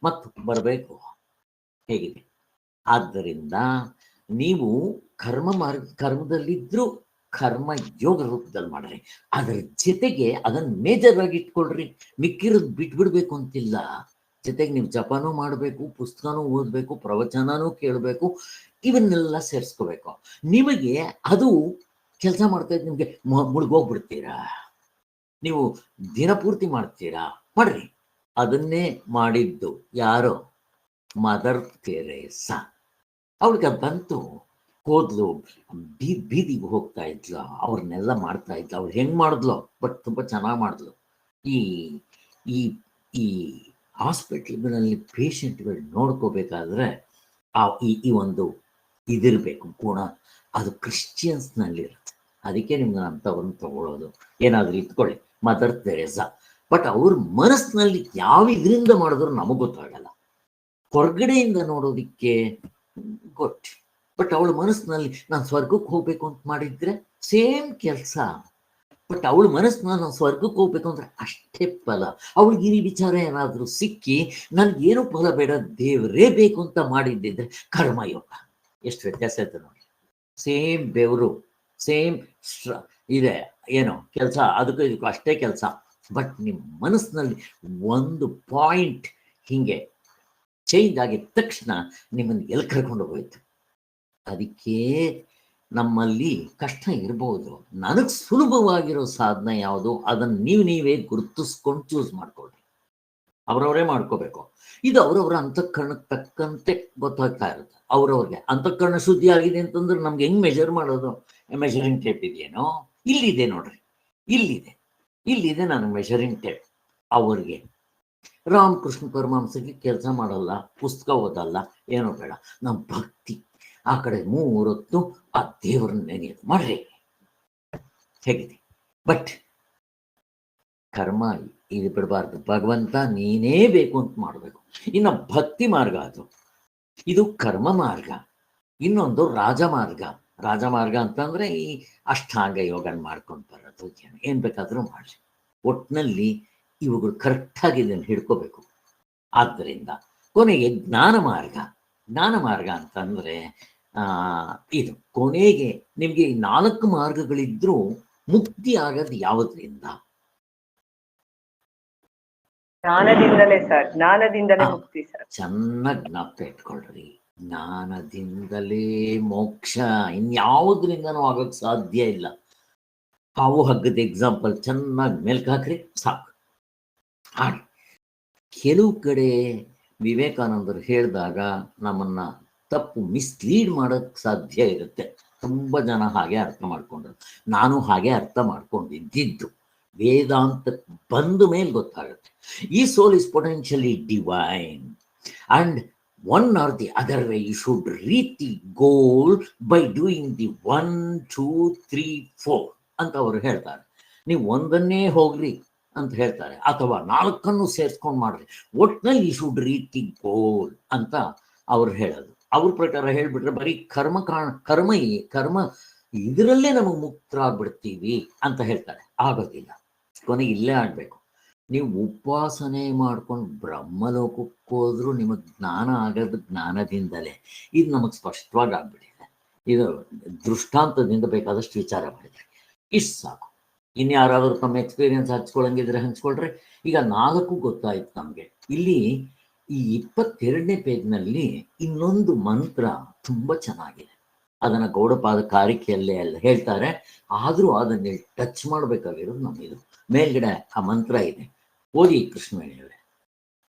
ಮತ್ತು ಬರಬೇಕು. ಹೇಗಿದೆ? ಆದ್ದರಿಂದ ನೀವು ಕರ್ಮದಲ್ಲಿದ್ರೂ ಕರ್ಮ ಯೋಗ ರೂಪದಲ್ಲಿ ಮಾಡ್ರಿ. ಅದರ ಜೊತೆಗೆ ಅದನ್ನ ಮೇಜರ್ ಆಗಿ ಇಟ್ಕೊಳ್ರಿ. ಮಿಕ್ಕಿರೋದು ಬಿಟ್ಬಿಡ್ಬೇಕು ಅಂತಿಲ್ಲ. ಜೊತೆಗೆ ನೀವು ಜಪನೂ ಮಾಡಬೇಕು, ಪುಸ್ತಕನೂ ಓದಬೇಕು, ಪ್ರವಚನನೂ ಕೇಳಬೇಕು, ಇವನ್ನೆಲ್ಲ ಸೇರಿಸ್ಕೋಬೇಕು. ನಿಮಗೆ ಅದು ಕೆಲಸ ಮಾಡ್ತಾ ಇದ್ದು ನಿಮಗೆ ಮುಳುಗೋಗ್ಬಿಡ್ತೀರಾ. ನೀವು ದಿನಪೂರ್ತಿ ಮಾಡ್ತೀರಾ, ಮಾಡ್ರಿ. ಅದನ್ನೇ ಮಾಡಿದ್ದು ಯಾರೋ ಮದರ್ ತೆರೇಸಾ. ಅವಳಿಗೆ ಬಂತು, ಹೋದ್ಲು, ಬೀದಿಗೆ ಹೋಗ್ತಾ ಇದ್ಲು, ಅವ್ರನ್ನೆಲ್ಲ ಮಾಡ್ತಾ ಇದ್ಲು. ಅವ್ರು ಹೆಂಗ್ ಮಾಡಿದ್ಲು, ಬಟ್ ತುಂಬಾ ಚೆನ್ನಾಗಿ ಮಾಡಿದ್ಲು. ಈ ಈ ಈ ಹಾಸ್ಪಿಟ್ಲ್ಗಳಲ್ಲಿ ಪೇಷಂಟ್ಗಳು ನೋಡ್ಕೋಬೇಕಾದ್ರೆ ಈ ಒಂದು ಇದಿರಬೇಕು ಗುಣ. ಅದು ಕ್ರಿಶ್ಚಿಯನ್ಸ್ನಲ್ಲಿರುತ್ತೆ. ಅದಕ್ಕೆ ನಿಮ್ಗೆ ಅಂಥವ್ರನ್ನ ತಗೊಳ್ಳೋದು. ಏನಾದರೂ ಇಟ್ಕೊಳ್ಳಿ, ಮದರ್ ತೆರೇಸಾ. ಬಟ್ ಅವ್ರ ಮನಸ್ಸಿನಲ್ಲಿ ಯಾವ ಇದರಿಂದ ಮಾಡಿದ್ರು ನಮಗೆ ಗೊತ್ತಾಗಲ್ಲ. ಹೊರಗಡೆಯಿಂದ ನೋಡೋದಿಕ್ಕೆ ಗೊತ್ತು. ಬಟ್ ಅವಳ ಮನಸ್ಸಿನಲ್ಲಿ ನಾನು ಸ್ವರ್ಗಕ್ಕೆ ಹೋಗ್ಬೇಕು ಅಂತ ಮಾಡಿದ್ರೆ ಸೇಮ್ ಕೆಲಸ. ಬಟ್ ಅವಳ ಮನಸ್ಸಿನಲ್ಲಿ ನಾನು ಸ್ವರ್ಗಕ್ಕೆ ಹೋಗ್ಬೇಕು ಅಂದ್ರೆ ಅಷ್ಟೇ ಫಲ. ಅವಳಿಗೆ ಈ ವಿಚಾರ ಏನಾದರೂ ಸಿಕ್ಕಿ ನನ್ಗೇನು ಫಲ ಬೇಡ, ದೇವರೇ ಬೇಕು ಅಂತ ಮಾಡಿದ್ದಿದ್ರೆ ಕರ್ಮಯೋಗ. ಎಷ್ಟು ವ್ಯತ್ಯಾಸ ಐತೆ ನೋಡಿ. ಸೇಮ್ ಬೆವರು, ಸೇಮ್ ಇದೆ, ಏನೋ ಕೆಲಸ, ಅದಕ್ಕೂ ಇದಕ್ಕೂ ಅಷ್ಟೇ ಕೆಲಸ. ಬಟ್ ನಿಮ್ಮ ಮನಸ್ಸಿನಲ್ಲಿ ಒಂದು ಪಾಯಿಂಟ್ ಹಿಂಗೆ ಚೇಂಜ್ ಆಗಿದ ತಕ್ಷಣ ನಿಮ್ಮನ್ನು ಎಲ್ಲಿ ಕರ್ಕೊಂಡು ಹೋಗೋಯ್ತು. ಅದಕ್ಕೆ ನಮ್ಮಲ್ಲಿ ಕಷ್ಟ ಇರ್ಬೋದು. ನನಗೆ ಸುಲಭವಾಗಿರೋ ಸಾಧನೆ ಯಾವುದು, ಅದನ್ನು ನೀವೇ ಗುರುತಿಸ್ಕೊಂಡು ಚೂಸ್ ಮಾಡ್ಕೊಳ್ಳಿ. ಅವರವರೇ ಮಾಡ್ಕೋಬೇಕು. ಇದು ಅವರವರ ಅಂತಃಕರಣಕ್ಕೆ ತಕ್ಕಂತೆ ಗೊತ್ತಾಗ್ತಾ ಇರುತ್ತೆ. ಅವ್ರವ್ರಿಗೆ ಅಂತಃಕರಣ ಶುದ್ಧಿ ಆಗಿದೆ ಅಂತಂದ್ರೆ ನಮ್ಗೆ ಹೆಂಗ್ ಮೆಜರ್ ಮಾಡೋದು? ಮೆಜರಿಂಗ್ ಟೇಪ್ ಇದೆಯೇನೋ? ಇಲ್ಲಿದೆ ನೋಡ್ರಿ, ಇಲ್ಲಿದೆ ನನಗೆ ಮೆಜರಿಂಗ್ ಟೇಪ್. ಅವ್ರಿಗೆ ರಾಮಕೃಷ್ಣ ಪರಮಹಂಸರಿಗೆ ಕೆಲಸ ಮಾಡಲ್ಲ, ಪುಸ್ತಕ ಓದಲ್ಲ, ಏನೋ ಬೇಡ, ನಮ್ಮ ಭಕ್ತಿ ಆ ಕಡೆ 3 ಹೊತ್ತು ಆ ದೇವರನ್ನ ನೆನೆಯೋದು ಮಾಡ್ರಿ. ಹೇಗಿದೆ? ಬಟ್ ಕರ್ಮ ಇದು ಬಿಡಬಾರ್ದು. ಭಗವಂತ ನೀನೇ ಬೇಕು ಅಂತ ಮಾಡಬೇಕು. ಇನ್ನು ಭಕ್ತಿ ಮಾರ್ಗ ಅದು, ಇದು ಕರ್ಮ ಮಾರ್ಗ. ಇನ್ನೊಂದು ರಾಜಮಾರ್ಗ. ರಾಜಮಾರ್ಗ ಅಂತಂದ್ರೆ ಈ ಅಷ್ಟಾಂಗ ಯೋಗನ ಮಾಡ್ಕೊಂಡು ಬರೋದು, ಏನ್ ಬೇಕಾದ್ರೂ ಮಾಡ್ರಿ. ಒಟ್ಟಿನಲ್ಲಿ ಇವುಗಳು ಕರೆಕ್ಟಾಗಿ ಇದನ್ನು ಹಿಡ್ಕೋಬೇಕು. ಆದ್ದರಿಂದ ಕೊನೆಗೆ ಜ್ಞಾನ ಮಾರ್ಗ ಅಂತಂದ್ರೆ ಇದು ಕೊನೆಗೆ ನಿಮ್ಗೆ 4 ಮಾರ್ಗಗಳಿದ್ರೂ ಮುಕ್ತಿ ಆಗೋದು ಯಾವುದರಿಂದ? ಜ್ಞಾನದಿಂದಲೇ ಸರ್, ಜ್ಞಾನದಿಂದಲೇ ಮುಕ್ತಿ ಸರ್. ಚೆನ್ನಾಗಿ ಜ್ಞಾಪಕ ಇಟ್ಕೊಳ್ರಿ. ಜ್ಞಾನದಿಂದಲೇ ಮೋಕ್ಷ, ಇನ್ಯಾವುದರಿಂದನೂ ಆಗೋಕ್ಕೆ ಸಾಧ್ಯ ಇಲ್ಲ. ಹಾವು ಹಗ್ಗದ ಎಕ್ಸಾಂಪಲ್ ಚೆನ್ನಾಗಿ ಮೇಲ್ಕ್ ಹಾಕ್ರಿ, ಸಾಕು. ಕೆಲವು ಕಡೆ ವಿವೇಕಾನಂದರು ಹೇಳಿದಾಗ ನಮ್ಮನ್ನ ತಪ್ಪು ಮಿಸ್ಲೀಡ್ ಮಾಡೋಕ್ಕೆ ಸಾಧ್ಯ ಇರುತ್ತೆ. ತುಂಬ ಜನ ಹಾಗೆ ಅರ್ಥ ಮಾಡ್ಕೊಂಡ್ರು. ನಾನು ಹಾಗೆ ಅರ್ಥ ಮಾಡ್ಕೊಂಡಿದ್ದು. ವೇದಾಂತ ಬಂದ ಮೇಲೆ ಗೊತ್ತಾಗುತ್ತೆ. ಈ soul is potentially divine and one or the other way you should reach the goal by doing the 1, 2, 3, 4 ಅಂತ ಅವರು ಹೇಳ್ತಾರೆ. ನೀವು ಒಂದನ್ನೇ ಹೋಗ್ರಿ ಅಂತ ಹೇಳ್ತಾರೆ, ಅಥವಾ 4 ಸೇರಿಸ್ಕೊಂಡು ಮಾಡ್ರಿ. ಒಟ್ನಲ್ಲಿ you should reach the goal ಅಂತ ಅವ್ರು ಹೇಳೋದು. ಅವ್ರ ಪ್ರಕಾರ ಹೇಳ್ಬಿಟ್ರೆ ಬರೀ ಕರ್ಮ ಇದರಲ್ಲೇ ನಮಗೆ ಮುಕ್ತರಾಗ್ಬಿಡ್ತೀವಿ ಅಂತ ಹೇಳ್ತಾರೆ. ಆಗೋದಿಲ್ಲ. ಕೊನೆಗೆ ಇಲ್ಲೇ ಆಡ್ಬೇಕು. ನೀವು ಉಪಾಸನೆ ಮಾಡ್ಕೊಂಡು ಬ್ರಹ್ಮಲೋಕಕ್ಕೆ ಹೋದ್ರೂ ನಿಮಗೆ ಜ್ಞಾನ ಆಗೋದು ಜ್ಞಾನದಿಂದಲೇ. ಇದು ನಮಗೆ ಸ್ಪಷ್ಟವಾಗಿ ಆಗ್ಬಿಟ್ಟಿದೆ. ಇದು ದೃಷ್ಟಾಂತದಿಂದ ಬೇಕಾದಷ್ಟು ವಿಚಾರ ಮಾಡಿದ್ರಿ. ಇಷ್ಟು ಸಾಕು. ಇನ್ಯಾರಾದರೂ ತಮ್ಮ ಎಕ್ಸ್ಪೀರಿಯನ್ಸ್ ಹಂಚ್ಕೊಳಂಗಿದ್ರೆ ಹಂಚ್ಕೊಳ್ರಿ. ಈಗ 4 ಗೊತ್ತಾಯ್ತು ನಮಗೆ. ಇಲ್ಲಿ ಈ 22ನೇ ಪೇಜ್ನಲ್ಲಿ ಇನ್ನೊಂದು ಮಂತ್ರ ತುಂಬಾ ಚೆನ್ನಾಗಿದೆ. ಅದನ್ನ ಗೌಡಪಾದ ಕಾರಿಕೆಯಲ್ಲೇ ಎಲ್ಲ ಹೇಳ್ತಾರೆ. ಆದ್ರೂ ಅದನ್ನ ಟಚ್ ಮಾಡ್ಬೇಕಾಗಿರೋದು ನಮ್ಮಿದು. ಮೇಲ್ಗಡೆ ಆ ಮಂತ್ರ ಇದೆ, ಓದಿ ಕೃಷ್ಣವೇಣಿಯವರೇ.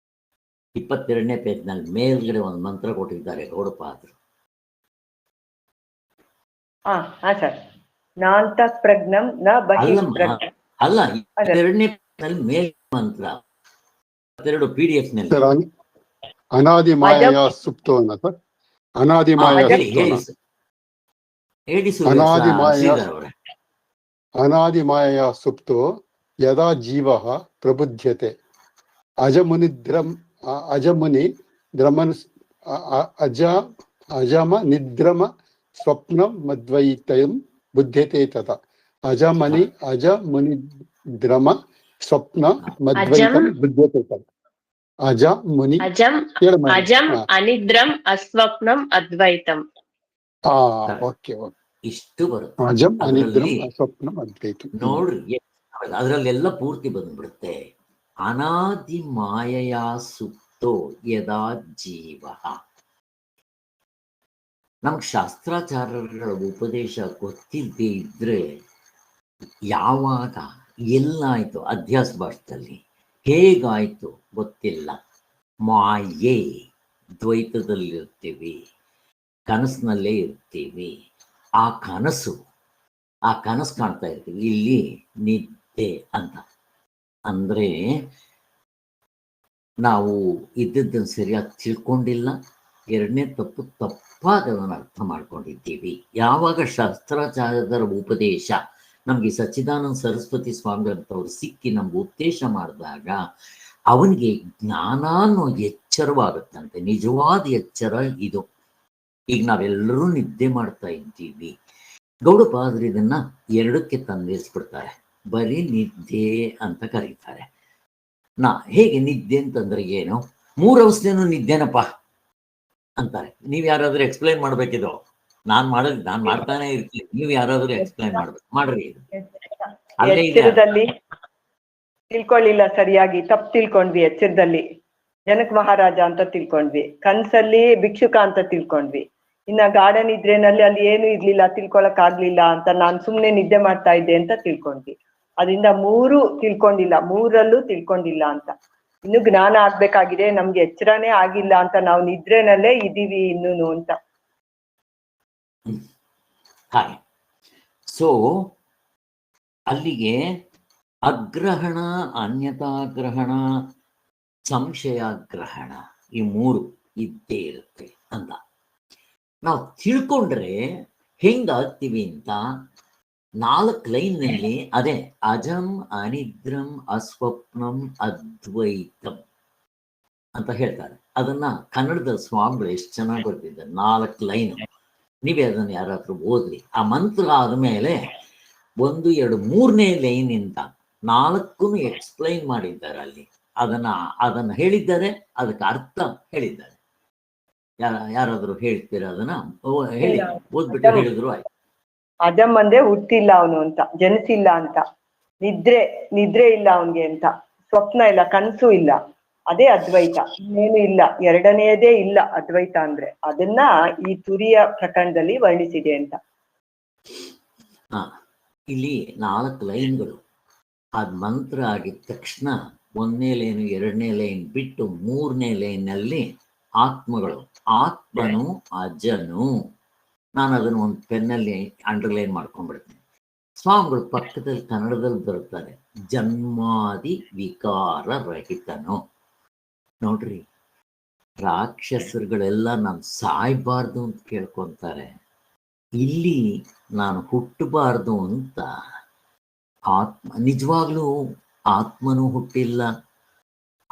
22ನೇ ಪೇಜ್ನಲ್ಲಿ ಮೇಲ್ಗಡೆ ಒಂದು ಮಂತ್ರ ಕೊಟ್ಟಿದ್ದಾರೆ ಗೌಡಪಾದರು. ಸರ್, ನಾಂತ ಪ್ರಜ್ಞಂ ನ ಬಹಿಃಪ್ರಜ್ಞಂ. ಅಲ್ಲ, 22ನೇ ಪೇಜ್ನಲ್ಲಿ ಮೇಲ್ ಮಂತ್ರ 22 PDF ನಲ್ಲಿ ಅನಾದಿ ಮಾಯಾ ಸುಪ್ತೋ ಅನ್ನ ಸರ್. ಅನಾದಿ ಮಾಯಾ ಅನಾದಿ ಮಾಯಾ ಸುಪ್ತೋ ಯದಾ ಜೀವಃ ಪ್ರಬುಧ್ಯತೆ ಅಜಮುನಿ ನಿದ್ರಮ ಸ್ವಪ್ನಂ ಮದ್ವೈತಯಂ ಬುದ್ಧ್ಯತೆ ತಥಾ. ಅಜಮುನಿ ದ್ರಮ ಸ್ವಪ್ನ ಮದ್ವೈತಂ ಬುದ್ಧ್ಯತೆ ತಥಾ. ಅಜ ಮುನಿ ಅಜಂ ಹೇಳಮ್ಮ. ಅಜಂ ಹಾ. ಅನಿದ್ರಂ ಅಸ್ವಪ್ನಂ ಅದ್ವೈತಂ. Okay okay. ಇಷ್ಟು ಬರುತ್ತೆ ಅಜಂ ಅನಿದ್ರಂ ಅದರಲ್ಲಿ. ಅಸ್ವಪ್ನಂ ಅದ್ವೈತಂ. ನೋಡ್ರಿ ಅದರಲ್ಲೆಲ್ಲ ಪೂರ್ತಿ ಬಂದ್ಬಿಡುತ್ತೆ. ಅನಾದಿ ಮಾಯೆಯ ಸುಪ್ತೋ ಯದಾ ಜೀವ. ನಮ್ಗೆ ಶಾಸ್ತ್ರಾಚಾರ್ಯರ ಉಪದೇಶ ಗೊತ್ತಿಲ್ಲದೆ ಇದ್ರೆ ಯಾವಾಗ ಎಲ್ಲಾಯ್ತು ಅಧ್ಯಾಸ ಭಾಷದಲ್ಲಿ ಹೇಗಾಯ್ತು ಗೊತ್ತಿಲ್ಲ. ಮಾಯೆ ದ್ವೈತದಲ್ಲಿರ್ತೀವಿ, ಕನಸಿನಲ್ಲೇ ಇರ್ತೀವಿ. ಆ ಕನಸು ಕಾಣ್ತಾ ಇರ್ತೀವಿ. ಇಲ್ಲಿ ನಿದ್ದೆ ಅಂತ ಅಂದ್ರೆ ನಾವು ಇದ್ದದ್ದನ್ನು ಸರಿಯಾಗಿ ತಿಳ್ಕೊಂಡಿಲ್ಲ. ಎರಡನೇ ತಪ್ಪಾಗಿ ಅದನ್ನು ಅರ್ಥ ಮಾಡ್ಕೊಂಡಿದ್ದೀವಿ. ಯಾವಾಗ ಶಾಸ್ತ್ರಾಚಾರ್ಯರ ಉಪದೇಶ ನಮಗೆ ಸಚ್ಚಿದಾನಂದ ಸರಸ್ವತಿ ಸ್ವಾಮಿ ಅಂತವ್ರು ಸಿಕ್ಕಿ ನಮ್ಗೆ ಉಪದೇಶ ಮಾಡಿದಾಗ ಅವನಿಗೆ ಜ್ಞಾನ ಅನ್ನೋ ಎಚ್ಚರವಾಗುತ್ತಂತೆ. ನಿಜವಾದ ಎಚ್ಚರ ಇದು. ಈಗ ನಾವೆಲ್ಲರೂ ನಿದ್ದೆ ಮಾಡ್ತಾ ಇದ್ದೀವಿ. ಗೌಡಪಾದರು ಇದನ್ನ ಎರಡಕ್ಕೆ ತಂದಿರಿಸ್ಬಿಡ್ತಾರೆ. ಬರೀ ನಿದ್ದೆ ಅಂತ ಕರೀತಾರೆ. ಹೇಗೆ ನಿದ್ದೆ ಅಂತಂದ್ರೆ ಏನು? 3 ಅವಸ್ಥೆನೂ ನಿದ್ದೆನಪ್ಪ ಅಂತಾರೆ. ನೀವ್ ಯಾರಾದ್ರೂ ಎಕ್ಸ್ಪ್ಲೈನ್ ಮಾಡ್ಬೇಕಿದು. ನಾನ್ ಮಾಡ್ತಾನೆ ಇರ್ತೀನಿ. ನೀವ್ ಯಾರಾದ್ರೂ ಎಕ್ಸ್ಪ್ಲೈನ್ ಮಾಡ್ರಿ. ಅಲ್ಲೇ ಇದೆ. ಎಚ್ಚರದಲ್ಲಿ ತಿಳ್ಕೊಳ್ಳಿಲ್ಲ ಸರಿಯಾಗಿ, ತಪ್ಪು ತಿಳ್ಕೊಂಡ್ವಿ. ಎಚ್ಚರದಲ್ಲಿ ಜನಕ ಮಹಾರಾಜ ಅಂತ ತಿಳ್ಕೊಂಡ್ವಿ, ಕನ್ಸಲ್ಲಿ ಭಿಕ್ಷುಕ ಅಂತ ತಿಳ್ಕೊಂಡ್ವಿ. ಇನ್ನ ಗಾರ್ಡನ್ ಇದ್ರೇನಲ್ಲಿ ಅಲ್ಲಿ ಏನು ಇರ್ಲಿಲ್ಲ, ತಿಳ್ಕೊಳಕ್ ಆಗ್ಲಿಲ್ಲ ಅಂತ ನಾನ್ ಸುಮ್ನೆ ನಿದ್ದೆ ಮಾಡ್ತಾ ಇದ್ದೆ ಅಂತ ತಿಳ್ಕೊಂಡ್ವಿ. ಅದರಿಂದ 3 ತಿಳ್ಕೊಂಡಿಲ್ಲ, 3ರಲ್ಲೂ ತಿಳ್ಕೊಂಡಿಲ್ಲ ಅಂತ. ಇನ್ನು ಜ್ಞಾನ ಆಗ್ಬೇಕಾಗಿದೆ, ನಮ್ಗೆ ಎಚ್ಚರನೇ ಆಗಿಲ್ಲ ಅಂತ ನಾವು ನಿದ್ರೆನಲ್ಲೇ ಇದೀವಿ ಇನ್ನೂನು ಅಂತ. ಹಾಗೆ ಸೊ ಅಲ್ಲಿಗೆ ಅಗ್ರಹಣ, ಅನ್ಯತಾಗ್ರಹಣ, ಸಂಶಯಾಗ್ರಹಣ ಈ 3 ಇದ್ದೇ ಇರುತ್ತೆ ಅಂತ ನಾವು ತಿಳ್ಕೊಂಡ್ರೆ ಹೆಂಗಾಗ್ತೀವಿ ಅಂತ 4 ಲೈನ್ನಲ್ಲಿ ಅದೇ ಅಜಂ ಅನಿದ್ರಂ ಅಸ್ವಪ್ನಂ ಅದ್ವೈತಂ ಅಂತ ಹೇಳ್ತಾರೆ. ಅದನ್ನ ಕನ್ನಡದ ಸ್ವಾಮಿಗಳು ಎಷ್ಟು ಚೆನ್ನಾಗಿ ಬರ್ತಿದ್ದಾರೆ. 4 ಲೈನ್. ನೀವೇ ಅದನ್ನು ಯಾರಾದ್ರೂ ಓದ್ರಿ. ಆ ಮಂತ್ರ ಆದ್ಮೇಲೆ 1, 2, 3ನೇ ಲೈನಿಂದ 4 ಎಕ್ಸ್ಪ್ಲೈನ್ ಮಾಡಿದ್ದಾರೆ ಅಲ್ಲಿ. ಅದನ್ನ ಹೇಳಿದ್ದಾರೆ, ಅದಕ್ಕೆ ಅರ್ಥ ಹೇಳಿದ್ದಾರೆ. ಯಾರಾದ್ರೂ ಹೇಳ್ತೀರಾ ಅದನ್ನ? ಹೇಳಿ, ಓದ್ಬಿಟ್ಟು ಹೇಳಿದ್ರು ಆಯ್ತು. ಅಜಮ್ ಅಂದ್ರೆ ಹುಟ್ಟಿಲ್ಲ ಅವನು ಅಂತ, ಜನಿಸಿಲ್ಲ ಅಂತ. ನಿದ್ರೆ ಇಲ್ಲ ಅವನ್ಗೆ ಅಂತ, ಸ್ವಪ್ನ ಇಲ್ಲ, ಕನಸು ಇಲ್ಲ. ಅದೇ ಅದ್ವೈತ, ಇನ್ನೇನು ಇಲ್ಲ. ಎರಡನೆಯದೇ ಇಲ್ಲ ಅದ್ವೈತ ಅಂದ್ರೆ. ಅದನ್ನ ಈ ತುರಿಯ ಪ್ರಕರಣದಲ್ಲಿ ವರ್ಣಿಸಿದೆ ಅಂತ. ಇಲ್ಲಿ 4 ಲೈನ್ಗಳು. ಅದ್ ಮಂತ್ರ ಆಗಿದ ತಕ್ಷಣ 1ನೇ ಲೈನ್ 2ನೇ ಲೈನ್ ಬಿಟ್ಟು 3ನೇ ಲೈನ್ನಲ್ಲಿ ಆತ್ಮಗಳು. ಆತ್ಮನು ಅಜನು. ನಾನು ಅದನ್ನು ಒಂದು ಪೆನ್ನಲ್ಲಿ ಅಂಡರ್ಲೈನ್ ಮಾಡ್ಕೊಂಡ್ಬಿಡ್ತೀನಿ. ಸ್ವಾಮಿಗಳು ಪಕ್ಕದಲ್ಲಿ ಕನ್ನಡದಲ್ಲಿ ಬರುತ್ತಾರೆ, ಜನ್ಮಾದಿ ವಿಕಾರ ರಹಿತನು. ನೋಡ್ರಿ, ರಾಕ್ಷಸರುಗಳೆಲ್ಲ ನಾನು ಸಾಯ್ಬಾರ್ದು ಅಂತ ಕೇಳ್ಕೊಂತಾರೆ. ಇಲ್ಲಿ ನಾನು ಹುಟ್ಟಬಾರ್ದು ಅಂತ ನಿಜವಾಗ್ಲೂ ಆತ್ಮನೂ ಹುಟ್ಟಿಲ್ಲ,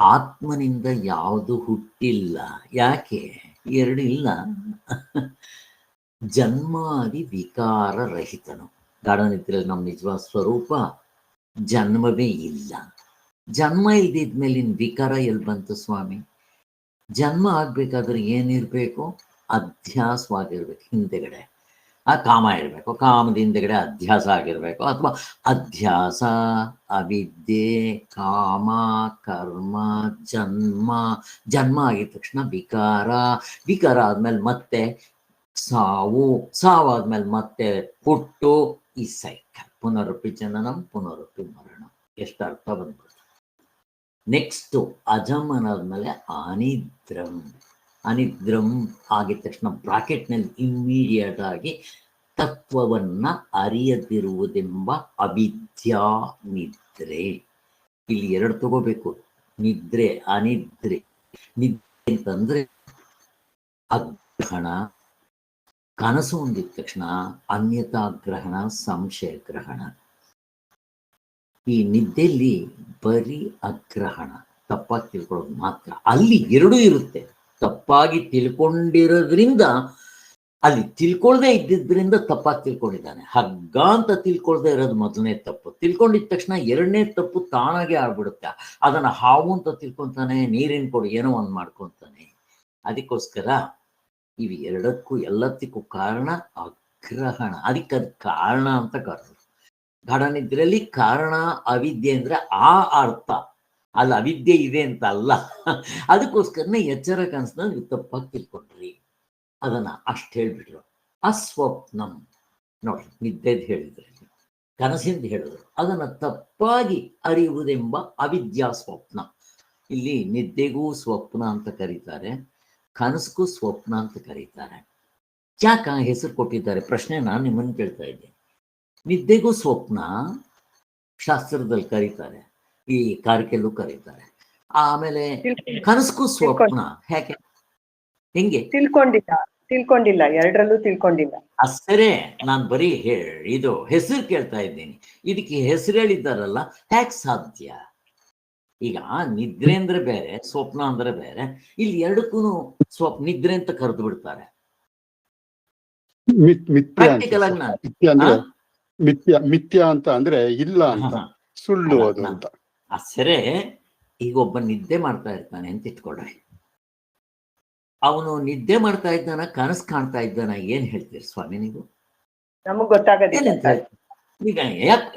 ಆತ್ಮನಿಂದ ಯಾವುದು ಹುಟ್ಟಿಲ್ಲ. ಯಾಕೆ? 2 ಇಲ್ಲ. ಜನ್ಮಾದಿ ವಿಕಾರ ರಹಿತನು. ಗಾಢನಿದ್ರೆಯಲ್ಲಿ ನಮ್ಮ ನಿಜವಾದ ಸ್ವರೂಪ ಜನ್ಮವೇ ಇಲ್ಲ. ಜನ್ಮ ಇಲ್ದಿದ್ಮೇಲೆ ವಿಕಾರ ಎಲ್ಲಿ ಬಂತು ಸ್ವಾಮಿ? ಜನ್ಮ ಆಗ್ಬೇಕಾದ್ರೆ ಏನಿರ್ಬೇಕು? ಅಧ್ಯಾಸವಾಗಿರ್ಬೇಕು. ಹಿಂದೆಗಡೆ ಆ ಕಾಮ ಇರಬೇಕು, ಕಾಮದ ಹಿಂದೆಗಡೆ ಅಧ್ಯಾಸ ಆಗಿರ್ಬೇಕು. ಅಥವಾ ಅಧ್ಯಾಸ, ಅವಿದ್ಯೆ, ಕಾಮ, ಕರ್ಮ, ಜನ್ಮ ಆಗಿದ ತಕ್ಷಣ ವಿಕಾರ ಆದ್ಮೇಲೆ ಮತ್ತೆ ಸಾವಾದ್ಮೇಲೆ ಮತ್ತೆ ಹುಟ್ಟು. ಈ ಸೈಕಲ್ ಪುನರಪಿ ಜನನಂ ಪುನರಪಿ ಮರಣ. ಎಷ್ಟು ಅರ್ಥ ಬಂದ್ಬಿಡ್ತು. ನೆಕ್ಸ್ಟ್ ಅಜಮ್ ಅನ್ನೋದ್ಮೇಲೆ ಅನಿದ್ರಂ ಆಗಿದ ತಕ್ಷಣ ಬ್ರಾಕೆಟ್ನಲ್ಲಿ ಇಮ್ಮಿಡಿಯೇಟ್ ಆಗಿ ತತ್ವವನ್ನ ಅರಿಯದಿರುವುದೆಂಬ ಅವಿದ್ಯಾ ನಿದ್ರೆ. ಇಲ್ಲಿ 2 ತಗೋಬೇಕು, ನಿದ್ರೆ ಅನಿದ್ರೆ. ನಿದ್ರೆ ಅಂತಂದ್ರೆ ಅಗ್ರಹಣ, ಕನಸು ಹೊಂದಿದ ತಕ್ಷಣ ಅನ್ಯತಾಗ್ರಹಣ, ಸಂಶಯ ಗ್ರಹಣ. ಈ ನಿದ್ದೆಯಲ್ಲಿ ಬರೀ ಅಗ್ರಹಣ, ತಪ್ಪಾಗಿ ತಿಳ್ಕೊಳ್ಳೋದು ಮಾತ್ರ. ಅಲ್ಲಿ 2 ಇರುತ್ತೆ. ತಪ್ಪಾಗಿ ತಿಳ್ಕೊಂಡಿರೋದ್ರಿಂದ ಅಲ್ಲಿ ತಿಳ್ಕೊಳ್ದೆ ಇದ್ದಿದ್ರಿಂದ ತಪ್ಪಾಗಿ ತಿಳ್ಕೊಂಡಿದ್ದಾನೆ. ಹಗ್ಗ ಅಂತ ತಿಳ್ಕೊಳ್ದೆ ಇರೋದು ಮೊದಲನೇ ತಪ್ಪು. ತಿಳ್ಕೊಂಡಿದ ತಕ್ಷಣ ಎರಡನೇ ತಪ್ಪು ತಾನಾಗೆ ಆಗ್ಬಿಡುತ್ತೆ. ಅದನ್ನ ಹಾವು ಅಂತ ತಿಳ್ಕೊಂತಾನೆ, ನೀರಿನ ಕೊಡು ಏನೋ ಒಂದು ಮಾಡ್ಕೊಂತಾನೆ. ಅದಕ್ಕೋಸ್ಕರ ಇವು ಎರಡಕ್ಕೂ ಎಲ್ಲದಕ್ಕೂ ಕಾರಣ ಅಗ್ರಹಣ. ಅದಕ್ಕೆ ಅದು ಕಾರಣ ಅಂತ ಕರೆದ್ರು. ಗಾಢನಿದ್ರೆಯಲ್ಲಿ ಕಾರಣ ಅವಿದ್ಯೆ ಅಂದ್ರೆ ಆ ಅರ್ಥ, ಅಲ್ಲಿ ಅವಿದ್ಯೆ ಇದೆ ಅಂತ ಅಲ್ಲ. ಅದಕ್ಕೋಸ್ಕರನೇ ಎಚ್ಚರ ಕನಸನ್ನ ನೀವು ತಪ್ಪಾಗಿ ತಿಳ್ಕೊಂಡ್ರಿ. ಅದನ್ನ ಅಷ್ಟು ಹೇಳ್ಬಿಟ್ರು. ಅಸ್ವಪ್ನಂ ನೋಡ್ರಿ, ನಿದ್ದೆದು ಹೇಳಿದ್ರು, ಕನಸಿಂದ ಹೇಳಿದ್ರು. ಅದನ್ನ ತಪ್ಪಾಗಿ ಅರಿಯುವುದೆಂಬ ಅವಿದ್ಯಾ ಸ್ವಪ್ನ. ಇಲ್ಲಿ ನಿದ್ದೆಗೂ ಸ್ವಪ್ನ ಅಂತ ಕರೀತಾರೆ, ಕನಸಿಗೂ ಸ್ವಪ್ನ ಅಂತ ಕರೀತಾರೆ. ಯಾಕೆ ಹೆಸರು ಕೊಟ್ಟಿದ್ದಾರೆ ಪ್ರಶ್ನೆ ನಾನು ನಿಮ್ಮನ್ನು ಕೇಳ್ತಾ ಇದ್ದೀನಿ. ನಿದ್ದೆಗೂ ಸ್ವಪ್ನ ಶಾಸ್ತ್ರದಲ್ಲಿ ಕರೀತಾರೆ, ಈ ಕಾರಿಕೆಲ್ಲೂ ಕರೀತಾರೆ. ಆಮೇಲೆ ಕನಸಿಗೂ ಸ್ವಪ್ನ ಯಾಕೆ, ಹೆಂಗೆ? ತಿಳ್ಕೊಂಡಿಲ್ಲ, ಎರಡರಲ್ಲೂ ತಿಳ್ಕೊಂಡಿಲ್ಲ. ಸರಿ, ನಾನು ಬರೀ ಇದು ಹೆಸರು ಕೇಳ್ತಾ ಇದ್ದೀನಿ. ಇದಕ್ಕೆ ಹೆಸರು ಹೇಳಿದ್ದಾರಲ್ಲ, ಹ್ಯಾಕ್ ಸಾಧ್ಯ? ಈಗ ನಿದ್ರೆ ಅಂದ್ರೆ ಬೇರೆ, ಸ್ವಪ್ನ ಅಂದ್ರೆ ಬೇರೆ. ಇಲ್ಲಿ ಎರಡಕ್ಕೂ ನಿದ್ರೆ ಅಂತ ಕರೆದು ಬಿಡ್ತಾರೆ. ಪ್ರಾಕ್ಟಿಕಲ್ ಆಗಿ ಮಿಥ್ಯ ಅಂತ ಅಂದ್ರೆ ಇಲ್ಲ ಅಂತ, ಸುಳ್ಳು ಅದು ಅಂತ. ಸರಿ, ಈಗ ಒಬ್ಬ ನಿದ್ದೆ ಮಾಡ್ತಾ ಇರ್ತಾನೆ ಅಂತ ಇಟ್ಕೊಳ್ರಿ. ಅವನು ನಿದ್ದೆ ಮಾಡ್ತಾ ಇದ್ದಾನ, ಕನಸು ಕಾಣ್ತಾ ಇದ್ದಾನ, ಏನ್ ಹೇಳ್ತೀರಿ ಸ್ವಾಮಿ ನೀವು? ನಮಗ್ ಗೊತ್ತಾಗೋದಿಲ್ಲ. ಈಗ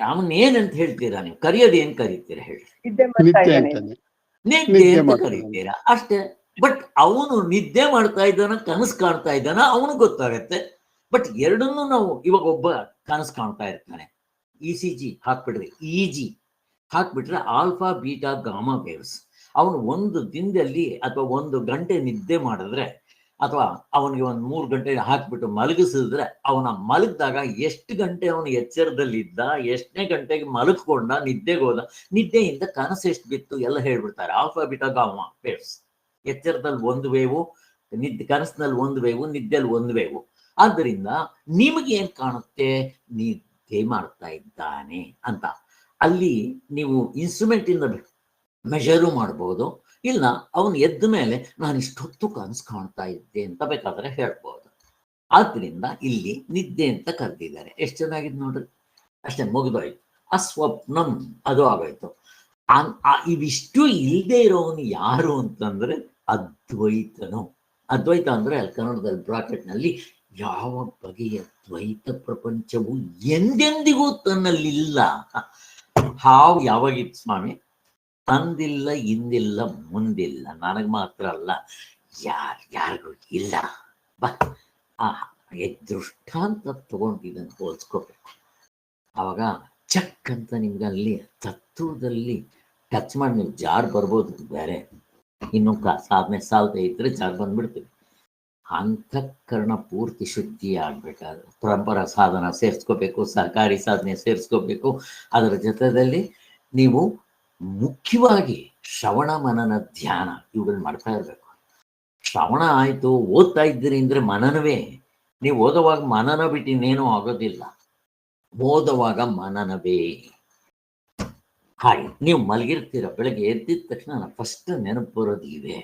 ಅವನ್ ಏನಂತ ಹೇಳ್ತೀರಾ ನೀವು? ಕರೆಯೋದು ಏನ್ ಕರೀತೀರಾ ಹೇಳಿ? ನಿದ್ದೆ ಅಂತ ಕರೀತೀರಾ ಅಷ್ಟೇ. ಬಟ್ ಅವನು ನಿದ್ದೆ ಮಾಡ್ತಾ ಇದ್ದಾನ, ಕನಸು ಕಾಣ್ತಾ ಇದ್ದಾನ, ಅವನು ಗೊತ್ತಾಗತ್ತೆ. ಬಟ್ ಎರಡನ್ನೂ ನಾವು, ಇವಾಗ ಒಬ್ಬ ಕನಸು ಕಾಣ್ತಾ ಇರ್ತಾನೆ, ECG ಹಾಕ್ಬಿಡ್ರಿ, EG ಹಾಕ್ಬಿಟ್ರೆ ಆಲ್ಫಾ ಬೀಟಾ ಗಾಮಾ ವೇವ್ಸ್. ಅವನು ಒಂದು ದಿನದಲ್ಲಿ ಅಥವಾ 1 ಗಂಟೆ ನಿದ್ದೆ ಮಾಡಿದ್ರೆ, ಅಥವಾ ಅವನಿಗೆ 3 ಗಂಟೆ ಹಾಕ್ಬಿಟ್ಟು ಮಲಗಿಸಿದ್ರೆ, ಅವನ ಮಲಗಿದಾಗ ಎಷ್ಟು ಗಂಟೆ ಅವನು ಎಚ್ಚರದಲ್ಲಿದ್ದ, ಎಷ್ಟನೇ ಗಂಟೆಗೆ ಮಲಗ್ಕೊಂಡ, ನಿದ್ದೆಗೆ ಹೋದ, ನಿದ್ದೆಯಿಂದ ಕನಸು ಎಷ್ಟು ಬಿತ್ತು ಎಲ್ಲ ಹೇಳ್ಬಿಡ್ತಾರೆ. Alpha beta gamma waves. ಎಚ್ಚರದಲ್ಲಿ 1 ವೇವು, ಕನಸಿನಲ್ಲಿ 1 ವೇವು, ನಿದ್ದೆಯಲ್ಲಿ 1 ವೇವು. ಆದ್ದರಿಂದ ನಿಮಗೆ ಏನ್ ಕಾಣುತ್ತೆ? ನಿದ್ದೆ ಮಾಡ್ತಾ ಇದ್ದಾನೆ ಅಂತ. ಅಲ್ಲಿ ನೀವು ಇನ್ಸ್ಟ್ರೂಮೆಂಟ್ ಇಂದ ಮೆಷರು ಮಾಡ್ಬೋದು, ಇಲ್ಲ ಅವನು ಎದ್ದ ಮೇಲೆ ನಾನು ಇಷ್ಟೊತ್ತು ಕನಸು ಕಾಣ್ತಾ ಇದ್ದೆ ಅಂತ ಬೇಕಾದ್ರೆ ಹೇಳ್ಬೋದು. ಆದ್ರಿಂದ ಇಲ್ಲಿ ನಿದ್ದೆ ಅಂತ ಕರೆದಿದ್ದಾರೆ. ಎಷ್ಟು ಚೆನ್ನಾಗಿದೆ ನೋಡ್ರಿ, ಅಷ್ಟೇ, ಮುಗಿದೋಯ್ತು. ಅಸ್ವಪ್ನಂ ಅದು ಆಗೋಯ್ತು. ಇವಿಷ್ಟು ಇಲ್ಲದೆ ಇರೋನು ಯಾರು ಅಂತಂದ್ರೆ ಅದ್ವೈತನು. ಅದ್ವೈತ ಅಂದ್ರೆ ಅಲ್ಲಿ ಕನ್ನಡದಲ್ಲಿ ಬ್ರಾಕೆಟ್ನಲ್ಲಿ ಯಾವ ಬಗೆಯ ದ್ವೈತ ಪ್ರಪಂಚವು ಎಂದೆಂದಿಗೂ ತನ್ನಲ್ಲಿಲ್ಲ. ಹಾವು ಯಾವಾಗಿತ್ತು ಸ್ವಾಮಿ? ತಂದಿಲ್ಲ, ಹಿಂದಿಲ್ಲ, ಮುಂದಿಲ್ಲ. ನನಗೆ ಮಾತ್ರ ಅಲ್ಲ, ಯಾರಿಗೂ ಇಲ್ಲ. ಬಾ ದೃಷ್ಟಾಂತ ತಗೊಂಡಿದ್ದನ್ನು ಹೋಲ್ಸ್ಕೋಬೇಕು. ಅವಾಗ ಚಕ್ ಅಂತ ನಿಮ್ಗೆ ಅಲ್ಲಿ ತತ್ವದಲ್ಲಿ ಟಚ್ ಮಾಡಿ ನೀವು ಜಾರ್ ಬರ್ಬೋದು. ಬೇರೆ ಇನ್ನೂ ಸಾಧನೆ ಸಾಲ್ತಾ ಇದ್ರೆ ಜಾರ್ ಬಂದ್ಬಿಡ್ತೀವಿ. ಅಂತಃಕರಣ ಪೂರ್ತಿ ಶುದ್ಧಿ ಆಗ್ಬೇಕಾದ್ರೆ ಪರಂಪರಾ ಸಾಧನ ಸೇರಿಸ್ಕೋಬೇಕು, ಸರ್ಕಾರಿ ಸಾಧನೆ ಸೇರಿಸ್ಕೋಬೇಕು. ಅದರ ಜೊತೆಯಲ್ಲಿ ನೀವು ಮುಖ್ಯವಾಗಿ ಶ್ರವಣ ಮನನ ಧ್ಯಾನ ಇವುಗಳನ್ನ ಮಾಡ್ತಾ ಇರಬೇಕು. ಶ್ರವಣ ಆಯ್ತು, ಓದ್ತಾ ಇದ್ದೀರಿ ಅಂದ್ರೆ ಮನನವೇ. ನೀವು ಓದುವಾಗ ಮನನ ಬಿಟ್ಟು ಇನ್ನೇನೂ ಆಗೋದಿಲ್ಲ. ಓದುವಾಗ ಮನನವೇ. ಹಾಗೆ ನೀವು ಮಲಗಿರ್ತೀರ, ಬೆಳಗ್ಗೆ ಎದ್ದಿದ ತಕ್ಷಣ ಫಸ್ಟ್ ನೆನಪು ಬರೋದು ಇದೆ.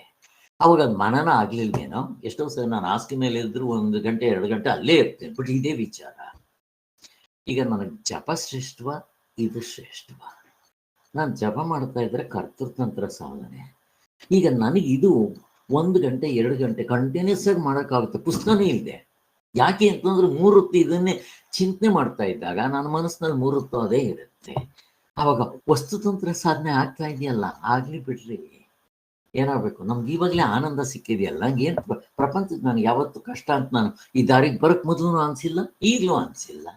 ಅವಾಗ ಅದು ಮನನ ಆಗ್ಲಿಲ್ವೇನೋ. ಎಷ್ಟೋ ಸರಿ ನಾನು ಹಾಸಿಗೆ ಮೇಲೆ ಇದ್ರು 1 ಗಂಟೆ 2 ಗಂಟೆ ಅಲ್ಲೇ ಇರ್ತೇನೆ. ಬಟ್ ಇದೇ ವಿಚಾರ. ಈಗ ನನಗೆ ಜಪ ಶ್ರೇಷ್ಠವ, ಇದು ಶ್ರೇಷ್ಠವ? ನಾನು ಜಪ ಮಾಡ್ತಾ ಇದ್ರೆ ಕರ್ತೃತಂತ್ರ ಸಾಧನೆ. ಈಗ ನನಗೆ ಇದು 1 ಗಂಟೆ 2 ಗಂಟೆ ಕಂಟಿನ್ಯೂಸ್ ಆಗಿ ಮಾಡೋಕ್ಕಾಗುತ್ತೆ. ಪುಸ್ತಕನೇ ಇದೆ. ಯಾಕೆ ಅಂತಂದ್ರೆ 3 ಹೊತ್ತು ಇದನ್ನೇ ಚಿಂತನೆ ಮಾಡ್ತಾ ಇದ್ದಾಗ ನನ್ನ ಮನಸ್ಸಿನಲ್ಲಿ 3 ಹೊತ್ತು ಅದೇ ಇರುತ್ತೆ. ಆವಾಗ ವಸ್ತುತಂತ್ರ ಸಾಧನೆ ಆಗ್ತಾ ಇದೆಯಲ್ಲ, ಆಗ್ಲಿ ಬಿಡ್ರಿ, ಏನಾಗಬೇಕು? ನಮ್ಗೆ ಇವಾಗಲೇ ಆನಂದ ಸಿಕ್ಕಿದೆಯಲ್ಲ. ಏನು ಪ್ರಪಂಚದ ನನಗೆ ಯಾವತ್ತು ಕಷ್ಟ ಅಂತ ನಾನು ಈ ದಾರಿಗೆ ಬರೋಕ್ ಮೊದಲು ಅನ್ಸಿಲ್ಲ, ಈಗಲೂ ಅನ್ಸಿಲ್ಲ.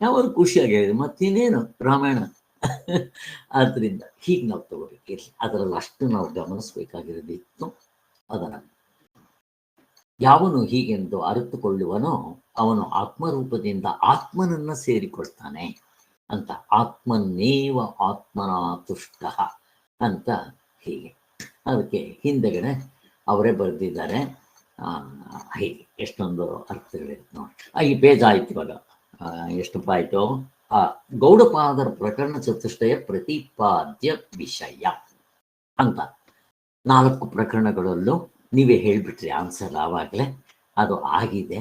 ಯಾವಾಗ ಖುಷಿಯಾಗಿದೆ, ಮತ್ತಿನ್ನೇನು ರಾಮಾಯಣ. ಆದ್ರಿಂದ ಹೀಗೆ ನಾವು ತಗೋಬೇಕಿರ್ಲಿ. ಅದರಲ್ಲಿ ಅಷ್ಟು ನಾವು ಗಮನಿಸ್ಬೇಕಾಗಿರೋದಿತ್ತು. ಅದನ್ನು ಯಾವನು ಹೀಗೆಂದು ಅರಿತುಕೊಳ್ಳುವನೋ ಅವನು ಆತ್ಮರೂಪದಿಂದ ಆತ್ಮನನ್ನ ಸೇರಿಕೊಳ್ತಾನೆ ಅಂತ. ಆತ್ಮನ್ನೇವ ಆತ್ಮನ ತುಷ್ಟ ಅಂತ ಹೀಗೆ. ಅದಕ್ಕೆ ಹಿಂದೆಗಡೆ ಅವರೇ ಬರೆದಿದ್ದಾರೆ. ಹೀಗೆ ಎಷ್ಟೊಂದು ಅರ್ಥಗಳಿರುತ್ತೆ ನೋಡಿ. ಈ ಪೇಜ್ ಆಯ್ತು. ಇವಾಗ ಎಷ್ಟಪ್ಪ ಆಯ್ತು? ಗೌಡಪಾದರ ಪ್ರಕರಣ ಚತುಷ್ಟಯ ಪ್ರತಿಪಾದ್ಯ ವಿಷಯ ಅಂತ 4 ಪ್ರಕರಣಗಳಲ್ಲೂ ನೀವೇ ಹೇಳ್ಬಿಟ್ರಿ ಆನ್ಸರ್. ಆವಾಗಲೇ ಅದು ಆಗಿದೆ.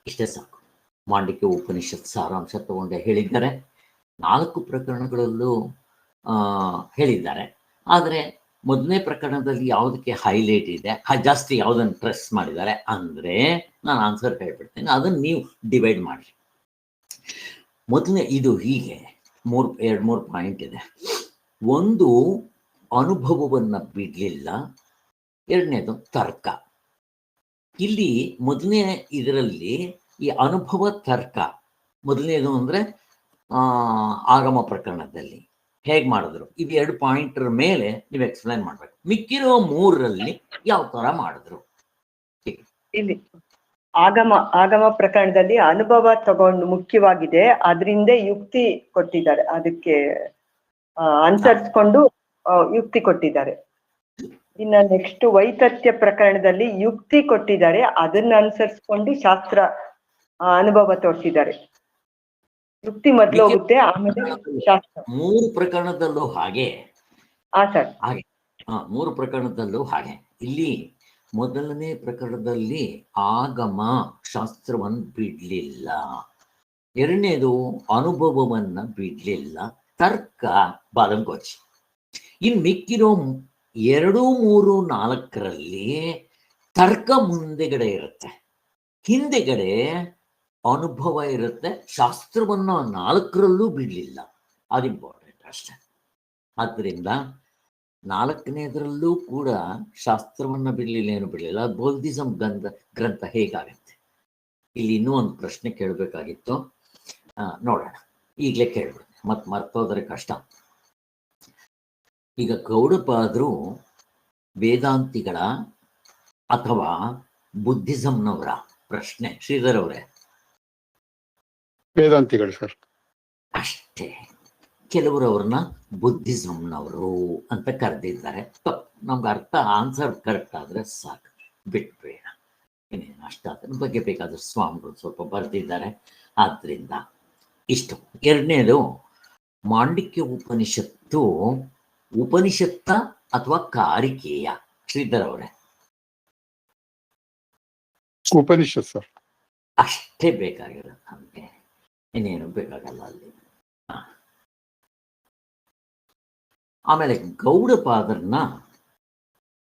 ಇಷ್ಟೇ ಸಾಕು. ಮಾಂಡಿಕ್ಯ ಉಪನಿಷತ್ ಸಾರಾಂಶ ತಗೊಂಡೆ ಹೇಳಿದ್ದಾರೆ. 4 ಪ್ರಕರಣಗಳಲ್ಲೂ ಹೇಳಿದ್ದಾರೆ. ಆದರೆ ಮೊದಲನೇ ಪ್ರಕರಣದಲ್ಲಿ ಯಾವುದಕ್ಕೆ ಹೈಲೈಟ್ ಇದೆ, ಜಾಸ್ತಿ ಯಾವುದನ್ನು ಪ್ರೆಸ್ ಮಾಡಿದ್ದಾರೆ ಅಂದರೆ ನಾನು ಆನ್ಸರ್ ಹೇಳ್ಬಿಡ್ತೇನೆ, ಅದನ್ನು ನೀವು ಡಿವೈಡ್ ಮಾಡಿ. ಮೊದಲನೇ ಇದು ಹೀಗೆ 2-3 ಪಾಯಿಂಟ್ ಇದೆ. ಒಂದು, ಅನುಭವವನ್ನು ಬಿಡಲಿಲ್ಲ. ಎರಡನೇದು ತರ್ಕ. ಇಲ್ಲಿ ಮೊದಲನೇ ಇದರಲ್ಲಿ ಈ ಅನುಭವ ತರ್ಕ ಮೊದಲನೇದು ಅಂದರೆ ಆಗಮ ಪ್ರಕರಣದಲ್ಲಿ ಹೇಗೆ ಮಾಡಿದ್ರು, ಇದು 2 ಪಾಯಿಂಟರ್ ಮೇಲೆ ನೀವು ಎಕ್ಸ್ಪ್ಲೈನ್ ಮಾಡಬೇಕು. ಮಿಕ್ಕಿರೋ 3ರಲ್ಲಿ ಯಾವ ತರ ಮಾಡಿದ್ರು? ಇಲ್ಲಿ ಆಗಮ ಪ್ರಕರಣದಲ್ಲಿ ಅನುಭವ ತಗೊಂಡು ಮುಖ್ಯವಾಗಿದೆ, ಅದರಿಂದ ಯುಕ್ತಿ ಕೊಟ್ಟಿದ್ದಾರೆ, ಅದಕ್ಕೆ ಅನುಸರಿಸ್ಕೊಂಡು ಯುಕ್ತಿ ಕೊಟ್ಟಿದ್ದಾರೆ. ಇನ್ನ ನೆಕ್ಸ್ಟ್ ವೈತಥ್ಯ ಪ್ರಕರಣದಲ್ಲಿ ಯುಕ್ತಿ ಕೊಟ್ಟಿದ್ದಾರೆ, ಅದನ್ನ ಅನುಸರಿಸ್ಕೊಂಡು ಶಾಸ್ತ್ರ ಅನುಭವ ತೋರಿಸಿದ್ದಾರೆ. ಯುಕ್ತಿ ಮೊದಲು ಹೋಗುತ್ತೆ, ಆಮೇಲೆ ಶಾಸ್ತ್ರ. 3 ಪ್ರಕರಣದಲ್ಲೂ ಹಾಗೆ. ಸರ್ ಹಾಗೆ 3 ಪ್ರಕರಣದಲ್ಲೂ ಹಾಗೆ. ಇಲ್ಲಿ ಮೊದಲನೇ ಪ್ರಕರಣದಲ್ಲಿ ಆಗಮ ಶಾಸ್ತ್ರವನ್ನು ಬಿಡ್ಲಿಲ್ಲ, ಎರಡನೇದು ಅನುಭವವನ್ನ ಬಿಡ್ಲಿಲ್ಲ, ತರ್ಕ ಬಾಲಂಗೋಚಿ. ಇನ್ನು ಮಿಕ್ಕಿರೋ 2, 3, 4ರಲ್ಲಿ ತರ್ಕ ಮುಂದೆಗಡೆ ಇರುತ್ತೆ, ಹಿಂದೆಗಡೆ ಅನುಭವ ಇರುತ್ತೆ. ಶಾಸ್ತ್ರವನ್ನು 4ರಲ್ಲೂ ಬಿಡಲಿಲ್ಲ, ಅದು ಇಂಪಾರ್ಟೆಂಟ್ ಅಷ್ಟೆ. ಆದ್ದರಿಂದ 4ನೇದರಲ್ಲೂ ಕೂಡ ಶಾಸ್ತ್ರವನ್ನು ಬಿಡಲಿಲ್ಲ, ಏನು ಬಿಡಲಿಲ್ಲ. ಬೌದ್ಧಿಸಂ ಗ್ರಂಥ ಹೇಗಾಗತ್ತೆ? ಇಲ್ಲಿ ಇನ್ನೂ ಒಂದು ಪ್ರಶ್ನೆ ಕೇಳಬೇಕಾಗಿತ್ತು, ನೋಡೋಣ, ಈಗಲೇ ಕೇಳ್ಬಿಡ್ತೀನಿ, ಮತ್ತೆ ಮರ್ತೋದ್ರೆ ಕಷ್ಟ. ಈಗ ಗೌಡಪಾದರು ವೇದಾಂತಿಗಳ ಅಥವಾ ಬುದ್ಧಿಸಂನವರ ಪ್ರಶ್ನೆ? ಶ್ರೀಧರ್ ಅವರೇ, ವೇದಾಂತಿಗಳು ಸರ್. ಅಷ್ಟೇ. ಕೆಲವರು ಅವ್ರನ್ನ ಬುದ್ಧಿಸಂನವರು ಅಂತ ಕರೆದಿದ್ದಾರೆ. ನಮ್ಗೆ ಆನ್ಸರ್ ಕರೆಕ್ಟ್ ಆದ್ರೆ ಸಾಕು, ಬಿಟ್ಬೇಡ. ಇನ್ನೇನು ಅದ್ರ ಬಗ್ಗೆ ಬೇಕಾದ್ರೆ ಸ್ವಾಮಿಗಳು ಸ್ವಲ್ಪ ಬರೆದಿದ್ದಾರೆ. ಆದ್ರಿಂದ ಇಷ್ಟು. ಎರಡನೇದು, ಮಾಂಡಿಕ್ಯ ಉಪನಿಷತ್ತು ಉಪನಿಷತ್ತ ಅಥವಾ ಕಾರಿಕೇಯ? ಶ್ರೀಧರ್ ಅವರೇ. ಉಪನಿಷತ್ ಸರ್. ಅಷ್ಟೇ ಬೇಕಾಗಿರೋದು ನಮಗೆ, ಇನ್ನೇನು ಬೇಕಾಗಲ್ಲ ಅಲ್ಲಿ. ಆಮೇಲೆ ಗೌಡಪಾದರನ್ನ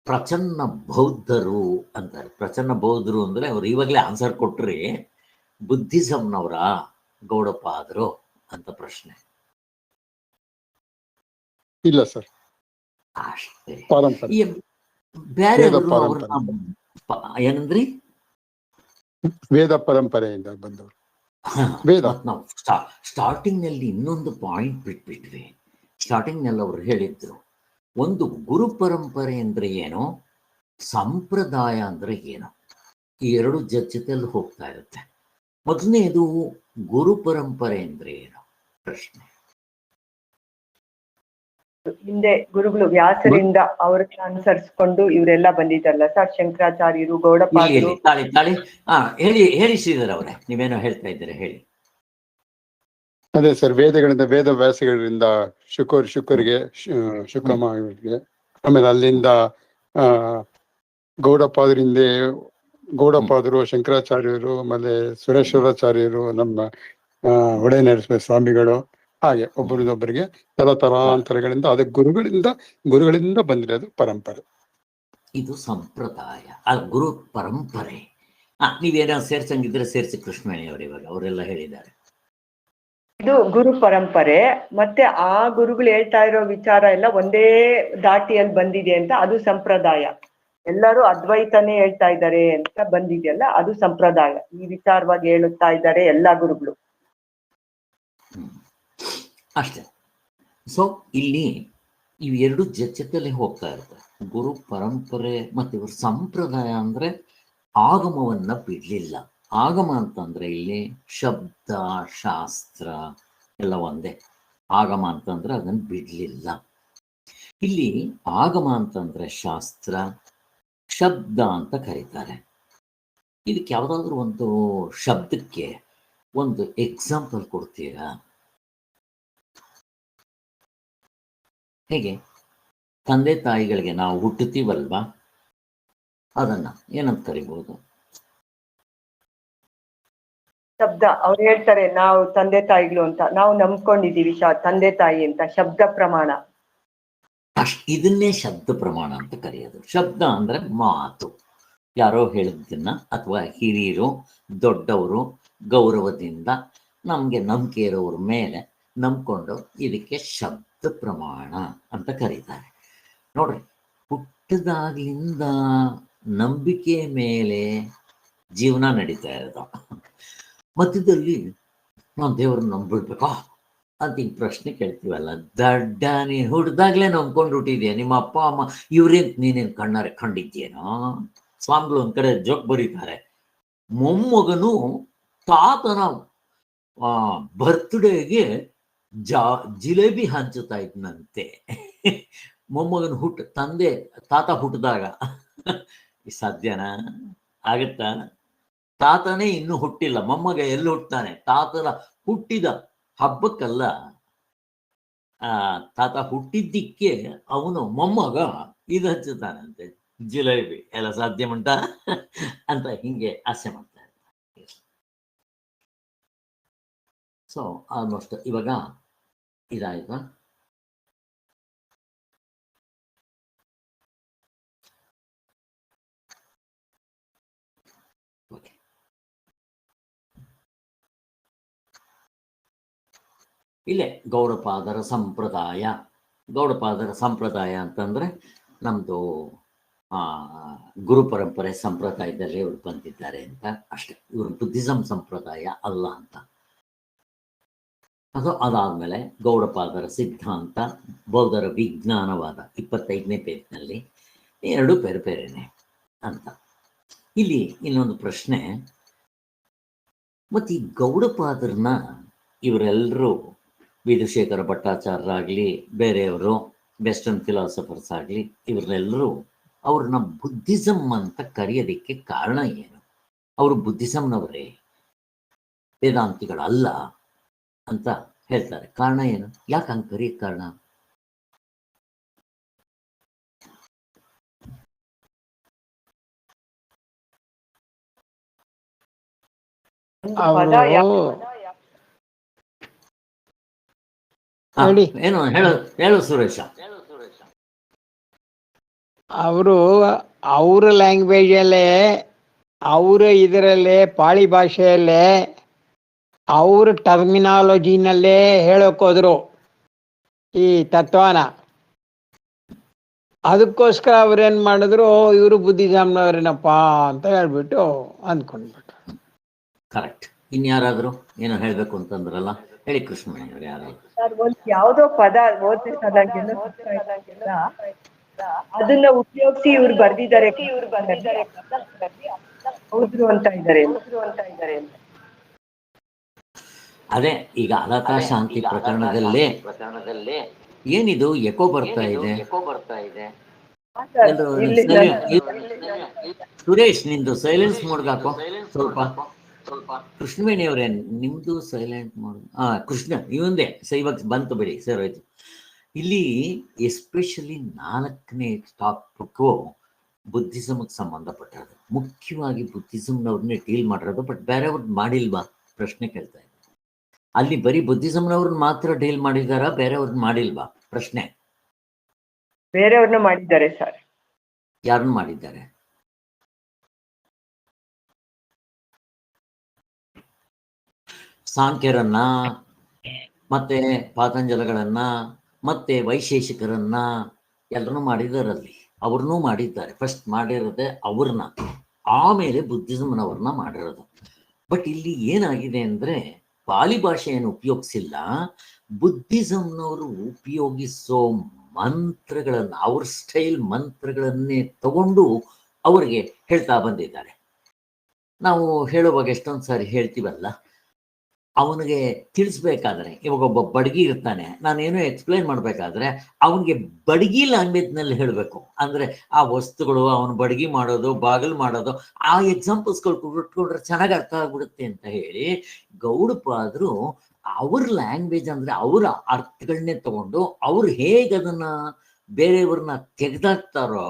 ಪ್ರಚನ್ನ ಬೌದ್ಧರು ಅಂತಾರೆ. ಪ್ರಚನ್ನ ಬೌದ್ಧರು ಅಂದ್ರೆ ಅವ್ರು ಇವಾಗಲೇ ಆನ್ಸರ್ ಕೊಟ್ರಿ, ಬುದ್ಧಿಸಂನವರ ಗೌಡಪಾದರು ಅಂತ ಪ್ರಶ್ನೆ? ಇಲ್ಲ ಸರ್, ಅಷ್ಟೇ. ಬೇರೆ ಏನಂದ್ರಿ? ವೇದ ಪರಂಪರೆಯಿಂದ ಬಂದವರು. ನಾವು ಸ್ಟಾರ್ಟಿಂಗ್ ನಲ್ಲಿ ಇನ್ನೊಂದು ಪಾಯಿಂಟ್ ಬಿಟ್ಬಿಟ್ವಿ. ಸ್ಟಾರ್ಟಿಂಗ್ ನಲ್ಲಿ ಅವರು ಹೇಳಿದ್ರು, ಒಂದು ಗುರು ಪರಂಪರೆ ಅಂದ್ರೆ ಏನು, ಸಂಪ್ರದಾಯ ಅಂದ್ರೆ ಏನು. ಈ 2 ಜೊತೆಯಲ್ಲಿ ಹೋಗ್ತಾ ಇರುತ್ತೆ. ಮೊದಲನೇದು ಗುರು ಪರಂಪರೆ ಅಂದ್ರೆ ಏನು ಪ್ರಶ್ನೆ? ಹಿಂದೆ ಗುರುಗಳು ವ್ಯಾಸರಿಂದ ಅವ್ರನ್ನ ಅನುಸರಿಸ್ಕೊಂಡು ಇವರೆಲ್ಲ ಬಂದಿದ್ದಾರಲ್ಲ ಸರ್, ಶಂಕರಾಚಾರ್ಯರು, ಗೌಡಪಾದರು. ಹೇಳಿ ಶ್ರೀಧರ್ ಅವರೇ, ನೀವೇನೋ ಹೇಳ್ತಾ ಇದ್ದೀರಾ, ಹೇಳಿ. ಅದೇ ಸರ್, ವೇದಗಳಿಂದ ವೇದ ವ್ಯಾಸಗಳಿಂದ ಶುಕರಿಗೆ ಶುಕ್ರಮಾಗೆ, ಆಮೇಲೆ ಅಲ್ಲಿಂದ ಗೌಡಪಾದರು, ಶಂಕರಾಚಾರ್ಯರು, ಆಮೇಲೆ ಸುರೇಶ್ವರಾಚಾರ್ಯರು, ನಮ್ಮ ಒಡೆ ನರಸಿಂಹ ಸ್ವಾಮಿಗಳು, ಹಾಗೆ ಒಬ್ಬರಿಗೊಬ್ಬರಿಗೆ ತಲಾಂತರಗಳಿಂದ ಅದೇ ಗುರುಗಳಿಂದ ಬಂದಿರೋದು ಪರಂಪರೆ. ಇದು ಸಂಪ್ರದಾಯ, ಗುರು ಪರಂಪರೆ. ನೀವೇನೋ ಸೇರ್ಸಂಗಿದ್ರೆ ಸೇರಿಸಿ ಕೃಷ್ಣವೇಣಿ ಅವರು ಇವಾಗ ಅವರೆಲ್ಲ ಹೇಳಿದ್ದಾರೆ. ಇದು ಗುರು ಪರಂಪರೆ. ಮತ್ತೆ ಆ ಗುರುಗಳು ಹೇಳ್ತಾ ಇರೋ ವಿಚಾರ ಎಲ್ಲ ಒಂದೇ ದಾಟಿಯಲ್ಲಿ ಬಂದಿದೆ ಅಂತ, ಅದು ಸಂಪ್ರದಾಯ. ಎಲ್ಲರೂ ಅದ್ವೈತನೇ ಹೇಳ್ತಾ ಇದ್ದಾರೆ ಅಂತ ಬಂದಿದೆಯಲ್ಲ, ಅದು ಸಂಪ್ರದಾಯ. ಈ ವಿಚಾರವಾಗಿ ಹೇಳುತ್ತಾ ಇದ್ದಾರೆ ಎಲ್ಲಾ ಗುರುಗಳು. ಅಷ್ಟೇ. ಸೊ ಇಲ್ಲಿ ಇವು 2 ಜೊತೆಯಲ್ಲಿ ಹೋಗ್ತಾ ಇರ್ತವೆ, ಗುರು ಪರಂಪರೆ ಮತ್ತು ಇವರು ಸಂಪ್ರದಾಯ. ಅಂದ್ರೆ ಆಗಮವನ್ನ ಬಿಡ್ಲಿಲ್ಲ. ಆಗಮ ಅಂತಂದ್ರೆ ಇಲ್ಲಿ ಶಬ್ದ ಶಾಸ್ತ್ರ ಎಲ್ಲ ಒಂದೇ. ಆಗಮ ಅಂತಂದ್ರೆ ಅದನ್ನು ಬಿಡ್ಲಿಲ್ಲ. ಇಲ್ಲಿ ಆಗಮ ಅಂತಂದ್ರೆ ಶಾಸ್ತ್ರ, ಶಬ್ದ ಅಂತ ಕರೀತಾರೆ. ಇದಕ್ಕೆ ಯಾವುದಾದ್ರೂ ಒಂದು ಶಬ್ದಕ್ಕೆ ಒಂದು ಎಕ್ಸಾಂಪಲ್ ಕೊಡ್ತೀರಾ? ಹೇಗೆ ತಂದೆ ತಾಯಿಗಳಿಗೆ ನಾವು ಹುಟ್ಟುತ್ತೀವಲ್ವಾ, ಅದನ್ನ ಏನಂತ ಕರಿಬಹುದು? ಶಬ್ದ ಅವ್ರು ಹೇಳ್ತಾರೆ ನಾವು ತಂದೆ ತಾಯಿಗಳು ಅಂತ, ನಾವು ನಂಬ್ಕೊಂಡಿದೀವಿ ತಂದೆ ತಾಯಿ ಅಂತ. ಶಬ್ದ ಪ್ರಮಾಣ, ಇದನ್ನೇ ಶಬ್ದ ಪ್ರಮಾಣ ಅಂತ ಕರೆಯೋದು. ಶಬ್ದ ಅಂದ್ರೆ ಮಾತು, ಯಾರೋ ಹೇಳಿದ್ದನ್ನ ಅಥವಾ ಹಿರಿಯರು ದೊಡ್ಡವರು ಗೌರವದಿಂದ ನಮ್ಗೆ ನಂಬಿಕೆ ಇರೋವ್ರ ಮೇಲೆ ನಂಬ್ಕೊಂಡು ಇದಕ್ಕೆ ಶಬ್ದ ಪ್ರಮಾಣ ಅಂತ ಕರೀತಾರೆ. ನೋಡ್ರಿ, ಹುಟ್ಟದಾಗ್ಲಿಂದ ನಂಬಿಕೆ ಮೇಲೆ ಜೀವನ ನಡೀತಾ ಇರೋದು. ಮಧ್ಯದಲ್ಲಿ ನಾವು ದೇವ್ರನ್ನ ನಂಬಿಡ್ಬೇಕಾ ಅಂತ ಈಗ ಪ್ರಶ್ನೆ ಕೇಳ್ತೀವಲ್ಲ. ದಡ್ಡ, ನೀನು ಹುಡ್ದಾಗ್ಲೇ ನಂಬ್ಕೊಂಡು ಹುಟ್ಟಿದ್ಯಾ, ನಿಮ್ಮ ಅಪ್ಪ ಅಮ್ಮ ಇವ್ರೇನ್ ನೀನೇನು ಕಣ್ಣಾರೆ ಕಂಡಿದ್ಯೇನೋ? ಸ್ವಾಮಿಗಳು ಒಂದ್ ಕಡೆ ಜೋಕ್ ಬರೀತಾರೆ, ಮೊಮ್ಮಗನು ತಾತನ ಬರ್ತ್ಡೇಗೆ ಜಿಲೇಬಿ ಹಂಚುತ್ತಾ ಇದ್ನಂತೆ. ಮೊಮ್ಮಗನ ತಾತ ಹುಟ್ಟಿದಾಗ ಸಾಧ್ಯನಾ? ಆಗತ್ತಾ? ತಾತನೇ ಇನ್ನೂ ಹುಟ್ಟಿಲ್ಲ, ಮೊಮ್ಮಗ ಎಲ್ಲಿ ಹುಟ್ಟತಾನೆ? ತಾತನ ಹುಟ್ಟಿದ ಹಬ್ಬಕ್ಕಲ್ಲ, ತಾತ ಹುಟ್ಟಿದ್ದಕ್ಕೆ ಅವನು ಮೊಮ್ಮಗ ಇದು ಹಚ್ಚುತ್ತಾನಂತೆ ಜಿಲೇಬಿ. ಎಲ್ಲ ಸಾಧ್ಯ ಉಂಟಾ ಅಂತ ಹಿಂಗೆ ಆಸೆ ಮಾಡ್ತಾ ಇರ್ತಾರೆ. ಸೊ ಆಲ್ಮೋಸ್ಟ್ ಇವಾಗ ಇದಾಯ್ತಾ? ಓಕೆ, ಇಲ್ಲೇ ಗೌಡಪಾದರ ಸಂಪ್ರದಾಯ. ಗೌಡಪಾದರ ಸಂಪ್ರದಾಯ ಅಂತಂದ್ರೆ ನಮ್ದು ಗುರು ಪರಂಪರೆ ಸಂಪ್ರದಾಯದಲ್ಲಿ ಇವರು ಬಂದಿದ್ದಾರೆ ಅಂತ ಅಷ್ಟೇ. ಇವರು ಬುದ್ಧಿಸಂ ಸಂಪ್ರದಾಯ ಅಲ್ಲ ಅಂತ. ಅದಾದ್ಮೇಲೆ ಗೌಡಪಾದರ ಸಿದ್ಧಾಂತ, ಬೌದ್ಧರ ವಿಜ್ಞಾನವಾದ 25ನೇ ಪೇಜ್ನಲ್ಲಿ ಎರಡು ಬೇರೆ ಬೇರೆನೆ ಅಂತ. ಇಲ್ಲಿ ಇನ್ನೊಂದು ಪ್ರಶ್ನೆ, ಮತ್ತು ಈ ಗೌಡಪಾದರನ್ನ ಇವರೆಲ್ಲರೂ ವಿಧುಶೇಖರ ಭಟ್ಟಾಚಾರ್ಯರಾಗಲಿ ಬೇರೆಯವರು ವೆಸ್ಟರ್ನ್ ಫಿಲಾಸಫರ್ಸ್ ಆಗಲಿ ಇವರೆಲ್ಲರೂ ಅವ್ರನ್ನ ಬುದ್ಧಿಸಮ್ ಅಂತ ಕರೆಯೋದಕ್ಕೆ ಕಾರಣ ಏನು? ಅವರು ಬುದ್ಧಿಸಮ್ನವರೇ, ವೇದಾಂತಿಗಳಲ್ಲ ಅಂತ ಹೇಳ್ತಾರೆ. ಕಾರಣ ಏನು? ಯಾಕೆ ಹಂಗೆ ಕರೆಯೋಕ್ಕೆ ಕಾರಣ? ಏನು ಹೇಳು ಸುರೇಶ. ಅವರು ಅವ್ರ ಲ್ಯಾಂಗ್ವೇಜಲ್ಲೇ, ಅವರ ಇದರಲ್ಲೇ, ಪಾಳಿ ಭಾಷೆಯಲ್ಲೇ, ಅವ್ರ ಟರ್ಮಿನಾಲಜಿನಲ್ಲೇ ಹೇಳೋಕೋದ್ರು ಈ ತತ್ವನ. ಅದಕ್ಕೋಸ್ಕರ ಅವ್ರೇನ್ ಮಾಡಿದ್ರು, ಇವರು ಬುದ್ಧಿಸಮ್ನವ್ರೇನಪ್ಪ ಅಂತ ಹೇಳ್ಬಿಟ್ಟು ಅಂದ್ಕೊಂಡ್ಬಿಟ್ರು. ಕರೆಕ್ಟ್. ಇನ್ಯಾರಾದ್ರು ಏನೋ ಹೇಳ್ಬೇಕು ಅಂತಂದ್ರಲ್ಲ, ಹೇಳಿ ಕೃಷ್ಣಮಣಿ ಅವ್ರು. ಯಾರು ಯಾವ್ದೋ ಪದ ಓದಿಸೋದಾಗಿಲ್ಲ, ಅದನ್ನ ಉಪಯೋಗಿಸಿ ಇವ್ರು ಬರ್ದಿದ್ದಾರೆ, ಹೌದ್ರು ಅಂತ ಇದ್ದಾರೆ. ಅದೇ ಈಗ ಅಲತಾ ಶಾಂತಿ ಪ್ರಕರಣದಲ್ಲೇ ಏನಿದು ಎಕೋ ಬರ್ತಾ ಇದೆ? ಸುರೇಶ್, ನಿಂದು ಸೈಲೆನ್ಸ್ ಮೋಡ್ಗೆ ಹಾಕೋ ಸ್ವಲ್ಪ. ಕೃಷ್ಣವೇಣಿ ಅವರೇ, ನಿಮ್ದು ಸೈಲೆಂಟ್ ಮೋಡ್. ಕೃಷ್ಣ ಇವಂದೇ ಇವಾಗ ಬಂತು ಬಿಡಿ, ಸರ್ ಆಯ್ತು. ಇಲ್ಲಿ ಎಸ್ಪೆಷಲಿ 4ನೇ ಟಾಪಿಕ್ಕು ಬುದ್ಧಿಸಮ್ಗೆ ಸಂಬಂಧಪಟ್ಟಿರೋದು. ಮುಖ್ಯವಾಗಿ ಬುದ್ಧಿಸಮ್ನವ್ರನ್ನೇ ಡೀಲ್ ಮಾಡಿರೋದು, ಬಟ್ ಬೇರೆಯವ್ರದ್ದು ಮಾಡಿಲ್ವಾ ಪ್ರಶ್ನೆ ಕೇಳ್ತಾ ಇದ್ದಾರೆ. ಅಲ್ಲಿ ಬರೀ ಬುದ್ಧಿಸಮ್ನವ್ರನ್ನ ಮಾತ್ರ ಡೀಲ್ ಮಾಡಿದಾರ, ಬೇರೆಯವ್ರನ್ನ ಮಾಡಿಲ್ವಾ ಪ್ರಶ್ನೆ? ಬೇರೆಯವ್ರನ್ನ ಮಾಡಿದ್ದಾರೆ ಸರ್. ಯಾರನ್ನ ಮಾಡಿದ್ದಾರೆ? ಸಾಂಖ್ಯರನ್ನ, ಮತ್ತೆ ಪಾತಂಜಲಗಳನ್ನ, ಮತ್ತೆ ವೈಶೇಷಿಕರನ್ನ ಎಲ್ಲರನ್ನೂ ಮಾಡಿದಾರಲ್ಲಿ. ಅವ್ರನ್ನೂ ಮಾಡಿದ್ದಾರೆ. ಫಸ್ಟ್ ಮಾಡಿರೋದೆ ಅವ್ರನ್ನ, ಆಮೇಲೆ ಬುದ್ಧಿಸಮ್ನವ್ರನ್ನ ಮಾಡಿರೋದು. ಬಟ್ ಇಲ್ಲಿ ಏನಾಗಿದೆ ಅಂದ್ರೆ, ಪಾಲಿ ಭಾಷೆಯನ್ನು ಉಪಯೋಗಿಸಿಲ್ಲ, ಬುದ್ಧಿಸಮ್ನವರು ಉಪಯೋಗಿಸೋ ಮಂತ್ರಗಳನ್ನ, ಅವ್ರ ಸ್ಟೈಲ್ ಮಂತ್ರಗಳನ್ನೇ ತಗೊಂಡು ಅವ್ರಿಗೆ ಹೇಳ್ತಾ ಬಂದಿದ್ದಾರೆ. ನಾವು ಹೇಳುವಾಗ ಎಷ್ಟೊಂದು ಸಾರಿ ಹೇಳ್ತೀವಲ್ಲ, ಅವನಿಗೆ ತಿಳಿಸ್ಬೇಕಾದ್ರೆ, ಇವಾಗ ಒಬ್ಬ ಬಡಗಿ ಇರ್ತಾನೆ, ನಾನೇನೋ ಎಕ್ಸ್ಪ್ಲೈನ್ ಮಾಡ್ಬೇಕಾದ್ರೆ ಅವನಿಗೆ ಬಡಗಿ ಲ್ಯಾಂಗ್ವೇಜ್ನಲ್ಲಿ ಹೇಳಬೇಕು. ಅಂದ್ರೆ ಆ ವಸ್ತುಗಳು, ಅವನು ಬಡಗಿ ಮಾಡೋದು, ಬಾಗಿಲು ಮಾಡೋದು, ಆ ಎಕ್ಸಾಂಪಲ್ಸ್ಗಳು ಕೊಟ್ಕೊಂಡ್ರೆ ಚೆನ್ನಾಗಿ ಅರ್ಥ ಆಗ್ಬಿಡುತ್ತೆ ಅಂತ ಹೇಳಿ ಗೌಡಪಾದರು ಅವ್ರ ಲ್ಯಾಂಗ್ವೇಜ್, ಅಂದ್ರೆ ಅವರ ಅರ್ಥಗಳನ್ನೇ ತಗೊಂಡು ಅವ್ರು ಹೇಗೆ ಅದನ್ನ ಬೇರೆಯವ್ರನ್ನ ತೆಗೆದಾಕ್ತಾರೋ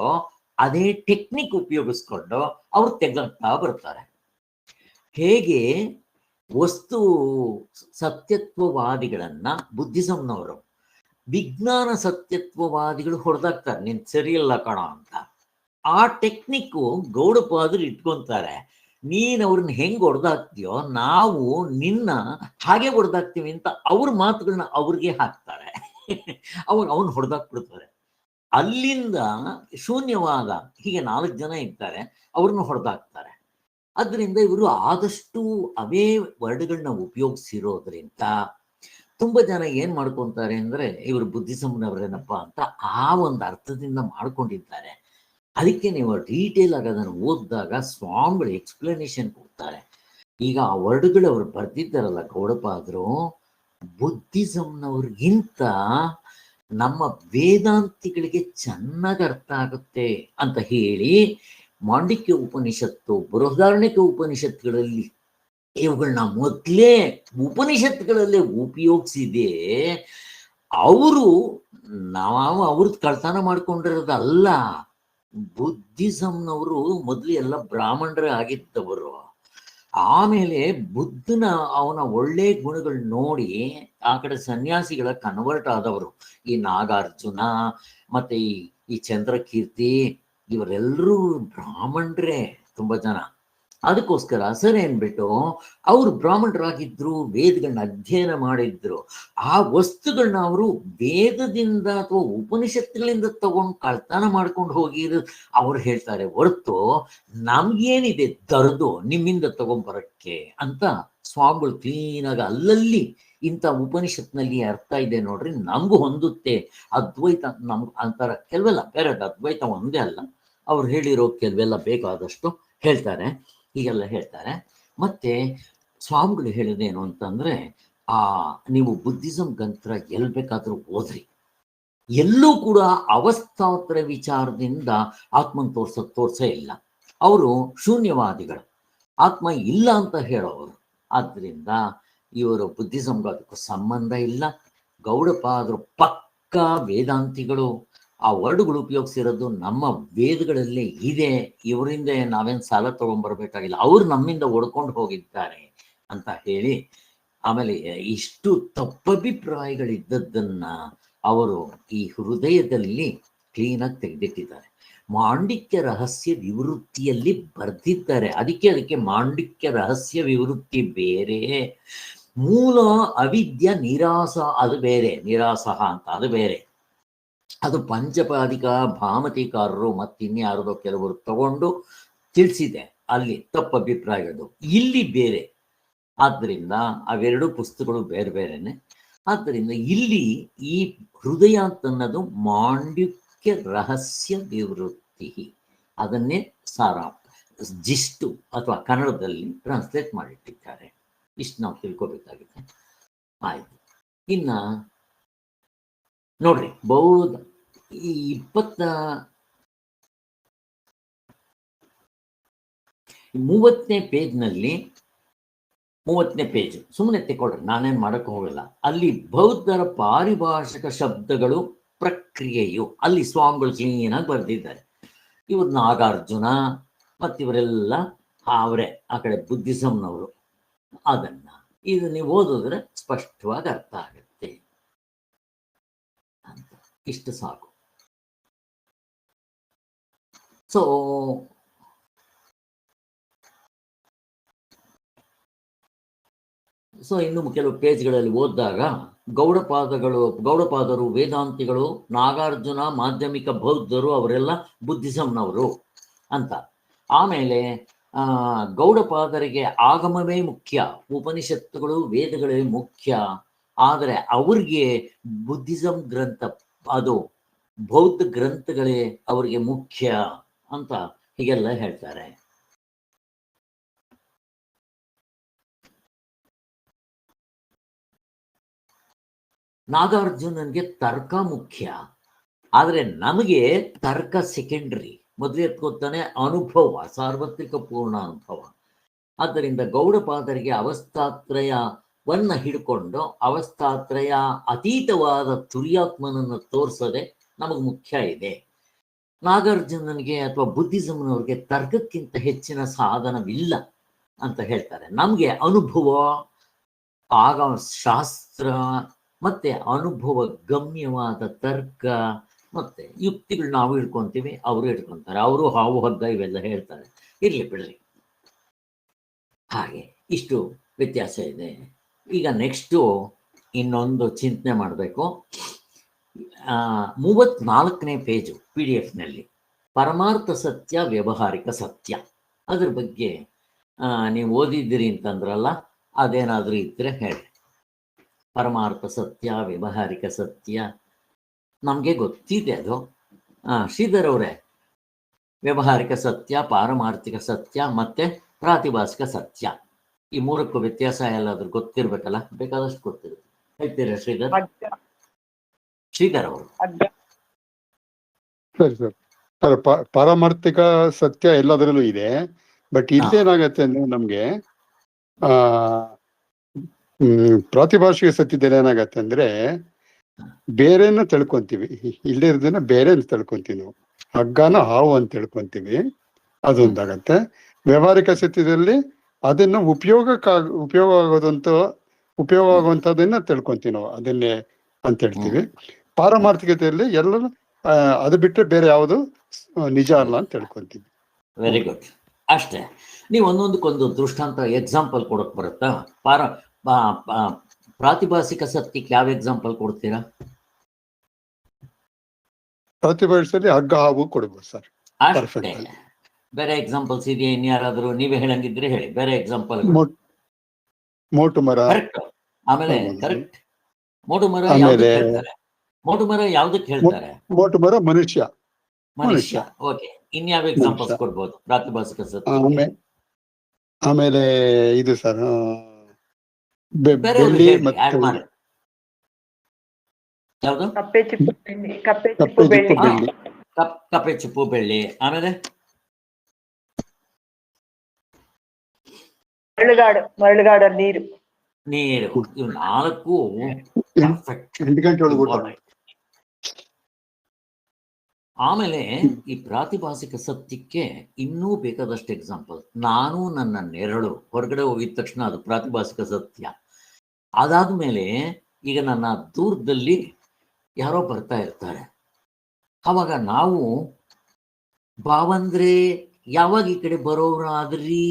ಅದೇ ಟೆಕ್ನಿಕ್ ಉಪಯೋಗಿಸ್ಕೊಂಡು ಅವ್ರು ತೆಗೆದಾಕ್ತಾ ಬರ್ತಾರೆ. ಹೇಗೆ ವಸ್ತು ಸತ್ಯತ್ವವಾದಿಗಳನ್ನ ಬುದ್ಧಿಸಂನವರು, ವಿಜ್ಞಾನ ಸತ್ಯತ್ವವಾದಿಗಳು ಹೊಡೆದಾಕ್ತಾರೆ, ನೀನ್ ಸರಿಯಲ್ಲ ಕಣ ಅಂತ. ಆ ಟೆಕ್ನಿಕ್ಕು ಗೌಡಪಾದರು ಇಟ್ಕೊಂತಾರೆ. ನೀನ್ ಅವ್ರನ್ನ ಹೆಂಗ್ ಹೊಡೆದಾಕ್ತೀಯೋ ನಾವು ನಿನ್ನ ಹಾಗೆ ಹೊಡೆದಾಕ್ತೀವಿ ಅಂತ ಅವ್ರ ಮಾತುಗಳನ್ನ ಅವ್ರಿಗೆ ಹಾಕ್ತಾರೆ. ಅವನ್ ಹೊಡೆದಾಕ್ಬಿಡ್ತಾರೆ. ಅಲ್ಲಿಂದ ಶೂನ್ಯವಾದ ಹೀಗೆ 4 ಜನ ಇರ್ತಾರೆ, ಅವ್ರನ್ನ ಹೊಡೆದಾಕ್ತಾರೆ. ಅದರಿಂದ ಇವರು ಆದಷ್ಟು ಅವೇ ವರ್ಡ್ಗಳನ್ನ ಉಪಯೋಗಿಸಿರೋದ್ರಿಂದ ತುಂಬಾ ಜನ ಏನ್ ಮಾಡ್ಕೊಂತಾರೆ ಅಂದ್ರೆ ಇವರು ಬುದ್ಧಿಸಂನವರೇನಪ್ಪ ಅಂತ ಆ ಒಂದು ಅರ್ಥದಿಂದ ಮಾಡ್ಕೊಂಡಿದ್ದಾರೆ. ಅದಕ್ಕೆ ನೀವು ಡೀಟೇಲ್ ಆಗಿ ಅದನ್ನು ಓದಿದಾಗ ಸ್ವಾಮಿಗಳು ಎಕ್ಸ್ಪ್ಲನೇಷನ್ ಕೊಡ್ತಾರೆ. ಈಗ ಆ ವರ್ಡ್ಗಳು ಅವ್ರು ಬರ್ದಿದ್ದಾರಲ್ಲ ಗೌಡಪಾದರು, ಬುದ್ಧಿಸಂನವ್ರಿಗಿಂತ ನಮ್ಮ ವೇದಾಂತಿಗಳಿಗೆ ಚೆನ್ನಾಗಿ ಅರ್ಥ ಆಗುತ್ತೆ ಅಂತ ಹೇಳಿ ಮಾಂಡಿಕ್ಯ ಉಪನಿಷತ್ತು, ಬೃಹದಾರಣ್ಯಕ ಉಪನಿಷತ್ತುಗಳಲ್ಲಿ ಇವುಗಳನ್ನ ಮೊದಲೇ ಉಪನಿಷತ್ತುಗಳಲ್ಲೇ ಉಪಯೋಗಿಸಿದೆ. ಅವರು ನಾವು ಅವ್ರದ್ದು ಕಳ್ತನ ಮಾಡ್ಕೊಂಡಿರೋದಲ್ಲ. ಬುದ್ಧಿಸಂನವರು ಮೊದಲು ಎಲ್ಲ ಬ್ರಾಹ್ಮಣರೇ ಆಗಿದ್ದವರು. ಆಮೇಲೆ ಬುದ್ಧನ ಅವನ ಒಳ್ಳೆ ಗುಣಗಳು ನೋಡಿ ಆ ಕಡೆ ಸನ್ಯಾಸಿಗಳ ಕನ್ವರ್ಟ್ ಆದವರು. ಈ ನಾಗಾರ್ಜುನ ಮತ್ತೆ ಈ ಚಂದ್ರಕೀರ್ತಿ ಇವರೆಲ್ಲರೂ ಬ್ರಾಹ್ಮಣರೇ ತುಂಬಾ ಜನ. ಅದಕ್ಕೋಸ್ಕರ ಸರಿ ಅನ್ಬಿಟ್ಟು ಅವರು ಬ್ರಾಹ್ಮಣರಾಗಿದ್ರು, ವೇದಗಳನ್ನ ಅಧ್ಯಯನ ಮಾಡಿದ್ರು. ಆ ವಸ್ತುಗಳನ್ನ ಅವರು ವೇದದಿಂದ ಅಥವಾ ಉಪನಿಷತ್ತುಗಳಿಂದ ತಗೊಂಡು ಕಳ್ತನ ಮಾಡ್ಕೊಂಡು ಹೋಗಿದ್ರು ಅವ್ರು ಹೇಳ್ತಾರೆ ಹೊರತು ನಮ್ಗೇನಿದೆ ತರದು ನಿಮ್ಮಿಂದ ತಗೊಂಡ್ಬರಕ್ಕೆ ಅಂತ. ಸ್ವಾಮಿಗಳು ಕ್ಲೀನಾಗಿ ಅಲ್ಲಲ್ಲಿ ಇಂಥ ಉಪನಿಷತ್ನಲ್ಲಿ ಅರ್ಥ ಇದೆ ನೋಡ್ರಿ, ನಮಗೂ ಹೊಂದುತ್ತೆ ಅದ್ವೈತ ನಮ್ಗೆ ಅಂತಾರ. ಕೆಲವೆಲ್ಲ ಬೇರೆ ಅದ್ವೈತ ಒಂದೇ ಅಲ್ಲ, ಅವ್ರು ಹೇಳಿರೋ ಕೆಲವೆಲ್ಲ ಬೇಕಾದಷ್ಟು ಹೇಳ್ತಾರೆ, ಹೀಗೆಲ್ಲ ಹೇಳ್ತಾರೆ. ಮತ್ತೆ ಸ್ವಾಮಿಗಳು ಹೇಳೋದೇನು ಅಂತಂದ್ರೆ, ನೀವು ಬುದ್ಧಿಸಂ ಗ್ರಂಥ ಎಲ್ಲಿ ಬೇಕಾದ್ರೂ ಓದ್ರಿ, ಎಲ್ಲೂ ಕೂಡ ಅವಸ್ಥಾತ್ರ ವಿಚಾರದಿಂದ ಆತ್ಮನ್ ತೋರ್ಸೇ ಇಲ್ಲ. ಅವರು ಶೂನ್ಯವಾದಿಗಳು, ಆತ್ಮ ಇಲ್ಲ ಅಂತ ಹೇಳೋರು. ಆದ್ರಿಂದ ಇವರು ಬುದ್ಧಿಸಂಗೂ ಅದಕ್ಕೂ ಸಂಬಂಧ ಇಲ್ಲ. ಗೌಡಪಾದರು ಪಕ್ಕಾ ವೇದಾಂತಿಗಳು. ಆ ವರ್ಡ್ಗಳು ಉಪಯೋಗಿಸಿರೋದು ನಮ್ಮ ವೇದಗಳಲ್ಲೇ ಇದೆ. ಇವರಿಂದ ನಾವೇನು ಸಾಲ ತಗೊಂಡ್ಬರ್ಬೇಕಾಗಿಲ್ಲ, ಅವ್ರು ನಮ್ಮಿಂದ ಒಡ್ಕೊಂಡು ಹೋಗಿದ್ದಾರೆ ಅಂತ ಹೇಳಿ ಆಮೇಲೆ ಇಷ್ಟು ತಪ್ಪಭಿಪ್ರಾಯಗಳಿದ್ದದ್ದನ್ನ ಅವರು ಈ ಹೃದಯದಲ್ಲಿ ಕ್ಲೀನಾಗಿ ತೆಗೆದಿಟ್ಟಿದ್ದಾರೆ. ಮಾಂಡಿಕ್ಯ ರಹಸ್ಯ ವಿವೃತ್ತಿಯಲ್ಲಿ ಬರ್ದಿದ್ದಾರೆ. ಅದಕ್ಕೆ ಮಾಂಡಿಕ್ಯ ರಹಸ್ಯ ವಿವೃತ್ತಿ ಬೇರೆ, ಮೂಲ ಅವಿದ್ಯ ನಿರಾಸ ಅದು ಬೇರೆ, ನಿರಾಸಹ ಅಂತ ಅದು ಬೇರೆ. ಅದು ಪಂಚಪಾದಿಕ ಭಾಮತಿಕಾರರು ಮತ್ತಿನ್ಯಾರದೋ ಕೆಲವರು ತಗೊಂಡು ತಿಳಿಸಿದೆ, ಅಲ್ಲಿ ತಪ್ಪು ಅಭಿಪ್ರಾಯಗಳು, ಇಲ್ಲಿ ಬೇರೆ. ಆದ್ದರಿಂದ ಅವೆರಡು ಪುಸ್ತಕಗಳು ಬೇರೆ ಬೇರೆನೆ. ಆದ್ದರಿಂದ ಇಲ್ಲಿ ಈ ಹೃದಯ ಅಂತನ್ನೋದು ಮಾಂಡಿಕ್ಯ ರಹಸ್ಯ ವಿವೃತ್ತಿ, ಅದನ್ನೇ ಸಾರ ಜಿಸ್ಟು ಅಥವಾ ಕನ್ನಡದಲ್ಲಿ ಟ್ರಾನ್ಸ್ಲೇಟ್ ಮಾಡಿಟ್ಟಿದ್ದಾರೆ. ಇಷ್ಟು ನಾವು ತಿಳ್ಕೊಬೇಕಾಗಿದೆ. ಆಯ್ತು. ಇನ್ನ ನೋಡ್ರಿ, ಬೌದ್ಧ ಈ 30ನೇ ಪೇಜ್ನಲ್ಲಿ 30ನೇ ಪೇಜ್ ಸುಮ್ಮನೆ ತೆಕ್ಕೊಳ್ರಿ, ನಾನೇನು ಮಾಡಕ್ಕೆ ಹೋಗಲ್ಲ. ಅಲ್ಲಿ ಬೌದ್ಧರ ಪಾರಿಭಾಷಿಕ ಶಬ್ದಗಳು ಪ್ರಕ್ರಿಯೆಯು ಅಲ್ಲಿ ಸ್ವಾಮಿಗಳು ಕ್ಲೀನಾಗಿ ಬರೆದಿದ್ದಾರೆ. ಇವ್ರು ನಾಗಾರ್ಜುನ ಮತ್ತಿವರೆಲ್ಲ ಅವರೇ ಆ ಕಡೆ ಬುದ್ಧಿಸಂನವರು. ಅದನ್ನ ಇದು ನೀವು ಓದಿದ್ರೆ ಸ್ಪಷ್ಟವಾಗಿ ಅರ್ಥ ಆಗುತ್ತೆ ಅಂತ. ಇಷ್ಟು ಸಾಕು. ಸೊ ಇನ್ನು ಕೆಲವು ಪೇಜ್ಗಳಲ್ಲಿ ಓದಿದಾಗ ಗೌಡಪಾದರು ವೇದಾಂತಿಗಳು, ನಾಗಾರ್ಜುನ ಮಾಧ್ಯಮಿಕ ಬೌದ್ಧರು, ಅವರೆಲ್ಲ ಬುದ್ಧಿಸಂನವರು ಅಂತ. ಆಮೇಲೆ ಗೌಡಪಾದರಿಗೆ ಆಗಮವೇ ಮುಖ್ಯ, ಉಪನಿಷತ್ತುಗಳು ವೇದಗಳೇ ಮುಖ್ಯ. ಆದರೆ ಅವ್ರಿಗೆ ಬುದ್ಧಿಸಂ ಗ್ರಂಥ, ಅದು ಬೌದ್ಧ ಗ್ರಂಥಗಳೇ ಅವರಿಗೆ ಮುಖ್ಯ ಅಂತ ಹೀಗೆಲ್ಲ ಹೇಳ್ತಾರೆ. ನಾಗಾರ್ಜುನನ್ಗೆ ತರ್ಕ ಮುಖ್ಯ, ಆದರೆ ನಮಗೆ ತರ್ಕ ಸೆಕೆಂಡ್ರಿ. ಮೊದಲೇ ಎತ್ಕೋತಾನೆ ಅನುಭವ, ಸಾರ್ವತ್ರಿಕ ಪೂರ್ಣ ಅನುಭವ. ಆದ್ದರಿಂದ ಗೌಡಪಾದರಿಗೆ ಅವಸ್ಥಾತ್ರಯವನ್ನ ಹಿಡ್ಕೊಂಡು ಅವಸ್ಥಾತ್ರಯ ಅತೀತವಾದ ತುರ್ಯಾತ್ಮನನ್ನು ತೋರಿಸೋದೆ ನಮಗೆ ಮುಖ್ಯ ಇದೆ. ನಾಗಾರ್ಜುನನಿಗೆ ಅಥವಾ ಬುದ್ಧಿಸಂನವ್ರಿಗೆ ತರ್ಕಕ್ಕಿಂತ ಹೆಚ್ಚಿನ ಸಾಧನವಿಲ್ಲ. ಅಂತ ಹೇಳ್ತಾರೆ. ನಮ್ಗೆ ಅನುಭವ ಆಗ ಶಾಸ್ತ್ರ ಮತ್ತೆ ಅನುಭವ ಗಮ್ಯವಾದ ತರ್ಕ ಮತ್ತೆ ಯುಕ್ತಿಗಳು ನಾವು ಇಟ್ಕೊಂತೀವಿ, ಅವರು ಇಟ್ಕೊಂತಾರೆ. ಅವರು ಹಾವು ಹಗ್ಗ ಇವೆಲ್ಲ ಹೇಳ್ತಾರೆ. ಇರ್ಲಿ ಬಿಡ್ರಿ. ಹಾಗೆ ಇಷ್ಟು ವ್ಯತ್ಯಾಸ ಇದೆ. ಈಗ ನೆಕ್ಸ್ಟು ಇನ್ನೊಂದು ಚಿಂತನೆ ಮಾಡಬೇಕು. 34ನೇ ಪೇಜು PDF ನಲ್ಲಿ ಪರಮಾರ್ಥ ಸತ್ಯ ವ್ಯಾವಹಾರಿಕ ಸತ್ಯ, ಅದ್ರ ಬಗ್ಗೆ ನೀವು ಓದಿದ್ದೀರಿ ಅಂತಂದ್ರಲ್ಲ, ಅದೇನಾದರೂ ಇದ್ರೆ ಹೇಳಿ. ಪರಮಾರ್ಥ ಸತ್ಯ ವ್ಯಾವಹಾರಿಕ ಸತ್ಯ ನಮಗೆ ಗೊತ್ತಿದೆ ಅದು. ಶ್ರೀಧರ್ ಅವರೇ, ವ್ಯಾವಹಾರಿಕ ಸತ್ಯ, ಪಾರಮಾರ್ಥಿಕ ಸತ್ಯ ಮತ್ತೆ ಪ್ರಾತಿಭಾಸಿಕ ಸತ್ಯ, ಈ ಮೂರಕ್ಕೂ ವ್ಯತ್ಯಾಸ ಎಲ್ಲಾದ್ರೂ ಗೊತ್ತಿರ್ಬೇಕಲ್ಲ? ಬೇಕಾದಷ್ಟು ಗೊತ್ತಿರುತ್ತೆ. ಹೇಳ್ತೀರಾ ಶ್ರೀಧರ್? ಶ್ರೀಧರ್ ಅವರು. ಸರಿ ಸರ್. ಸರ್, ಪಾರಮಾರ್ಥಿಕ ಸತ್ಯ ಎಲ್ಲದರಲ್ಲೂ ಇದೆ. ಬಟ್ ಇಲ್ಲೇನಾಗತ್ತೆ ಅಂದ್ರೆ ನಮ್ಗೆ ಪ್ರಾತಿಭಾಷಿಕ ಸತ್ಯದಲ್ಲಿ ಏನಾಗತ್ತೆ ಅಂದ್ರೆ ಬೇರೆನ ತಿಳ್ಕೊಂತೀವಿ, ಇಲ್ಲೇ ಇರೋದನ್ನ ಬೇರೆ ಅಂತ ತಿಳ್ಕೊಂತೀವಿ ನಾವು. ಹಗ್ಗನ ಹಾವು ಅಂತ ತಿಳ್ಕೊಂತೀವಿ, ಅದೊಂದಾಗತ್ತೆ. ವ್ಯಾವಹಾರಿಕ ಸತ್ಯದಲ್ಲಿ ಅದನ್ನ ಉಪಯೋಗ ಆಗುವಂಥದ್ದನ್ನ ತಿಳ್ಕೊಂತೀವಿ ನಾವು, ಅದನ್ನೇ ಅಂತ ಹೇಳ್ತೀವಿ. ಪಾರಮಾರ್ಥಿಕತೆಯಲ್ಲಿ ಎಲ್ಲರೂ ಅದು ಬಿಟ್ಟರೆ ಬೇರೆ ಯಾವುದು ನಿಜ ಅಲ್ಲ ಅಂತ ತಿಳ್ಕೊಂತೀವಿ. Very good. ಅಷ್ಟೇ. ನೀವು ಒಂದೊಂದಕ್ಕೊಂದು ದೃಷ್ಟಾಂತ ಎಕ್ಸಾಂಪಲ್ ಕೊಡಕ್ ಬರುತ್ತಾ? ಪ್ರಾತಿಭಾಸಿಕ ಸತ್ಯಕ್ಕೆ ಯಾವ ಎಕ್ಸಾಂಪಲ್ ಕೊಡ್ತೀರಾ? ಪ್ರಾತಿಭಾಷೆಯಲ್ಲಿ ಹಗ್ಗ ಹಾವು ಕೊಡ್ಬೋದು ಸರ್. ಅಷ್ಟೇ. ಬೇರೆ ಎಕ್ಸಾಂಪಲ್ಸ್ ಇದೆಯಾ ಇನ್ಯಾರಾದ್ರೂ? ನೀವೇ ಹೇಳಂಗಿದ್ರೆ ಹೇಳಿ ಬೇರೆ ಎಕ್ಸಾಂಪಲ್. ಮೋಟು ಮರ. ಕರೆಕ್ಟ್. ಆಮೇಲೆ ಕರೆಕ್ಟ್. ಮೋಟು ಮರ ಯಾವ್ದಕ್ಕೆ ಹೇಳ್ತಾರೆ? ಮೋಟು ಮರ ಯಾವ್ದಕ್ಕೆ ಹೇಳ್ತಾರೆ? ಮೋಟು ಮರ ಮನುಷ್ಯ. ಓಕೆ. ಇನ್ಯಾವ ಎಕ್ಸಾಂಪಲ್ಸ್ ಕೊಡ್ಬೋದು ಪ್ರಾತಿಭಾಸಿಕ ಸತ್ಯ? ಆಮೇಲೆ ಇದು ಸರ್, ಬೆಳ್ಳಿ ಮತ್ತೆ ಯಾವುದು? ಕಪ್ಪೆ ಚಿಪ್ಪು ಬೆಳ್ಳಿ. ಆಮೇಲೆ ಮರಳುಗಾಡ ನೀರು. ಇವು 4 ಆಮೇಲೆ ಈ ಪ್ರಾತಿಭಾಸಿಕ ಸತ್ಯಕ್ಕೆ ಇನ್ನೂ ಬೇಕಾದಷ್ಟು ಎಕ್ಸಾಂಪಲ್. ನಾನು ನನ್ನ ನೆರಳು ಹೊರಗಡೆ ಹೋಗಿದ ತಕ್ಷಣ ಅದು ಪ್ರಾತಿಭಾಸಿಕ ಸತ್ಯ. ಅದಾದ್ಮೇಲೆ ಈಗ ನನ್ನ ದೂರದಲ್ಲಿ ಯಾರೋ ಬರ್ತಾ ಇರ್ತಾರೆ, ಅವಾಗ ನಾವು ಬಾವಂದ್ರೆ ಯಾವಾಗ ಈ ಕಡೆ ಬರೋರಾದ್ರಿ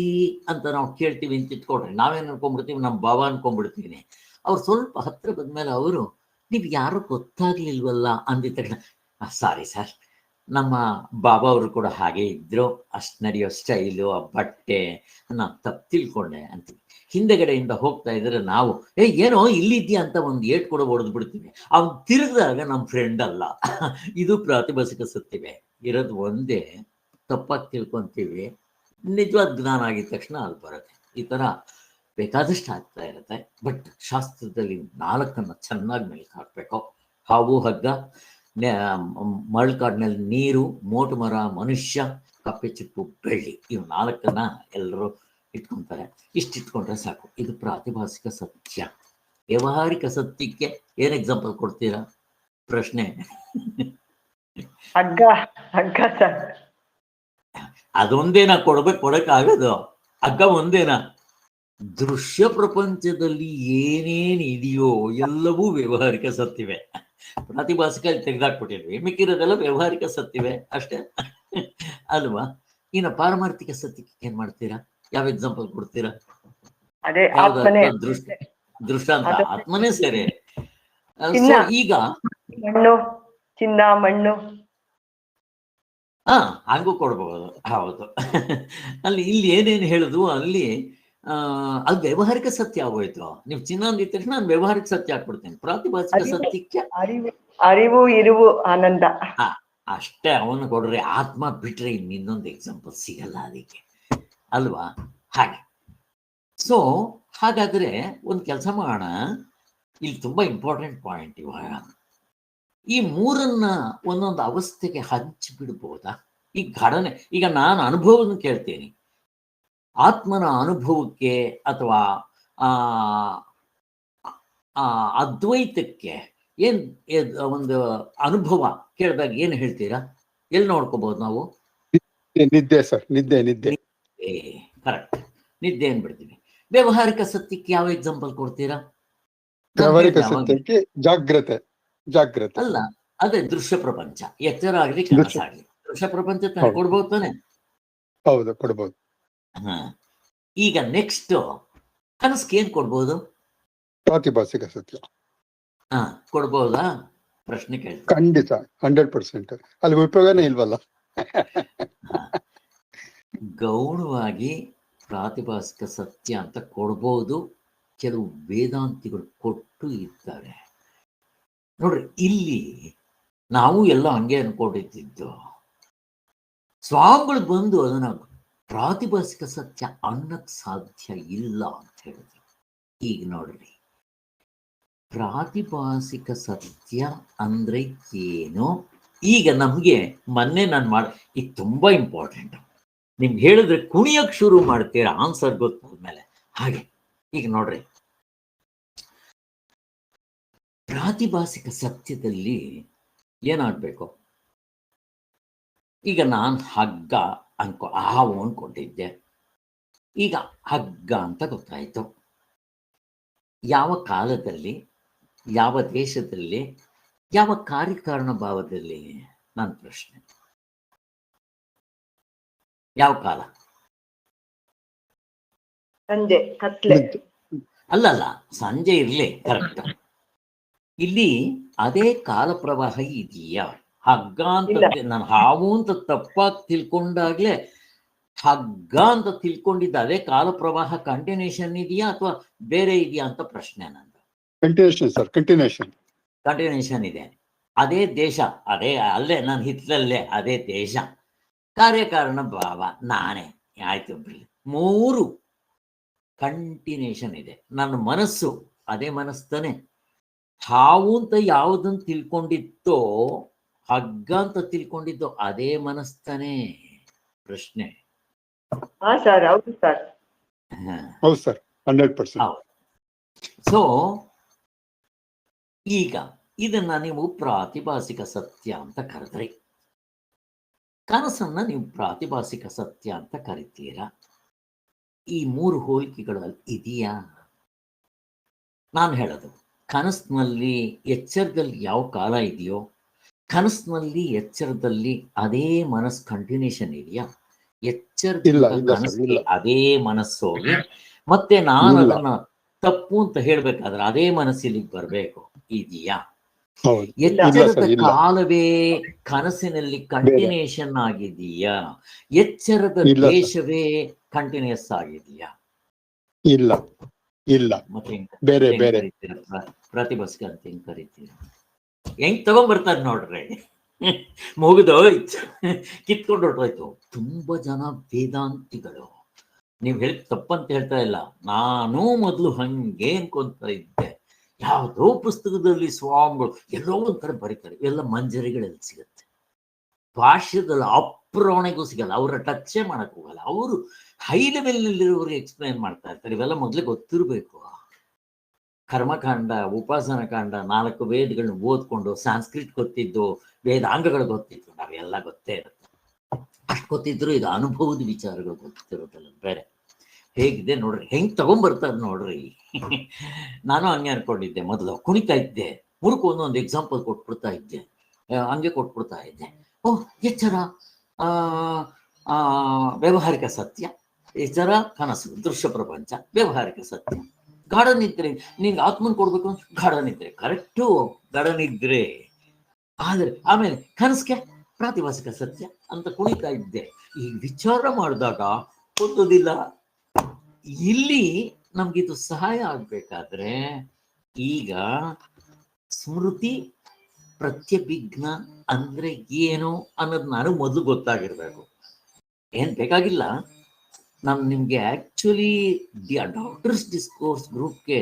ಅಂತ ನಾವು ಕೇಳ್ತೀವಿ ಅಂತ ಇಟ್ಕೊಡ್ರಿ. ನಾವೇನು ಅನ್ಕೊಂಡ್ಬಿಡ್ತೀವಿ, ನಮ್ಮ ಬಾವ ಅನ್ಕೊಂಡ್ಬಿಡ್ತೀವಿ. ಅವ್ರು ಸ್ವಲ್ಪ ಹತ್ರ ಬಂದ್ಮೇಲೆ ಅವರು ನೀವು ಯಾರು ಗೊತ್ತಾಗ್ಲಿಲ್ವಲ್ಲ ಅಂದಿದ ತಕ್ಷಣ ಸಾರಿ ಸರ್, ನಮ್ಮ ಬಾಬಾ ಅವರು ಕೂಡ ಹಾಗೆ ಇದ್ರು, ಅಷ್ಟು ನಡೆಯೋ ಸ್ಟೈಲು, ಆ ಬಟ್ಟೆ, ನಾನು ತಪ್ಪು ತಿಳ್ಕೊಂಡೆ ಅಂತೀವಿ. ಹಿಂದೆಗಡೆಯಿಂದ ಹೋಗ್ತಾ ಇದ್ರೆ ನಾವು ಏನೋ ಇಲ್ಲಿದ್ಯಾ ಅಂತ ಒಂದು ಏಟ್ ಕೂಡ ಹೊಡೆದು ಬಿಡ್ತೀವಿ. ಅವ್ನು ತಿರುಗಿದಾಗ ನಮ್ಮ ಫ್ರೆಂಡ್ ಅಲ್ಲ. ಇದು ಪ್ರಾತಿಭಾಸಿಕ ಸತ್ಯವೇ. ಇರೋದು ಒಂದೇ, ತಪ್ಪಾಗಿ ತಿಳ್ಕೊಂತೀವಿ, ನಿಜವಾದ ಜ್ಞಾನ ಆಗಿದ ತಕ್ಷಣ ಅದು ಬರುತ್ತೆ. ಈ ಥರ ಬೇಕಾದಷ್ಟು ಆಗ್ತಾ ಇರುತ್ತೆ. ಬಟ್ ಶಾಸ್ತ್ರದಲ್ಲಿ 4 ಚೆನ್ನಾಗಿ ಮೆಲ್ಕು ಹಾಕಬೇಕು. ಹಾವು ಹಗ್ಗ, ಮರಳುಕಾಡಿನಲ್ಲಿ ನೀರು, ಮೋಟು ಮರ ಮನುಷ್ಯ, ಕಪ್ಪೆ ಚಿಪ್ಪು ಬೆಳ್ಳಿ, ಇವು 4 ಎಲ್ಲರೂ ಇಟ್ಕೊಂತಾರೆ. ಇಷ್ಟಿಟ್ಕೊಂಡ್ರೆ ಸಾಕು. ಇದು ಪ್ರಾತಿಭಾಸಿಕ ಸತ್ಯ. ವ್ಯಾವಹಾರಿಕ ಸತ್ಯಕ್ಕೆ ಏನ್ ಎಕ್ಸಾಂಪಲ್ ಕೊಡ್ತೀರಾ? ಪ್ರಶ್ನೆ. ಹಗ್ಗ ಸರ್. ಅದೊಂದೇನಾ ಕೊಡಕ್ಕಾಗದು? ಹಗ್ಗ ಒಂದೇನಾ? ದೃಶ್ಯ ಪ್ರಪಂಚದಲ್ಲಿ ಏನೇನ್ ಇದೆಯೋ ಎಲ್ಲವೂ ವ್ಯಾವಹಾರಿಕ ಸತ್ಯವೇ. ಪ್ರಾತಿಭಾಸಿಕ ತೆಗೆದಾಕ್ಬಿಟ್ಟಿದ್ವಿ, ಮಿಕ್ಕಿರೋದೆಲ್ಲ ವ್ಯಾವಹಾರಿಕ ಸತ್ಯವೇ ಅಷ್ಟೇ ಅಲ್ವಾ? ಇನ್ನು ಪಾರಮಾರ್ಥಿಕ ಸತ್ಯಕ್ಕೆ ಏನ್ ಮಾಡ್ತೀರಾ? ಯಾವ ಎಕ್ಸಾಂಪಲ್ ಕೊಡ್ತೀರಾ? ದೃಷ್ಟಾಂತ ಆತ್ಮನೇ ಸೇರೆ. ಈಗ ಚಿನ್ನ ಮಣ್ಣು ಹಂಗೂ ಕೊಡ್ಬೋದು. ಹೌದು. ಇಲ್ಲಿ ಏನೇನು ಹೇಳುದು ಅಲ್ಲಿ ಅದು ವ್ಯಾವಹಾರಿಕ ಸತ್ಯ ಆಗೋಯ್ತು. ನೀವು ಚಿನ್ನ ಅಂದಿದ ತಕ್ಷಣ ನಾನು ವ್ಯಾವಹಾರಿಕ ಸತ್ಯ ಹಾಕ್ಬಿಡ್ತೇನೆ. ಪ್ರಾತಿಭಾಸಿಕ ಸತ್ಯಕ್ಕೆ ಅರಿವು ಇರುವು ಆನಂದ ಅಷ್ಟೇ. ಅವನು ಕೊಡ್ರಿ. ಆತ್ಮ ಬಿಟ್ರೆ ಇನ್ನೊಂದು ಎಕ್ಸಾಂಪಲ್ ಸಿಗಲ್ಲ ಅದಕ್ಕೆ ಅಲ್ವಾ? ಹಾಗೆ. ಸೊ ಹಾಗಾದ್ರೆ ಒಂದು ಕೆಲಸ ಮಾಡೋಣ. ಇಲ್ಲಿ ತುಂಬಾ ಇಂಪಾರ್ಟೆಂಟ್ ಪಾಯಿಂಟ್. ಇವಾಗ ಈ 3 ಒಂದೊಂದು ಅವಸ್ಥೆಗೆ ಹಂಚಿಬಿಡ್ಬೋದಾ? ಈ ಘಟನೆ ಈಗ ನಾನು ಅನುಭವವನ್ನು ಕೇಳ್ತೀನಿ. ಆತ್ಮನ ಅನುಭವಕ್ಕೆ ಅಥವಾ ಅದ್ವೈತಕ್ಕೆ ಏನ್ ಒಂದು ಅನುಭವ ಕೇಳಿದಾಗ ಏನು ಹೇಳ್ತೀರಾ? ಎಲ್ಲಿ ನೋಡ್ಕೋಬಹುದು ನಾವು? ನಿದ್ದೆ ಸರ್, ನಿದ್ದೆ. ಕರೆಕ್ಟ್. ನಿದ್ದೆ ಬಿಡ್ತೀವಿ. ವ್ಯಾವಹಾರಿಕ ಸತ್ಯಕ್ಕೆ ಯಾವ ಎಕ್ಸಾಂಪಲ್ ಕೊಡ್ತೀರಾ? ವ್ಯಾವಹಾರಿಕ ಸತ್ಯಕ್ಕೆ ಜಾಗ್ರತೆ ಅಲ್ಲ, ಅದೇ ದೃಶ್ಯ ಪ್ರಪಂಚ, ಎಚ್ಚರ ಆಗ್ಲಿ ಕನಸಾಗ್ಲಿ ದೃಶ್ಯ ಪ್ರಪಂಚ ತಾನೆ ಕೊಡ್ಬೋದು ತಾನೆ? ಹೌದು, ಕೊಡ್ಬೋದು. ಈಗ ನೆಕ್ಸ್ಟ್ ಕನಸ್ಗೆ ಏನ್ ಕೊಡ್ಬೋದು? ಪ್ರಾತಿಭಾಸಿಕ ಸತ್ಯ ಕೊಡ್ಬೋದಾ? ಪ್ರಶ್ನೆ ಕೇಳ್ತೀನಿ. ಖಂಡಿತ 100%. ಅಲ್ಲಿ ಉಪಯೋಗನೇ ಇಲ್ವಲ್ಲ. ಗೌಣವಾಗಿ ಪ್ರಾತಿಭಾಸಿಕ ಸತ್ಯ ಅಂತ ಕೊಡ್ಬೋದು, ಕೆಲವು ವೇದಾಂತಿಗಳು ಕೊಟ್ಟು ಇದ್ದಾರೆ ನೋಡ್ರಿ. ಇಲ್ಲಿ ನಾವು ಎಲ್ಲ ಹಂಗೆ ಅನ್ಕೊಂಡಿದ್ದು, ಸ್ವಾಮಿಗಳು ಬಂದು ಅದನ್ನ ಪ್ರಾತಿಭಾಸಿಕ ಸತ್ಯ ಅನ್ನಕ್ ಸಾಧ್ಯ ಇಲ್ಲ ಅಂತ ಹೇಳಿದ್ರು. ಈಗ ನೋಡ್ರಿ, ಪ್ರಾತಿಭಾಸಿಕ ಸತ್ಯ ಅಂದ್ರೆ ಏನು? ಈಗ ನಮ್ಗೆ ಮೊನ್ನೆ ನಾನು ಇದು ತುಂಬಾ ಇಂಪಾರ್ಟೆಂಟ್. ನಿಮ್ಗೆ ಹೇಳಿದ್ರೆ ಕುಣಿಯಕ್ ಶುರು ಮಾಡ್ತೀರಾ ಆನ್ಸರ್ ಗೊತ್ತಾದ್ಮೇಲೆ. ಹಾಗೆ ಈಗ ನೋಡ್ರಿ, ಪ್ರಾತಿಭಾಸಿಕ ಸತ್ಯದಲ್ಲಿ ಏನಾಗ್ಬೇಕು? ಈಗ ನಾನು ಹಗ್ಗ ಹಾವು ಅನ್ಕೊಂಡಿದ್ದೆ. ಈಗ ಹಗ್ಗ ಅಂತ ಗೊತ್ತಾಯ್ತು. ಯಾವ ಕಾಲದಲ್ಲಿ, ಯಾವ ದೇಶದಲ್ಲಿ, ಯಾವ ಕಾರ್ಯಕಾರಣ ಭಾವದಲ್ಲಿ? ನನ್ನ ಪ್ರಶ್ನೆ. ಯಾವ ಕಾಲ? ಸಂಜೆ ಕತ್ಲೆ. ಅಲ್ಲಲ್ಲ, ಸಂಜೆ ಇರ್ಲಿ, ಕರೆಕ್ಟ್. ಇಲ್ಲಿ ಅದೇ ಕಾಲ ಪ್ರವಾಹ ಇದೆಯಾ? ಹಗ್ಗ ಅಂತ ನಾನು ಹಾವು ಅಂತ ತಪ್ಪಾಗಿ ತಿಳ್ಕೊಂಡಾಗ್ಲೇ ಹಗ್ಗ ಅಂತ ತಿಳ್ಕೊಂಡಿದ್ದ ಅದೇ ಕಾಲ ಪ್ರವಾಹ ಕಂಟಿನ್ಯೂಷನ್ ಇದೆಯಾ ಅಥವಾ ಬೇರೆ ಇದೆಯಾ ಅಂತ ಪ್ರಶ್ನೆ ನಂದು. ಕಂಟಿನ್ಯೂಷನ್ ಇದೆ. ಅದೇ ದೇಶ, ಅದೇ ಅಲ್ಲೇ ನನ್ನ ಹಿತ್ತಲಲ್ಲೇ ಅದೇ ದೇಶ, ಕಾರ್ಯಕಾರಣ ಭಾವ ನಾನೇ. ಆಯ್ತು ಬಿಡಿ, 3 ಕಂಟಿನ್ಯೂಷನ್ ಇದೆ. ನನ್ನ ಮನಸ್ಸು ಅದೇ ಮನಸ್ತಾನೆ. ಹಾವು ಅಂತ ಯಾವುದನ್ನು ತಿಳ್ಕೊಂಡಿತ್ತೋ, ಹಗ್ಗ ಅಂತ ತಿಳ್ಕೊಂಡಿದ್ದೋ ಅದೇ ಮನಸ್ತಾನೆ. ಪ್ರಶ್ನೆ. ಹೌದು ಸರ್ 100%. ಸೊ ಈಗ ಇದನ್ನ ನೀವು ಪ್ರಾತಿಭಾಸಿಕ ಸತ್ಯ ಅಂತ ಕರೆದ್ರಿ, ಕನಸನ್ನ ನೀವು ಪ್ರಾತಿಭಾಸಿಕ ಸತ್ಯ ಅಂತ ಕರಿತೀರಾ. ಈ 3 ಹೋಲಿಕೆಗಳು ಇದೆಯಾ? ನಾನು ಹೇಳೋದು, ಕನಸಿನಲ್ಲಿ ಎಚ್ಚರದಲ್ಲಿ ಯಾವ ಕಾಲ ಇದೆಯೋ, ಕನಸಿನಲ್ಲಿ ಎಚ್ಚರದಲ್ಲಿ ಅದೇ ಮನಸ್ಸು ಕಂಟಿನ್ಯೂಷನ್ ಇದೆಯಾ? ಎಚ್ಚರದಿಂದ ಕನಸಿಗೆ ಅದೇ ಮನಸ್ಸು ಹೋಗಿ ಮತ್ತೆ ನಾನು ಅದನ್ನ ತಪ್ಪು ಅಂತ ಹೇಳ್ಬೇಕಾದ್ರೆ ಅದೇ ಮನಸ್ಸಿಗೆ ಬರ್ಬೇಕು, ಇದೆಯಾ? ಎಚ್ಚರದ ಕಾಲವೇ ಕನಸಿನಲ್ಲಿ ಕಂಟಿನ್ಯೂಷನ್ ಆಗಿದೆಯಾ? ಎಚ್ಚರದ ದೇಶವೇ ಕಂಟಿನ್ಯೂಸ್ ಆಗಿದೆಯಾ? ಇಲ್ಲ ಇಲ್ಲ. ಮತ್ತೆ ಬೇರೆ ಬೇರೆ ಪ್ರತಿಭಾಸಿಕ ಅಂತ ಹೆಂಗ್ ಕರಿತೀರ? ಹೆಂಗ್ ತಗೊಂಡ್ಬರ್ತಾರೆ ನೋಡ್ರಿ. ಮುಗಿದೋಯ್ತು, ಕಿತ್ಕೊಂಡು ಹೊರಟೋಯ್ತು. ತುಂಬಾ ಜನ ವೇದಾಂತಿಗಳು, ನೀವ್ ಹೇಳಿ ತಪ್ಪಂತ ಹೇಳ್ತಾ ಇಲ್ಲ, ನಾನು ಮೊದಲು ಹಂಗೆ ಅನ್ಕೊಂತ ಇದ್ದೆ. ಯಾವುದೋ ಪುಸ್ತಕದಲ್ಲಿ ಸ್ವಾಮಿಗಳು ಎಲ್ಲೋ ಒಂದ್ ಕಡೆ ಬರೀತಾರೆ, ಎಲ್ಲ ಮಂಜರಿಗಳಲ್ಲಿ ಸಿಗತ್ತೆ, ಭಾಷ್ಯದಲ್ಲಿ ಅಪ್ರಾಣೆಗೂ ಸಿಗಲ್ಲ, ಅವರ ಟಚ್ಚೇ ಮಾಡಕ್ ಹೋಗಲ್ಲ. ಅವರು ಹೈ ಲೆವೆಲ್ ನಲ್ಲಿರೋರಿಗೆ ಎಕ್ಸ್ಪ್ಲೈನ್ ಮಾಡ್ತಾ ಇರ್ತಾರೆ. ಇವೆಲ್ಲ ಮೊದ್ಲೇ ಗೊತ್ತಿರ್ಬೇಕು. ಕರ್ಮಕಾಂಡ, ಉಪಾಸನ ಕಾಂಡ, 4 ವೇದಗಳನ್ನ ಓದ್ಕೊಂಡು, ಸಂಸ್ಕೃತ್ ಗೊತ್ತಿದ್ದು, ವೇದಾಂಗಗಳು ಗೊತ್ತಿದ್ದು, ನಾವೆಲ್ಲ ಗೊತ್ತೇ ಇರುತ್ತೆ. ಅಷ್ಟು ಗೊತ್ತಿದ್ರು ಇದು ಅನುಭವದ ವಿಚಾರಗಳು ಗೊತ್ತಿರೋದಲ್ಲ ಬೇರೆ. ಹೇಗಿದೆ ನೋಡ್ರಿ, ಹೆಂಗ್ ತಗೊಂಡ್ಬರ್ತಾರೆ ನೋಡ್ರಿ. ನಾನು ಹಂಗೆ ಅನ್ಕೊಂಡಿದ್ದೆ, ಮೊದಲು ಕುಣಿತಾ ಇದ್ದೆ, ಮುರುಕು ಒಂದೊಂದು ಎಕ್ಸಾಂಪಲ್ ಕೊಟ್ಬಿಡ್ತಾ ಇದ್ದೆ, ಹಂಗೆ ಕೊಟ್ಬಿಡ್ತಾ ಇದ್ದೆ. ಎಚ್ಚರ ವ್ಯಾವಹಾರಿಕ ಸತ್ಯ, ಎಚ್ಚರ ಕನಸು ದೃಶ್ಯ ಪ್ರಪಂಚ, ವ್ಯಾವಹಾರಿಕ ಸತ್ಯ. ಗಾಢ ನಿದ್ರೆ, ನಿಂಗೆ ಆತ್ಮನ್ ಕೊಡ್ಬೇಕು ಅಂತ ಗಾಢ ನಿದ್ರೆ, ಕರೆಕ್ಟು ಗಾಢ ನಿದ್ರೆ. ಆದ್ರೆ ಆಮೇಲೆ ಕನಸ್ಗೆ ಪ್ರಾತಿಭಾಸಿಕ ಸತ್ಯ ಅಂತ ಕುಣಿತಾ ಇದ್ದೆ. ಈಗ ವಿಚಾರ ಮಾಡಿದಾಗ ಗೊತ್ತೋದಿಲ್ಲ. ಇಲ್ಲಿ ನಮ್ಗಿದು ಸಹಾಯ ಆಗ್ಬೇಕಾದ್ರೆ ಈಗ ಸ್ಮೃತಿ ಪ್ರತ್ಯಭಿಜ್ಞ ಅಂದ್ರೆ ಏನು ಅನ್ನೋದು ನಾನು ಮೊದಲು ಗೊತ್ತಾಗಿರ್ಬೇಕು. ಏನ್ ಬೇಕಾಗಿಲ್ಲ, ನಾನು ನಿಮ್ಗೆ ಆಕ್ಚುಲಿ ಡಾಕ್ಟರ್ಸ್ ಡಿಸ್ಕೋರ್ಸ್ ಗ್ರೂಪ್ಗೆ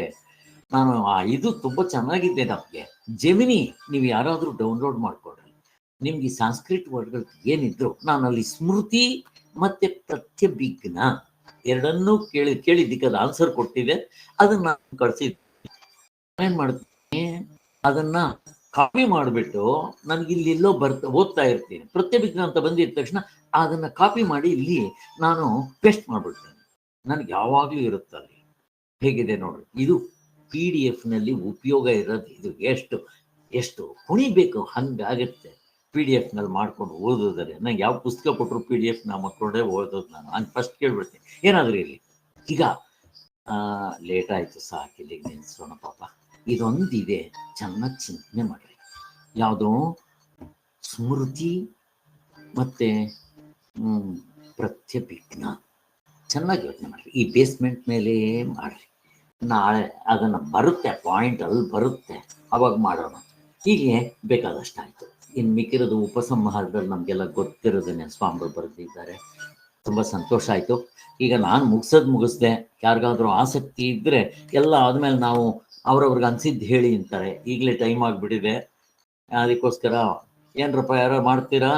ನಾನು ಇದು ತುಂಬಾ ಚೆನ್ನಾಗಿದೆ. ನಮ್ಗೆ ಜೆಮಿನಿ ನೀವು ಯಾರಾದ್ರೂ ಡೌನ್ಲೋಡ್ ಮಾಡ್ಕೊಡ್ರಿ, ನಿಮ್ಗೆ ಸಂಸ್ಕೃತ್ ವರ್ಡ್ಗಳು ಏನಿದ್ರು ನಾನು ಅಲ್ಲಿ ಸ್ಮೃತಿ ಮತ್ತೆ ಪ್ರತ್ಯಭಿಜ್ಞ ಎರಡನ್ನೂ ಕೇಳಿದ್ದಕ್ಕೆ ಅದು ಆನ್ಸರ್ ಕೊಟ್ಟಿದೆ. ಅದನ್ನ ನಾನು ಕಳ್ಸಿದ್ದೆ. ಏನ್ ಮಾಡ್ತೀನಿ, ಅದನ್ನ ಕಾಪಿ ಮಾಡಿಬಿಟ್ಟು ನನಗೆ ಇಲ್ಲಿ ಎಲ್ಲೋ ಓದ್ತಾ ಇರ್ತೀನಿ, ಪ್ರತ್ಯಭಿಜ್ಞ ಅಂತ ಬಂದಿದ ತಕ್ಷಣ ಅದನ್ನ ಕಾಪಿ ಮಾಡಿ ಇಲ್ಲಿ ನಾನು ಪೇಸ್ಟ್ ಮಾಡ್ಬಿಡ್ತೇನೆ. ನನಗೆ ಯಾವಾಗಲೂ ಇರುತ್ತಲ್ಲಿ. ಹೇಗಿದೆ ನೋಡ್ರಿ, ಇದು PDF ನಲ್ಲಿ ಉಪಯೋಗ ಇರೋದು. ಇದು ಎಷ್ಟು ಎಷ್ಟು ಕುಣಿಬೇಕು ಹಂಗಾಗುತ್ತೆ PDF ನಲ್ಲಿ ಮಾಡ್ಕೊಂಡು ಓದೋದ್ರೆ. ನಂಗೆ ಯಾವ ಪುಸ್ತಕ ಕೊಟ್ಟರು PDF ನಾ ಮಕ್ಕಳೇ ಓದೋದು. ನಾನು ಫಸ್ಟ್ ಕೇಳ್ಬಿಡ್ತೀನಿ ಏನಾದರೂ ಇರಲಿ. ಈಗ ಲೇಟ್ ಆಯಿತು, ಸಾಕು ಇಲ್ಲಿಗೆ ನಿಲ್ಲಿಸೋಣ ಪಾಪ. ಇದೊಂದಿದೆ, ಚೆನ್ನಾಗಿ ಚಿಂತನೆ ಮಾಡ್ರಿ. ಯಾವುದೋ ಸ್ಮೃತಿ ಮತ್ತು ಪ್ರತ್ಯಭಿಜ್ಞಾ, ಚೆನ್ನಾಗಿ ಯೋಚನೆ ಮಾಡ್ರಿ. ಈ ಬೇಸ್ಮೆಂಟ್ ಮೇಲೆ ಮಾಡ್ರಿ. ನಾಳೆ ಅದನ್ನು ಬರುತ್ತೆ, ಪಾಯಿಂಟ್ ಅಲ್ಲಿ ಬರುತ್ತೆ, ಅವಾಗ ಮಾಡೋಣ. ಹೀಗೆ ಬೇಕಾದಷ್ಟಾಯಿತು. ಇನ್ನು ಮಿಕ್ಕಿರೋದು ಉಪಸಂಹಾರದಲ್ಲಿ ನಮಗೆಲ್ಲ ಗೊತ್ತಿರೋದನ್ನೇ ಸ್ವಾಮಿಗಳು ಬರೆದಿದ್ದಾರೆ. ತುಂಬ ಸಂತೋಷ ಆಯಿತು. ಈಗ ನಾನು ಮುಗಿಸ್ದೆ. ಯಾರಿಗಾದ್ರೂ ಆಸಕ್ತಿ ಇದ್ದರೆ ಎಲ್ಲ ಆದಮೇಲೆ ನಾವು ಅವ್ರವ್ರಿಗೆ ಅನ್ಸಿದ್ದು ಹೇಳಿ ಅಂತಾರೆ. ಈಗಲೇ ಟೈಮ್ ಆಗಿಬಿಟ್ಟಿದೆ, ಅದಕ್ಕೋಸ್ಕರ ಏನರಪ್ಪ ಯಾರೋ ಮಾಡ್ತೀರಾ,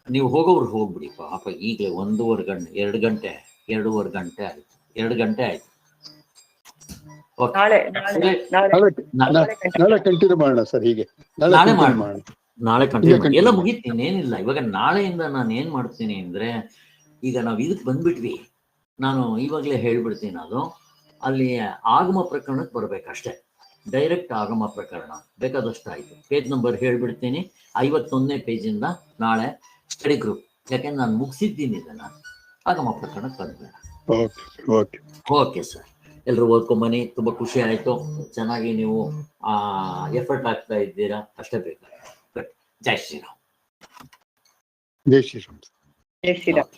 ನೀವು ಹೋಗೋರು ಹೋಗ್ಬಿಡಿ ಪಾಪ. ಈಗಲೇ 1.5 ಗಂಟೆ 2 ಗಂಟೆ 2.5 ಗಂಟೆ ಆಯಿತು. 2 ಗಂಟೆ ಆಯಿತು. ನಾಳೆ ಕಂಟಿನ್ಯೂ ಮಾಡೋಣ ಸರ್. ಹೀಗೆ ನಾಳೆ ಕಂಟಿನ್ಯೂ ಮಾಡಿ. ಎಲ್ಲ ಮುಗಿತೀನಿ, ಏನಿಲ್ಲ. ಇವಾಗ ನಾಳೆಯಿಂದ ನಾನು ಏನು ಮಾಡ್ತೀನಿ ಅಂದರೆ, ಈಗ ನಾವು ಇದಕ್ಕೆ ಬಂದ್ಬಿಟ್ವಿ. ನಾನು ಇವಾಗಲೇ ಹೇಳ್ಬಿಡ್ತೀನಿ, ಅದು ಅಲ್ಲಿ ಆಗಮ ಪ್ರಕರಣಕ್ಕೆ ಬರಬೇಕಷ್ಟೇ. ಡೈರೆಕ್ಟ್ ಆಗಮ ಪ್ರಕರಣ ಬೇಕಾದಷ್ಟು ಆಯಿತು. ಪೇಜ್ ನಂಬರ್ ಹೇಳ್ಬಿಡ್ತೀನಿ, 51ನೇ ಪೇಜಿಂದ ನಾಳೆ ಸ್ಟಡಿ ಗ್ರೂಪ್. ಯಾಕೆಂದ್ರೆ ನಾನು ಮುಗಿಸಿದ್ದೀನಿ ಇದನ್ನು. ಆಗಮ ಪ್ರಕರಣಕ್ಕೆ ಬಂದ್ಬೇಡ. ಓಕೆ ಸರ್, ಎಲ್ಲರೂ ಓದ್ಕೊಂಬನ್ನಿ. ತುಂಬ ಖುಷಿ ಆಯಿತು. ಚೆನ್ನಾಗಿ ನೀವು ಎಫರ್ಟ್ ಆಗ್ತಾ ಇದ್ದೀರಾ, ಅಷ್ಟೇ ಬೇಕಾಗಿ. ಜೈ ಶ್ರೀರಾಮ್. ಜೈ ಶ್ರೀರಾಮ್. ಜೈ ಶ್ರೀರಾಮ್.